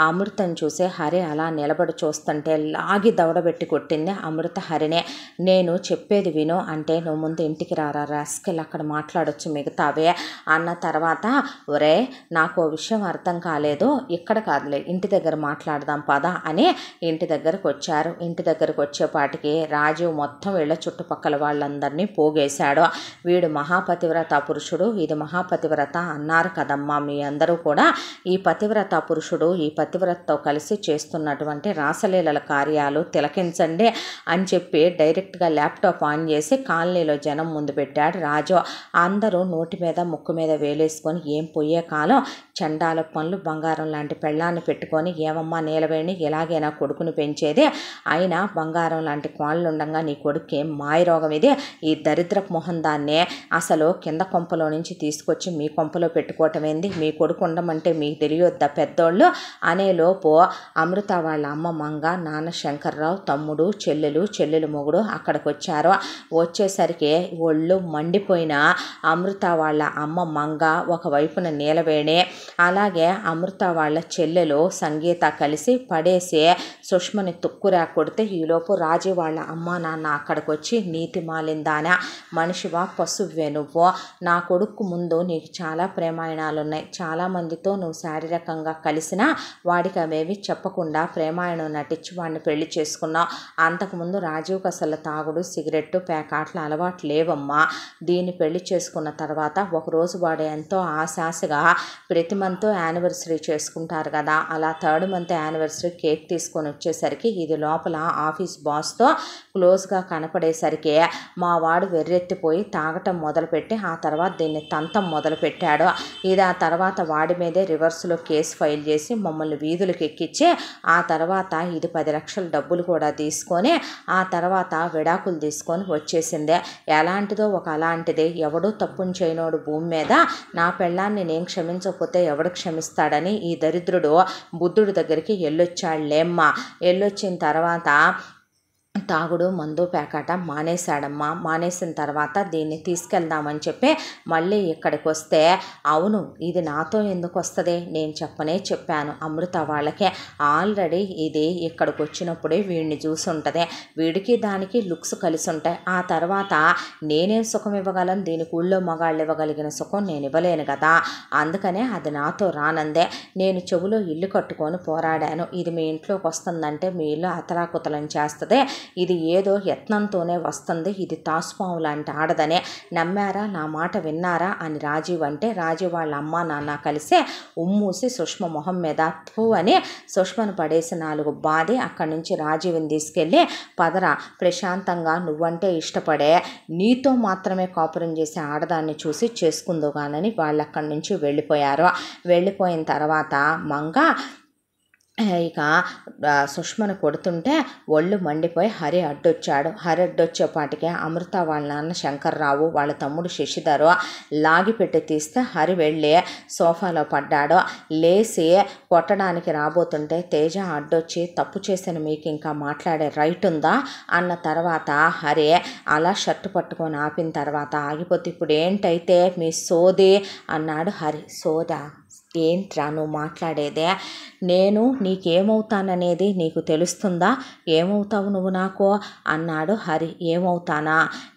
S1: అమృతం చూసి హరి అలా నిలబడి చూస్తుంటే లాగి దవడబెట్టి కొట్టింది అమృత హరిని. నేను చెప్పేది విను అంటే, నువ్వు ముందు ఇంటికి రారా రాస్కెల్, అక్కడ మాట్లాడొచ్చు మిగతావే అన్న తర్వాత, ఒరే నాకు ఓ విషయం అర్థం కాలేదు, ఇక్కడ కాదులే ఇంటి దగ్గర మాట్లాడదాం పద అని ఇంటి దగ్గరకు వచ్చారు. ఇంటి దగ్గరకు వచ్చేపాటికి రాజు మొత్తం వీళ్ళ చుట్టుపక్కల వాళ్ళందరినీ పోగేశాడు. వీడు మహాపతివ్రత పురుషుడు, ఇది మహాపతివ్రత అన్నారు కదమ్మా మీ అందరూ కూడా. ఈ పతివ్రత పురుషుడు ఈ పతివ్రతతో కలిసి చేస్తున్నటువంటి రాసలీలల కార్యాలు తిలకించండి అని చెప్పి డైరెక్ట్గా ల్యాప్టాప్ ఆన్ చేసి కాలనీలో జనం ముందు పెట్టాడు రాజు. అందరూ నోటి మీద ముక్కు మీద వేలేసుకొని, ఏం పోయే కాలం చండాల పనులు, బంగారం లాంటి పెళ్ళాన్ని పెట్టుకొని ఏమమ్మా నీలవేణి ఎలాగైనా కొడుకుని పెంచేది, అయినా బంగారం లాంటి కోళ్ళు ఉండగా నీ కొడుకు మాయరోగం ఇది, ఈ దరిద్రపు మొహం దాన్నే అసలు కింద కొంపలో నుంచి తీసుకొచ్చి మీ కొంపలో పెట్టుకోవటం ఏంది, మీ కొడుకు ఉండమంటే మీకు తెలియొద్దా పెద్దోళ్ళు అనేలోపు అమృత వాళ్ళ అమ్మ మంగ, నాన్న శంకర్రావు, తమ్ముడు, చెల్లెలు మొగుడు అక్కడికి వచ్చారు. వచ్చేసరికి ఒళ్ళు మండిపోయిన అమృత వాళ్ళ అమ్మ మంగ, ఒకవైపున నీలవేణి, అలాగే అమృత వాళ్ళ చెల్లెలు సంగీత కలిసి పడేసి సుష్మని తుక్కురా కొడితే ఈలోపు రాజీ వాళ్ళ అమ్మ నాన్న అక్కడికి వచ్చి నీతి మాలిందానా మనిషివా పశువే నువ్వు, నా కొడుకు ముందు నీకు చాలా ప్రేమాయణాలు ఉన్నాయి, చాలామందితో నువ్వు శారీరకంగా కలిసినా వాడికి అవేవి చెప్పకుండా ప్రేమాయణం నటించి వాడిని పెళ్లి చేసుకున్నావు. అంతకుముందు రాజీవ్కి అసలు తాగుడు, సిగరెట్టు, పేకాట్ల అలవాటు లేవమ్మా. దీన్ని పెళ్లి చేసుకున్న తర్వాత ఒకరోజు వాడు ఎంతో ఆశాసగా ప్రతి మంత్ యానివర్సరీ చేసుకుంటారు కదా, అలా 3rd month యానివర్సరీ కేక్ తీసుకొని వచ్చేసరికి ఇది లోపల ఆఫీస్ బాస్తో క్లోజ్గా కనపడేసరికి మా వాడు వెర్రెత్తిపోయి తాగటం మొదలుపెట్టి ఆ తర్వాత దీన్ని తంతం మొదలుపెట్టాడు. ఇది ఆ తర్వాత వాడి మీదే రివర్స్లో కేసు ఫైల్ చేసి మమ్మల్ని వీధులకు ఎక్కించి ఆ తర్వాత ఇది 10 లక్షల డబ్బులు కూడా తీసుకొని ఆ తర్వాత విడాకులు తీసుకొని వచ్చేసిందే. ఎలాంటిదో ఒక అలాంటిది, ఎవడూ తప్పుని చేయనోడు భూమి మీద నా పెళ్ళాన్ని నేను క్షమించకపోతే ఎవడు క్షమిస్తాడని ఈ దరిద్రుడు బుద్ధుడి దగ్గరికి వెళ్ళొచ్చాడులేమ్మా. వెళ్ళొచ్చిన తర్వాత తాగుడు, మందు, పేకాట మానేశాడమ్మా. మానేసిన తర్వాత దీన్ని తీసుకెళ్దామని చెప్పి మళ్ళీ ఇక్కడికి వస్తే, అవును ఇది నాతో ఎందుకు వస్తుంది, నేను చెప్పాను అమృత వాళ్ళకే, ఆల్రెడీ ఇది ఇక్కడికి వచ్చినప్పుడే వీడిని చూసి ఉంటుంది, వీడికి దానికి లుక్స్ కలిసి ఉంటాయి, ఆ తర్వాత నేనేం సుఖం ఇవ్వగలను, దీనికి ఊళ్ళో మగాళ్ళు ఇవ్వగలిగిన సుఖం నేను ఇవ్వలేను కదా, అందుకనే అది నాతో రానందే. నేను చెవులో ఇల్లు కట్టుకొని పోరాడాను, ఇది మీ ఇంట్లోకి వస్తుందంటే మీ ఇల్లు అతలాకుతలం చేస్తుంది, ఇది ఏదో యత్నంతోనే వస్తుంది, ఇది తాసుపాము లాంటి ఆడదనే, నమ్మారా, నా మాట విన్నారా అని రాజీవ్ అంటే, రాజీవ్ వాళ్ళ అమ్మ నాన్న కలిసి ఉమ్మూసి సుష్మ మొహం మీద థూ అని సుష్మను పడేసి 4 బాది అక్కడి నుంచి రాజీవ్ని తీసుకెళ్ళి, పదరా ప్రశాంతంగా నువ్వంటే ఇష్టపడే నీతో మాత్రమే కాపురం చేసే ఆడదాన్ని చూసి చేసుకుందుగానని వాళ్ళు అక్కడి నుంచి వెళ్ళిపోయారు. వెళ్ళిపోయిన తర్వాత మంగ ఇక సుష్మను కొడుతుంటే ఒళ్ళు మండిపోయి హరి అడ్డొచ్చాడు. హరి అడ్డొచ్చేపాటికే అమృత వాళ్ళ నాన్న శంకర్రావు, వాళ్ళ తమ్ముడు శశిధరు లాగిపెట్టి తీస్తే హరి వెళ్ళి సోఫాలో పడ్డాడు. లేచి కొట్టడానికి రాబోతుంటే తేజ అడ్డొచ్చి, తప్పు చేసిన మీకు ఇంకా మాట్లాడే రైట్ ఉందా అన్న తర్వాత హరి అలా షర్టు పట్టుకొని ఆపిన తర్వాత ఆగిపోతే, ఇప్పుడు ఏంటైతే మీ సోది అన్నాడు హరి. సోదా ఏంట్రా నువ్వు మాట్లాడేదే, నేను నీకేమవుతాననేది నీకు తెలుస్తుందా, ఏమవుతావు నువ్వు నాకు అన్నాడు హరి. ఏమవుతానా,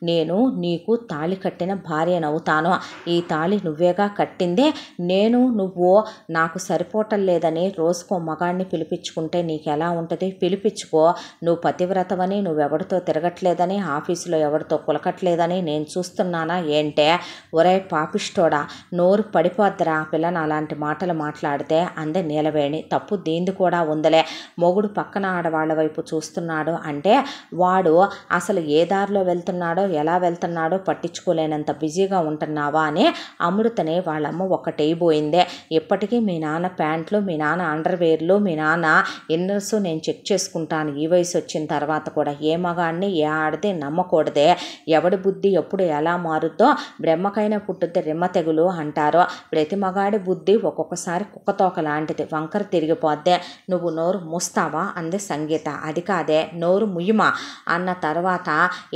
S1: నేను నీకు తాళి కట్టిన భార్యనవుతాను, ఈ తాళి నువ్వేగా కట్టిందే, నేను నువ్వు నాకు సరిపోవటం లేదని రోజుకో మగాడిని పిలిపించుకుంటే నీకు ఎలా ఉంటుంది, పిలిపించుకో, నువ్వు పతివ్రతవని, నువ్వెవరితో తిరగట్లేదని, ఆఫీసులో ఎవరితో కులకట్లేదని నేను చూస్తున్నానా ఏంటే, ఒరే పాపిష్టోడా నోరు పడిపోద్దిరా పిల్లని అలాంటి మాటలు మాట్లాడితే అందే నీలవేణి. తప్పు దీంది కూడా ఉందలే, మొగుడు పక్కన ఆడవాళ్ళ వైపు చూస్తున్నాడు అంటే వాడు అసలు ఏ దారిలో వెళ్తున్నాడో ఎలా వెళ్తున్నాడో పట్టించుకోలేనంత బిజీగా ఉంటున్నావా అని అమృతని వాళ్ళమ్మ ఒక్కటైపోయిందే. ఇప్పటికీ మీ నాన్న ప్యాంట్లు, మీ నాన్న అండర్వేర్లు, మీ నాన్న ఇన్నర్స్ నేను చెక్ చేసుకుంటాను, ఈ వయసు వచ్చిన తర్వాత కూడా ఏ మగాడిని ఏ ఆడితే నమ్మకూడదే, ఎవడి బుద్ధి ఎప్పుడు ఎలా మారుద్దో బ్రహ్మకైనా పుట్టుద్ది రెమ్మ తెగులు అంటారు, ప్రతి మగాడి బుద్ధి ఒక్కొక్కసారి కుక్కతోక లాంటిది, వంకర తిరిగిపోద్దే, నువ్వు నోరు మూస్తావా అంది సంగీత. అది కాదే నోరు ముయ్యమా అన్న తర్వాత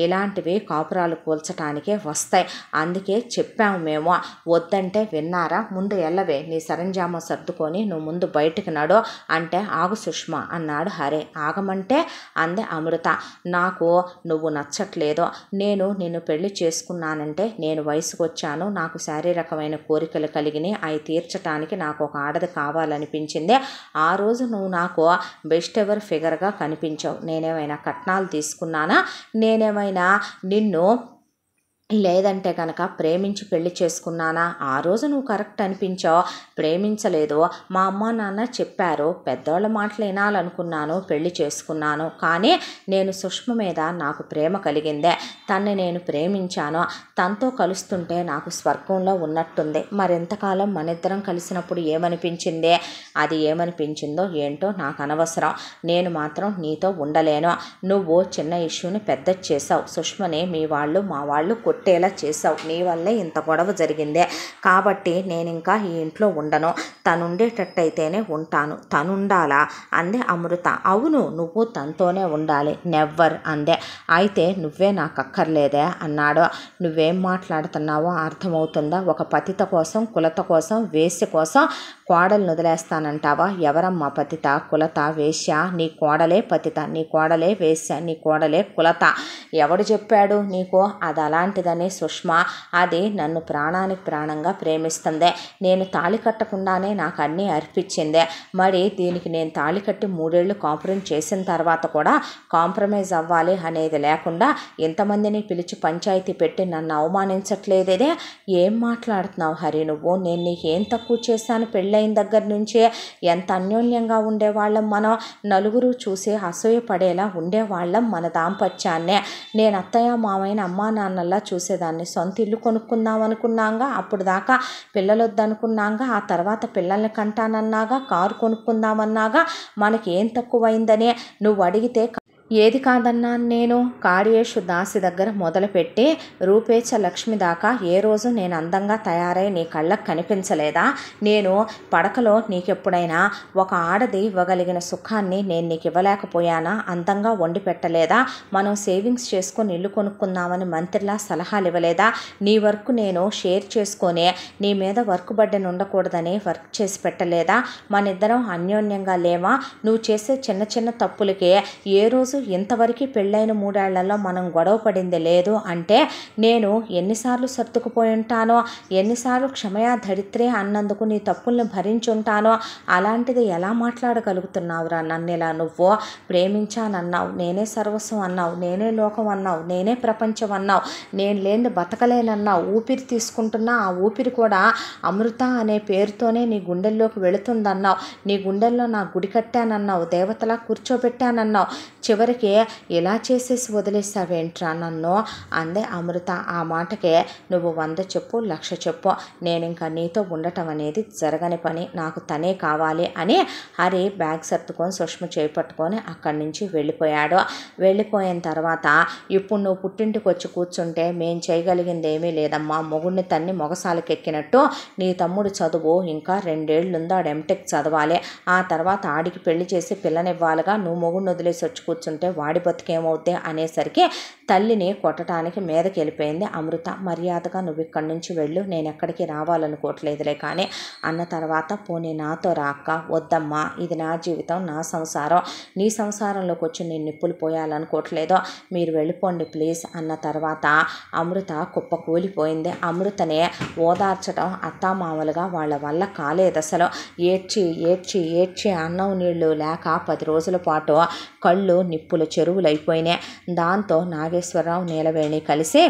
S1: ఇలాంటివి కాపురాలు కూల్చటానికే వస్తాయి, అందుకే చెప్పాము మేము, వద్దంటే విన్నారా, ముందు ఎల్లవే నీ సరంజామా సర్దుకొని నువ్వు ముందు బయటికి నడు అంటే, ఆగు సుష్మ అన్నాడు హరి. ఆగమంటే అంది అమృత, నాకు నువ్వు నచ్చట్లేదు, నేను నిన్ను పెళ్లి చేసుకున్నానంటే నేను వయసుకు వచ్చాను, నాకు శారీరకమైన కోరికలు కలిగినాయి, అవి తీర్చడానికి నాకు ఒక ఆడది కావాలనిపించింది, ఆ రోజు నువ్వు నాకు బెస్ట్ ఎవర్ ఫిగర్గా కనిపించావు, నేనేమైనా కట్నాలు తీసుకున్నానా, నేనేమైనా నిన్ను లేదంటే కనుక ప్రేమించి పెళ్లి చేసుకున్నానా? ఆ రోజు నువ్వు కరెక్ట్ అనిపించావు, ప్రేమించలేదు. మా అమ్మ నాన్న చెప్పారు, పెద్దోళ్ళ మాటలు వినాలనుకున్నాను, పెళ్లి చేసుకున్నాను. కానీ నేను సుష్మ మీద నాకు ప్రేమ కలిగిందే, తన్ని నేను ప్రేమించాను. తనతో కలుస్తుంటే నాకు స్వర్గంలో ఉన్నట్టుంది. మరింతకాలం మనిద్దరం కలిసినప్పుడు ఏమనిపించిందే? అది ఏమనిపించిందో ఏంటో నాకు అనవసరం. నేను మాత్రం నీతో ఉండలేను. నువ్వు చిన్న ఇష్యూని పెద్ద చేసావు. సుష్మని మీ వాళ్ళు మా వాళ్ళు కొట్టేలా చేసావు. నీ వల్లే ఇంత గొడవ జరిగిందే. కాబట్టి నేను ఇంకా ఈ ఇంట్లో ఉండను. తనుండేటట్టయితేనే ఉంటాను. తనుండాలా అందే అమృత. అవును, నువ్వు తనతోనే ఉండాలి. నెవ్వర్ అందే. అయితే నువ్వే నాకు అక్కర్లేదే అన్నాడు. నువ్వేం మాట్లాడుతున్నావో అర్థమవుతుందా? ఒక పతిత కోసం, కులత కోసం, వేశ్య కోసం కోడలు వదిలేస్తానంటావా? ఎవరమ్మా పతిత, కులత, వేశ్య? నీ కోడలే పతిత, నీ కోడలే వేశ్య, నీ కోడలే కులత. ఎవడు చెప్పాడు నీకు అది అలాంటిదని? సుష్మ అది నన్ను ప్రాణానికి ప్రాణంగా ప్రేమిస్తుందే. నేను తాళి కట్టకుండానే నాకు అన్నీ అర్పించిందే. మరి దీనికి నేను తాళి కట్టి 3 ఏళ్ళు కాంప్రమైజ్ చేసిన తర్వాత కూడా కాంప్రమైజ్ అవ్వాలి అనేది లేకుండా ఇంతమందిని పిలిచి పంచాయతీ పెట్టి నన్ను అవమానించట్లేదే. ఏం మాట్లాడుతున్నావు హరి నువ్వు? నేను నీకేం తక్కువ చేశాను? పెళ్ళైన దగ్గర నుంచే ఎంత అన్యోన్యంగా ఉండేవాళ్ళం మనం. నలుగురు చూసి అసూయపడేలా ఉండేవాళ్ళం మన దాంపత్యాన్నే. నేను అత్తయ్య మామయ్యని అమ్మా నాన్నల్లా చూసేదాన్ని. సొంత ఇల్లు కొనుక్కుందాం అనుకున్నాగా, అప్పుడు దాకా పిల్లలు వద్దనుకున్నాగా, ఆ తర్వాత పిల్లల్ని కంటానన్నాగా, కారు కొనుక్కుందామన్నాగా. మనకి ఏం తక్కువైందనే నువ్వు అడిగితే ఏది కాదన్నాను నేను? కాడియేషు దాసి దగ్గర మొదలుపెట్టి రూపేచ లక్ష్మి దాకా ఏ రోజు నేను అందంగా తయారై నీ కళ్ళకు కనిపించలేదా? నేను పడకలో నీకెప్పుడైనా ఒక ఆడది ఇవ్వగలిగిన సుఖాన్ని నేను నీకు ఇవ్వలేకపోయానా? అందంగా వండి పెట్టలేదా? మనం సేవింగ్స్ చేసుకొని ఇల్లు కొనుక్కుందామని మంత్రిలా సలహాలు ఇవ్వలేదా? నీ వర్క్ నేను షేర్ చేసుకొని నీ మీద వర్క్ బడ్డెన్ ఉండకూడదని వర్క్ చేసి పెట్టలేదా? మన ఇద్దరం అన్యోన్యంగా లేవా? నువ్వు చేసే చిన్న చిన్న తప్పులకే ఏ రోజు ఇంతవరకు పెళ్ళైన 3 ఏళ్లలో మనం గొడవ పడింది లేదు అంటే నేను ఎన్నిసార్లు సర్దుకుపోయి ఉంటానో, ఎన్నిసార్లు క్షమయా ధరిత్రే అన్నందుకు నీ తప్పుల్ని భరించుంటానో. అలాంటిది ఎలా మాట్లాడగలుగుతున్నావురా నన్ను ఇలా? నువ్వు ప్రేమించానన్నావు, నేనే సర్వస్వం అన్నావు, నేనే లోకం అన్నావు, నేనే ప్రపంచం అన్నావు, నేను లేని బతకలేనన్నావు. ఊపిరి తీసుకుంటున్నా ఆ ఊపిరి కూడా అమృత అనే పేరుతోనే నీ గుండెల్లోకి వెళుతుందన్నావు. నీ గుండెల్లో నా గుడి కట్టానన్నావు, దేవతలా కూర్చోబెట్టానన్నావు. చివరికి ఇలా చేసేసి వదిలేసావేంట్రా నన్ను అందే అమృత. ఆ మాటకే నువ్వు 100 చెప్పు 1,00,000 చెప్పు, నేను ఇంకా నీతో ఉండటం అనేది జరగని పని, నాకు తనే కావాలి అని హరి బ్యాగ్ సర్దుకొని సుష్మ చేపట్టుకొని అక్కడి నుంచి వెళ్ళిపోయాడు. వెళ్ళిపోయిన తర్వాత ఇప్పుడు నువ్వు పుట్టింటికి వచ్చి కూర్చుంటే మేం చేయగలిగింది ఏమీ లేదమ్మా. మొగుడిని తన్ని మొగసాలకెక్కినట్టు నీ తమ్ముడు చదువు ఇంకా 2 ఏళ్ళుందో, ఆడు ఎంటెక్ చదవాలి. ఆ తర్వాత ఆడికి పెళ్లి చేసి పిల్లనివ్వాలిగా. నువ్వు మొగుడిని వదిలేసి వచ్చి కూర్చుంటే వాడి బతికేమవుద్ది అనేసరికి తల్లిని కొట్టడానికి మీదకి వెళ్ళిపోయింది అమృత. మర్యాదగా నువ్వు ఇక్కడి నుంచి వెళ్ళు, నేను ఎక్కడికి రావాలనుకోవట్లేదులే కానీ అన్న తర్వాత పోనీ నాతో రాక్క. వద్దమ్మా, ఇది నా జీవితం, నా సంసారం, నీ సంసారంలోకి వచ్చి నేను నిప్పులు పోయాలనుకోవట్లేదు, మీరు వెళ్ళిపోండి ప్లీజ్ అన్న తర్వాత అమృత కుప్ప కూలిపోయింది. అమృతనే ఓదార్చడం అత్తామామలుగా వాళ్ళ వల్ల కాలేదు అసలు. ఏడ్చి ఏడ్చి ఏడ్చి అన్నం నీళ్లు లేక 10 రోజుల పాటు కళ్ళు నిప్పుల చెరువులైపోయినాయి. దాంతో నాగేశ్వరరావు నీలవేణి కలిసి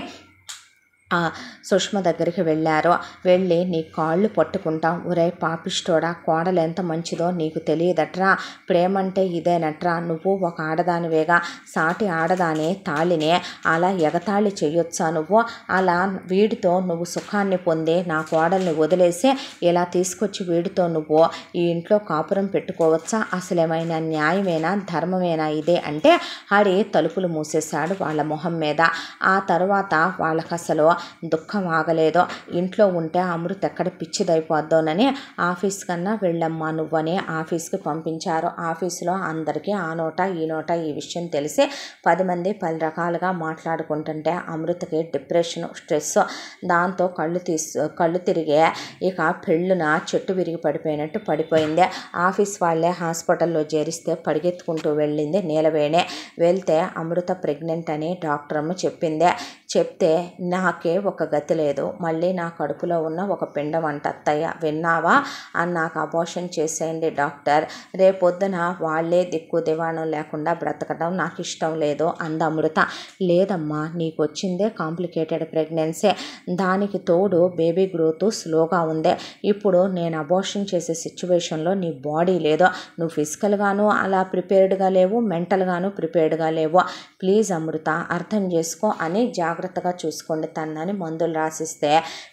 S1: సుష్మ దగ్గరికి వెళ్ళారు. వెళ్ళి నీ కాళ్ళు పట్టుకుంటాం. ఒరే పాపిష్టోడా, కోడలు ఎంత మంచిదో నీకు తెలియదట్రా, ప్రేమంటే ఇదేనట్రా, నువ్వు ఒక ఆడదానివేగా, సాటి ఆడదాని తాళినే అలా ఎగతాళి చెయ్యొచ్చా నువ్వు? అలా వీడితో నువ్వు సుఖాన్ని పొంది నా కోడల్ని వదిలేసి ఇలా తీసుకొచ్చి వీడితో నువ్వు ఈ ఇంట్లో కాపురం పెట్టుకోవచ్చా? అసలేమైనా న్యాయమేనా, ధర్మమేనా ఇదే అంటే హరి తలుపులు మూసేశాడు వాళ్ళ మొహం మీద. ఆ తర్వాత వాళ్ళకి అసలు దుఃఖం ఆగలేదు. ఇంట్లో ఉంటే అమృత ఎక్కడ పిచ్చిదైపోద్దోనని ఆఫీస్ కన్నా వెళ్ళమ్మా నువ్వని ఆఫీస్కి పంపించారు. ఆఫీసులో అందరికీ ఆ నోట ఈ నోట ఈ విషయం తెలిసి 10 మంది 10 రకాలుగా మాట్లాడుకుంటుంటే అమృతకి డిప్రెషన్, స్ట్రెస్, దాంతో కళ్ళు తిరిగే ఇక పెళ్ళున చెట్టు విరిగి పడిపోయినట్టు పడిపోయింది. ఆఫీస్ వాళ్ళే హాస్పిటల్లో చేరిస్తే పరిగెత్తుకుంటూ వెళ్ళింది నీలవేణి. వెళ్తే అమృత ప్రెగ్నెంట్ అని డాక్టర్ అమ్మ చెప్పింది. చెప్తే నాకే నాకే ఒక గతి లేదు, మళ్ళీ నా కడుపులో ఉన్న ఒక పిండం అంట అత్తయ్య, విన్నావా? అని నాకు అబార్షన్ చేసేయండి డాక్టర్, రేపొద్దున వాళ్ళే దిక్కు దివాణం లేకుండా బ్రతకడం నాకు ఇష్టం లేదు అంది అమృత. లేదమ్మా, నీకు వచ్చిందే కాంప్లికేటెడ్ ప్రెగ్నెన్సీ, దానికి తోడు బేబీ గ్రోత్ స్లోగా ఉంది. ఇప్పుడు నేను అబార్షన్ చేసే సిచ్యువేషన్లో నీ బాడీ లేదు, నువ్వు ఫిజికల్గాను అలా ప్రిపేర్డ్గా లేవు, మెంటల్గాను ప్రిపేర్డ్గా లేవు. ప్లీజ్ అమృత అర్థం చేసుకో అని జాగ్రత్తగా చూసుకోండి తనని మందులు రాసిస్తే,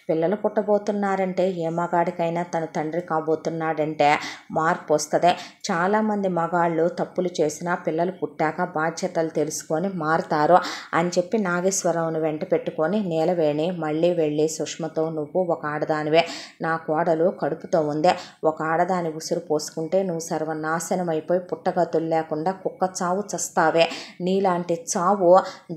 S1: పిల్లలు పుట్టబోతున్నారంటే ఏ మగాడికైనా తన తండ్రి కాబోతున్నాడంటే మార్పు వస్తుంది. చాలామంది మగాళ్ళు తప్పులు చేసినా పిల్లలు పుట్టాక బాధ్యతలు తెలుసుకొని మారుతారు అని చెప్పి నాగేశ్వరరావుని వెంట పెట్టుకొని నీలవేణి మళ్ళీ వెళ్ళి సుష్మతో, నువ్వు ఒక ఆడదానివే, నా కోడలు కడుపుతో ఉందే, ఒక ఆడదాని ఉసురు పోసుకుంటే నువ్వు సర్వనాశనం అయిపోయి పుట్టగతులు లేకుండా కుక్క చావు చస్తావే, నీలాంటి చావు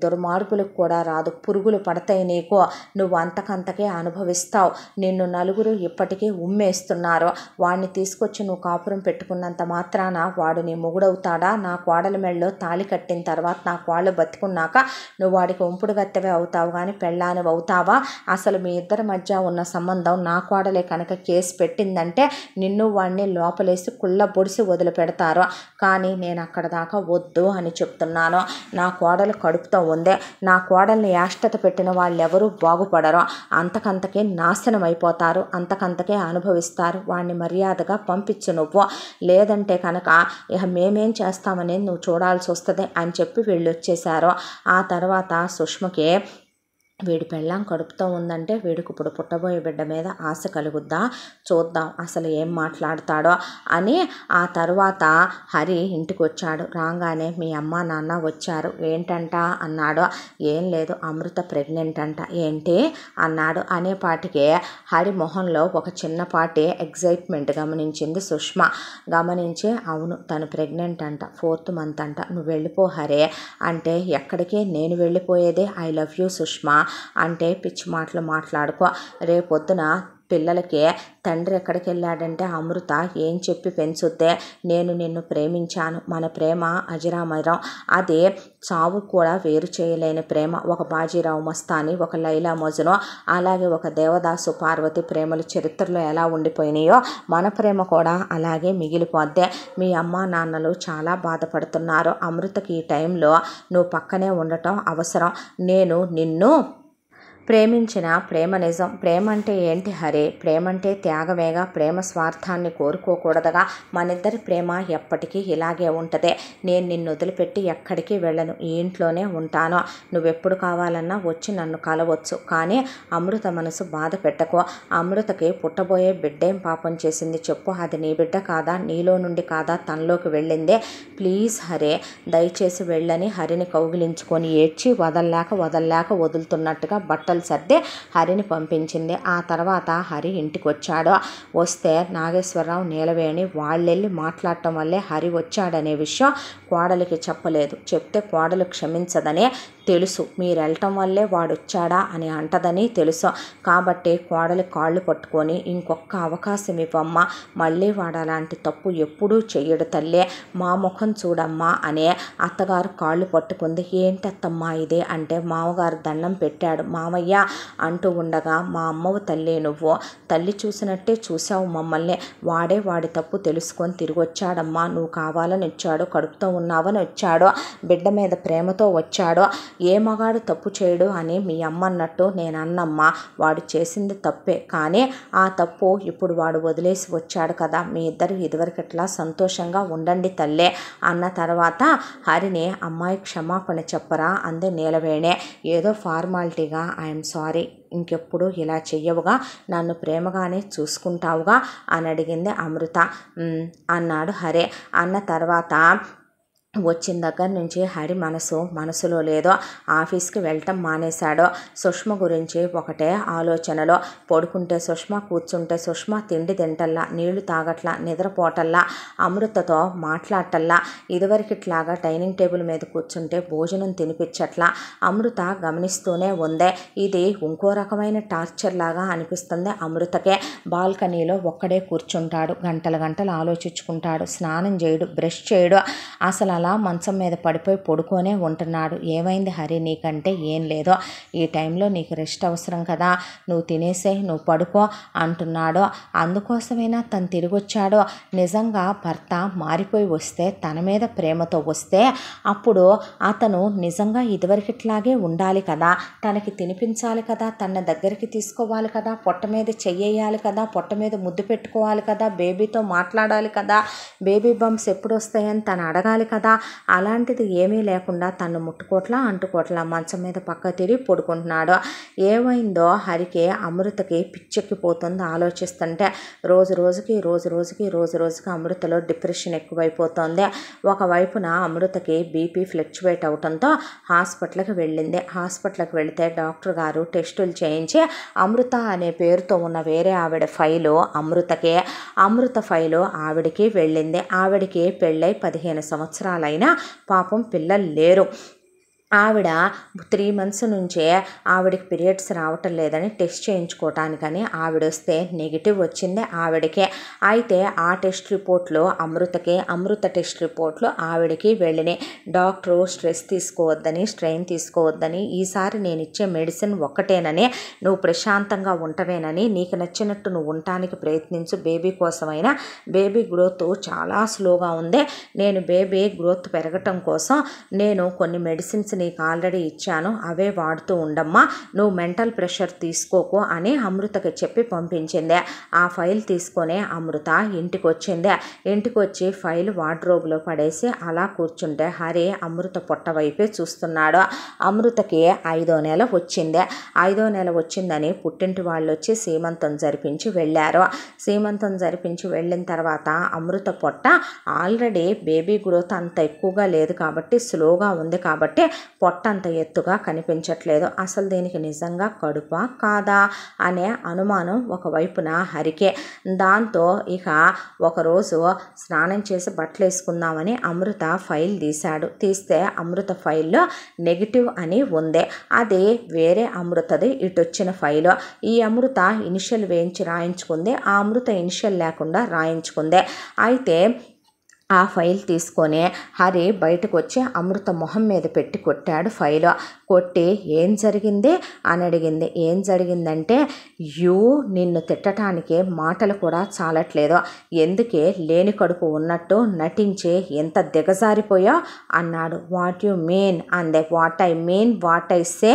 S1: దుర్మార్గులకు కూడా రాదు, పురుగులు పడతాయి నీకు, నువ్వు అంతకంతకే అనుభవిస్తావు, నిన్ను నలుగురు ఇప్పటికీ ఉమ్మేస్తున్నారు, వాడిని తీసుకొచ్చి నువ్వు కాపురం పెట్టుకున్నంత మాత్రాన వాడు నీ మొగుడవుతాడా? నా కోడల మెళ్ళలో తాళి కట్టిన తర్వాత నా కోళ్ళు బతుకున్నాక నువ్వు వాడికి ఉంపుడు గత్తెవే అవుతావు కానీ పెళ్ళానివి అవుతావా? అసలు మీ ఇద్దరి మధ్య ఉన్న సంబంధం నా కోడలే కనుక కేసు పెట్టిందంటే నిన్ను వాడిని లోపలేసి కుళ్ళ పొడిసి వదిలిపెడతారు, కానీ నేను అక్కడ దాకా వద్దు అని చెప్తున్నాను. నా కోడలు కడుపుతో ఉందే, నా కోడల్ని యాష్టత పెట్టిన వాళ్ళెవరూ బాగుపడరు, అంతకంతకే నాశనం అయిపోతారు, అంతకంతకే అనుభవిస్తారు, వాడిని మర్యాదగా పంపించు నువ్వు, లేదంటే కనుక ఇక మేమేం చేస్తామనేది నువ్వు చూడాల్సి వస్తుంది అని చెప్పి వెళ్ళొచ్చేశారు. ఆ తర్వాత సుష్మకి వీడి పెళ్ళాం కడుపుతో ఉందంటే వీడికి ఇప్పుడు పుట్టబోయే బిడ్డ మీద ఆశ కలుగుద్దా, చూద్దాం అసలు ఏం మాట్లాడతాడో అని. ఆ తర్వాత హరి ఇంటికి వచ్చాడు. రాగానే మీ అమ్మ నాన్న వచ్చారు, ఏంటంట అన్నాడు. ఏం లేదు, అమృత ప్రెగ్నెంట్ అంట. ఏంటి అన్నాడు. అనేపాటికే హరి మొహంలో ఒక చిన్నపాటి ఎగ్జైట్మెంట్ గమనించింది సుష్మ. గమనించి, అవును తను ప్రెగ్నెంట్ అంట, 4th month అంట, నువ్వు వెళ్ళిపో హరే అంటే, ఎక్కడికి నేను వెళ్ళిపోయేదే, ఐ లవ్ యూ సుష్మా అంటే, పిచ్చి మాటలు మాట్లాడుకో, రేపొద్దున పిల్లలకి తండ్రి ఎక్కడికి వెళ్ళాడంటే అమృత ఏం చెప్పి పెంచుద్దే, నేను నిన్ను ప్రేమించాను, మన ప్రేమ అజరామరం, అది చావు కూడా వేరు చేయలేని ప్రేమ, ఒక బాజీరావు మస్తాని, ఒక లైలా మజ్ను, అలాగే ఒక దేవదాసు పార్వతి ప్రేమలు చరిత్రలో ఎలా ఉండిపోయినాయో మన ప్రేమ కూడా అలాగే మిగిలిపోద్దే. మీ అమ్మ నాన్నలు చాలా బాధపడుతున్నారు, అమృతకి ఈ టైంలో నువ్వు పక్కనే ఉండటం అవసరం, నేను నిన్ను ప్రేమించిన ప్రేమ నిజం. ప్రేమ అంటే ఏంటి హరి? ప్రేమ అంటే త్యాగమేగా, ప్రేమ స్వార్థాన్ని కోరుకోకూడదుగా, మనిద్దరి ప్రేమ ఎప్పటికీ ఇలాగే ఉంటుంది, నేను నిన్ను వదిలిపెట్టి ఎక్కడికి వెళ్ళను, ఈ ఇంట్లోనే ఉంటాను, నువ్వెప్పుడు కావాలన్నా వచ్చి నన్ను కలవచ్చు, కానీ అమృత మనసు బాధ పెట్టకు, అమృతకి పుట్టబోయే బిడ్డేం పాపం చేసింది చెప్పు, అది నీ బిడ్డ కాదా, నీలో నుండి కాదా తనలోకి వెళ్ళిందే, ప్లీజ్ హరే దయచేసి వెళ్ళని హరిని కౌగిలించుకొని ఏడ్చి వదల్లేక వదులుతున్నట్టుగా బట్టలు సర్ది హరిని పంపించింది. ఆ తర్వాత హరి ఇంటికి వచ్చాడు. వస్తే నాగేశ్వరరావు నీలవేణి వాళ్ళెళ్ళి మాట్లాడటం వల్లే హరి వచ్చాడనే విషయం కోడలికి చెప్పలేదు. చెప్తే కోడలు క్షమించదనే తెలుసు, మీరు వెళ్ళటం వల్లే వాడు వచ్చాడా అని అంటదని తెలుసు, కాబట్టి కోడలి కాళ్ళు పట్టుకొని ఇంకొక అవకాశం ఇవ్వమ్మా, మళ్ళీ వాడు అలాంటి తప్పు ఎప్పుడూ చెయ్యడు తల్లే, మా ముఖం చూడమ్మా అనే అత్తగారు కాళ్ళు పట్టుకుంది. ఏంటత్తమ్మా ఇది అంటే, మామగారు దండం పెట్టాడు మామయ్య అంటూ ఉండగా, మా అమ్మవు తల్లి, నువ్వు తల్లి చూసినట్టే చూసావు మమ్మల్ని, వాడి తప్పు తెలుసుకొని తిరిగి వచ్చాడమ్మా, నువ్వు కావాలని వచ్చాడు, కడుపుతో ఉన్నావని వచ్చాడు, బిడ్డ మీద ప్రేమతో వచ్చాడు, ఏ మగాడు తప్పు చేయడు అని మీ అమ్మ అన్నట్టు నేను అన్నమ్మా, వాడు చేసింది తప్పే, కానీ ఆ తప్పు ఇప్పుడు వాడు వదిలేసి వచ్చాడు కదా, మీ ఇద్దరు ఇదివరకట్లా సంతోషంగా ఉండండి తల్లే అన్న తర్వాత హరిని అమ్మాయి క్షమాపణ చెప్పరా అంది నీలవేణి. ఏదో ఫార్మాలిటీగా ఐఎమ్ సారీ, ఇంకెప్పుడు ఇలా చెయ్యవుగా, నన్ను ప్రేమగానే చూసుకుంటావుగా అని అడిగింది అమృత. అన్నాడు హరి. అన్న తర్వాత వచ్చిన దగ్గర నుంచి హరి మనసులో లేదో, ఆఫీస్కి వెళ్ళటం మానేశాడో, సుష్మ గురించి ఒకటే ఆలోచనలో, పడుకుంటే సుష్మ, కూర్చుంటే సుష్మ, తిండి తింటల్లా, నీళ్లు తాగట్లా, నిద్రపోటల్లా, అమృతతో మాట్లాడటల్లా, ఇదివరకిట్లాగా డైనింగ్ టేబుల్ మీద కూర్చుంటే భోజనం తినిపించట్లా, అమృత గమనిస్తూనే ఉందే. ఇది ఇంకో రకమైన టార్చర్ లాగా అనిపిస్తుంది అమృతకే. బాల్కనీలో ఒక్కడే కూర్చుంటాడు, గంటలు ఆలోచించుకుంటాడు, స్నానం చేయడు, బ్రష్ చేయడు, అసలు అలా మంచం మీద పడిపోయి పడుకొనే ఉంటున్నాడు. ఏమైంది హరి నీకంటే ఏం లేదో, ఈ టైంలో నీకు రెస్ట్ అవసరం కదా, నువ్వు తినేసే నువ్వు పడుకో అంటున్నాడు. అందుకోసమైనా తను తిరిగి వచ్చాడో, నిజంగా భర్త మారిపోయి వస్తే, తన మీద ప్రేమతో వస్తే అప్పుడు అతను నిజంగా ఇదివరకిట్లాగే ఉండాలి కదా, తనకి తినిపించాలి కదా, తన దగ్గరికి తీసుకోవాలి కదా, పొట్ట మీద చెయ్యాలి కదా, పొట్ట మీద ముద్దు పెట్టుకోవాలి కదా, బేబీతో మాట్లాడాలి కదా, బేబీ బంప్స్ ఎప్పుడు వస్తాయని తను అడగాలి కదా. అలాంటిది ఏమీ లేకుండా తను ముట్టుకోట్లా అంటుకోట్లా మంచం మీద పక్క తిరిగి పడుకుంటున్నాడు. ఏమైందో హరికి అమృతకి పిచ్చెక్కిపోతుంది ఆలోచిస్తుంటే. రోజు రోజుకి అమృతలో డిప్రెషన్ ఎక్కువైపోతుంది. ఒకవైపున అమృతకి బీపీ ఫ్లక్చువేట్ అవడంతో హాస్పిటల్కి వెళ్ళింది. హాస్పిటల్కి వెళితే డాక్టర్ గారు టెస్టులు చేయించి అమృత అనే పేరుతో ఉన్న వేరే ఆవిడ ఫైలు అమృత ఫైలు ఆవిడికి వెళ్ళింది. ఆవిడికి పెళ్ళై 15 సంవత్సరాలైనా పాపం పిల్లలు లేరు. ఆవిడ 3 months నుంచే ఆవిడకి పీరియడ్స్ రావటం లేదని టెస్ట్ చేయించుకోవటానికని ఆవిడ వస్తే నెగిటివ్ వచ్చింది ఆవిడకే. అయితే ఆ టెస్ట్ రిపోర్ట్లు అమృత టెస్ట్ రిపోర్ట్లు ఆవిడకి వెళ్ళినాయి. డాక్టరు స్ట్రెయిన్ తీసుకోవద్దని, ఈసారి నేను ఇచ్చే మెడిసిన్ ఒక్కటేనని, నువ్వు ప్రశాంతంగా ఉంటవేనని, నీకు నచ్చినట్టు నువ్వు ఉండటానికి ప్రయత్నించు, బేబీ కోసమైనా, బేబీ గ్రోత్ చాలా స్లోగా ఉంది, నేను బేబీ గ్రోత్ పెరగటం కోసం నేను కొన్ని మెడిసిన్స్ నీకు ఆల్రెడీ ఇచ్చాను, అవే వాడుతూ ఉండమ్మా, నువ్వు మెంటల్ ప్రెషర్ తీసుకోకు అని అమృతకి చెప్పి పంపించింది. ఆ ఫైల్ తీసుకొని అమృత ఇంటికి వచ్చింది. ఇంటికి వచ్చి ఫైల్ వార్డ్రోబ్లో పడేసి అలా కూర్చుంటే హరి అమృత పొట్ట వైపే చూస్తున్నాడు. అమృతకి 5వ నెల వచ్చింది. 5వ నెల వచ్చిందని పుట్టింటి వాళ్ళు వచ్చి సీమంతం జరిపించి వెళ్ళారు. సీమంతం జరిపించి వెళ్ళిన తర్వాత అమృత పొట్ట ఆల్రెడీ బేబీ గ్రోత్ అంత ఎక్కువగా లేదు కాబట్టి, స్లోగా ఉంది కాబట్టి పొట్ట అంత ఎత్తుగా కనిపించట్లేదు. అసలు దీనికి నిజంగా కడుపా కాదా అనే అనుమానం ఒకవైపున హరికే. దాంతో ఇక ఒకరోజు స్నానం చేసి బట్టలు వేసుకుందామని అమృత ఫైల్ తీస్తే అమృత ఫైల్లో నెగిటివ్ అని ఉంది. అది వేరే అమృతది ఇటొచ్చిన ఫైలు. ఈ అమృత ఇనిషియల్ వేయించి రాయించుకుంది, ఆ అమృత ఇనిషియల్ లేకుండా రాయించుకుంది. అయితే ఆ ఫైల్ తీసుకొని హరి బయటకు వచ్చి అమృత మొహం మీద పెట్టి కొట్టాడు ఫైలు. కొట్టి ఏం జరిగింది అని అడిగింది. ఏం జరిగిందంటే, నిన్ను తిట్టడానికి మాటలు కూడా చాలట్లేదు, ఎందుకే లేని కడుపు ఉన్నట్టు నటించి ఎంత దిగజారిపోయా అన్నాడు. వాట్ యు మీన్ అందే. వాట్ ఐ సే,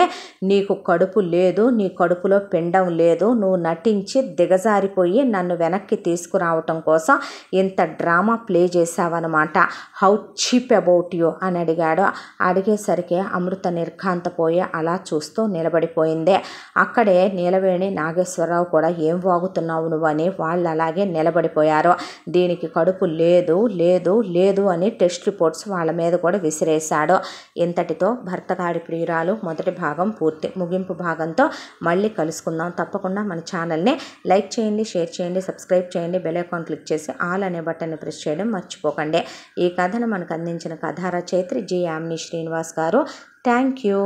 S1: నీకు కడుపు లేదు, నీ కడుపులో పిండం లేదు, నువ్వు నటించి దిగజారిపోయి నన్ను వెనక్కి తీసుకురావటం కోసం ఇంత డ్రామా ప్లే చేశావన్నమాట. హౌ చీప్ అబౌట్ యూ అని అడిగాడు. అడిగేసరికి అమృత నిర్ఘాంతపోయి అలా చూస్తూ నిలబడిపోయింది. అక్కడే నీలవేణి నాగేశ్వరరావు కూడా ఏం వాగుతున్నావు నువ్వని వాళ్ళు అలాగే నిలబడిపోయారు. దీనికి కడుపు లేదు లేదు లేదు అని టెస్ట్ రిపోర్ట్స్ వాళ్ళ మీద కూడా విసిరేశాడు. ఇంతటితో భర్తగాడి ప్రియురాలు మొదటి భాగం పూర్తి. ముగింపు భాగంతో మళ్ళీ కలుసుకుందాం. తప్పకుండా మన ఛానల్ని లైక్ చేయండి, షేర్ చేయండి, సబ్స్క్రైబ్ చేయండి, బెల్ ఐకాన్ క్లిక్ చేసి ఆల్ అనే బటన్ని ప్రెస్ చేయడం మర్చిపోకండి. ఈ కథను మనకు అందించిన కథా రచయిత్రి జి యామిని శ్రీనివాస్ గారు. Thank you.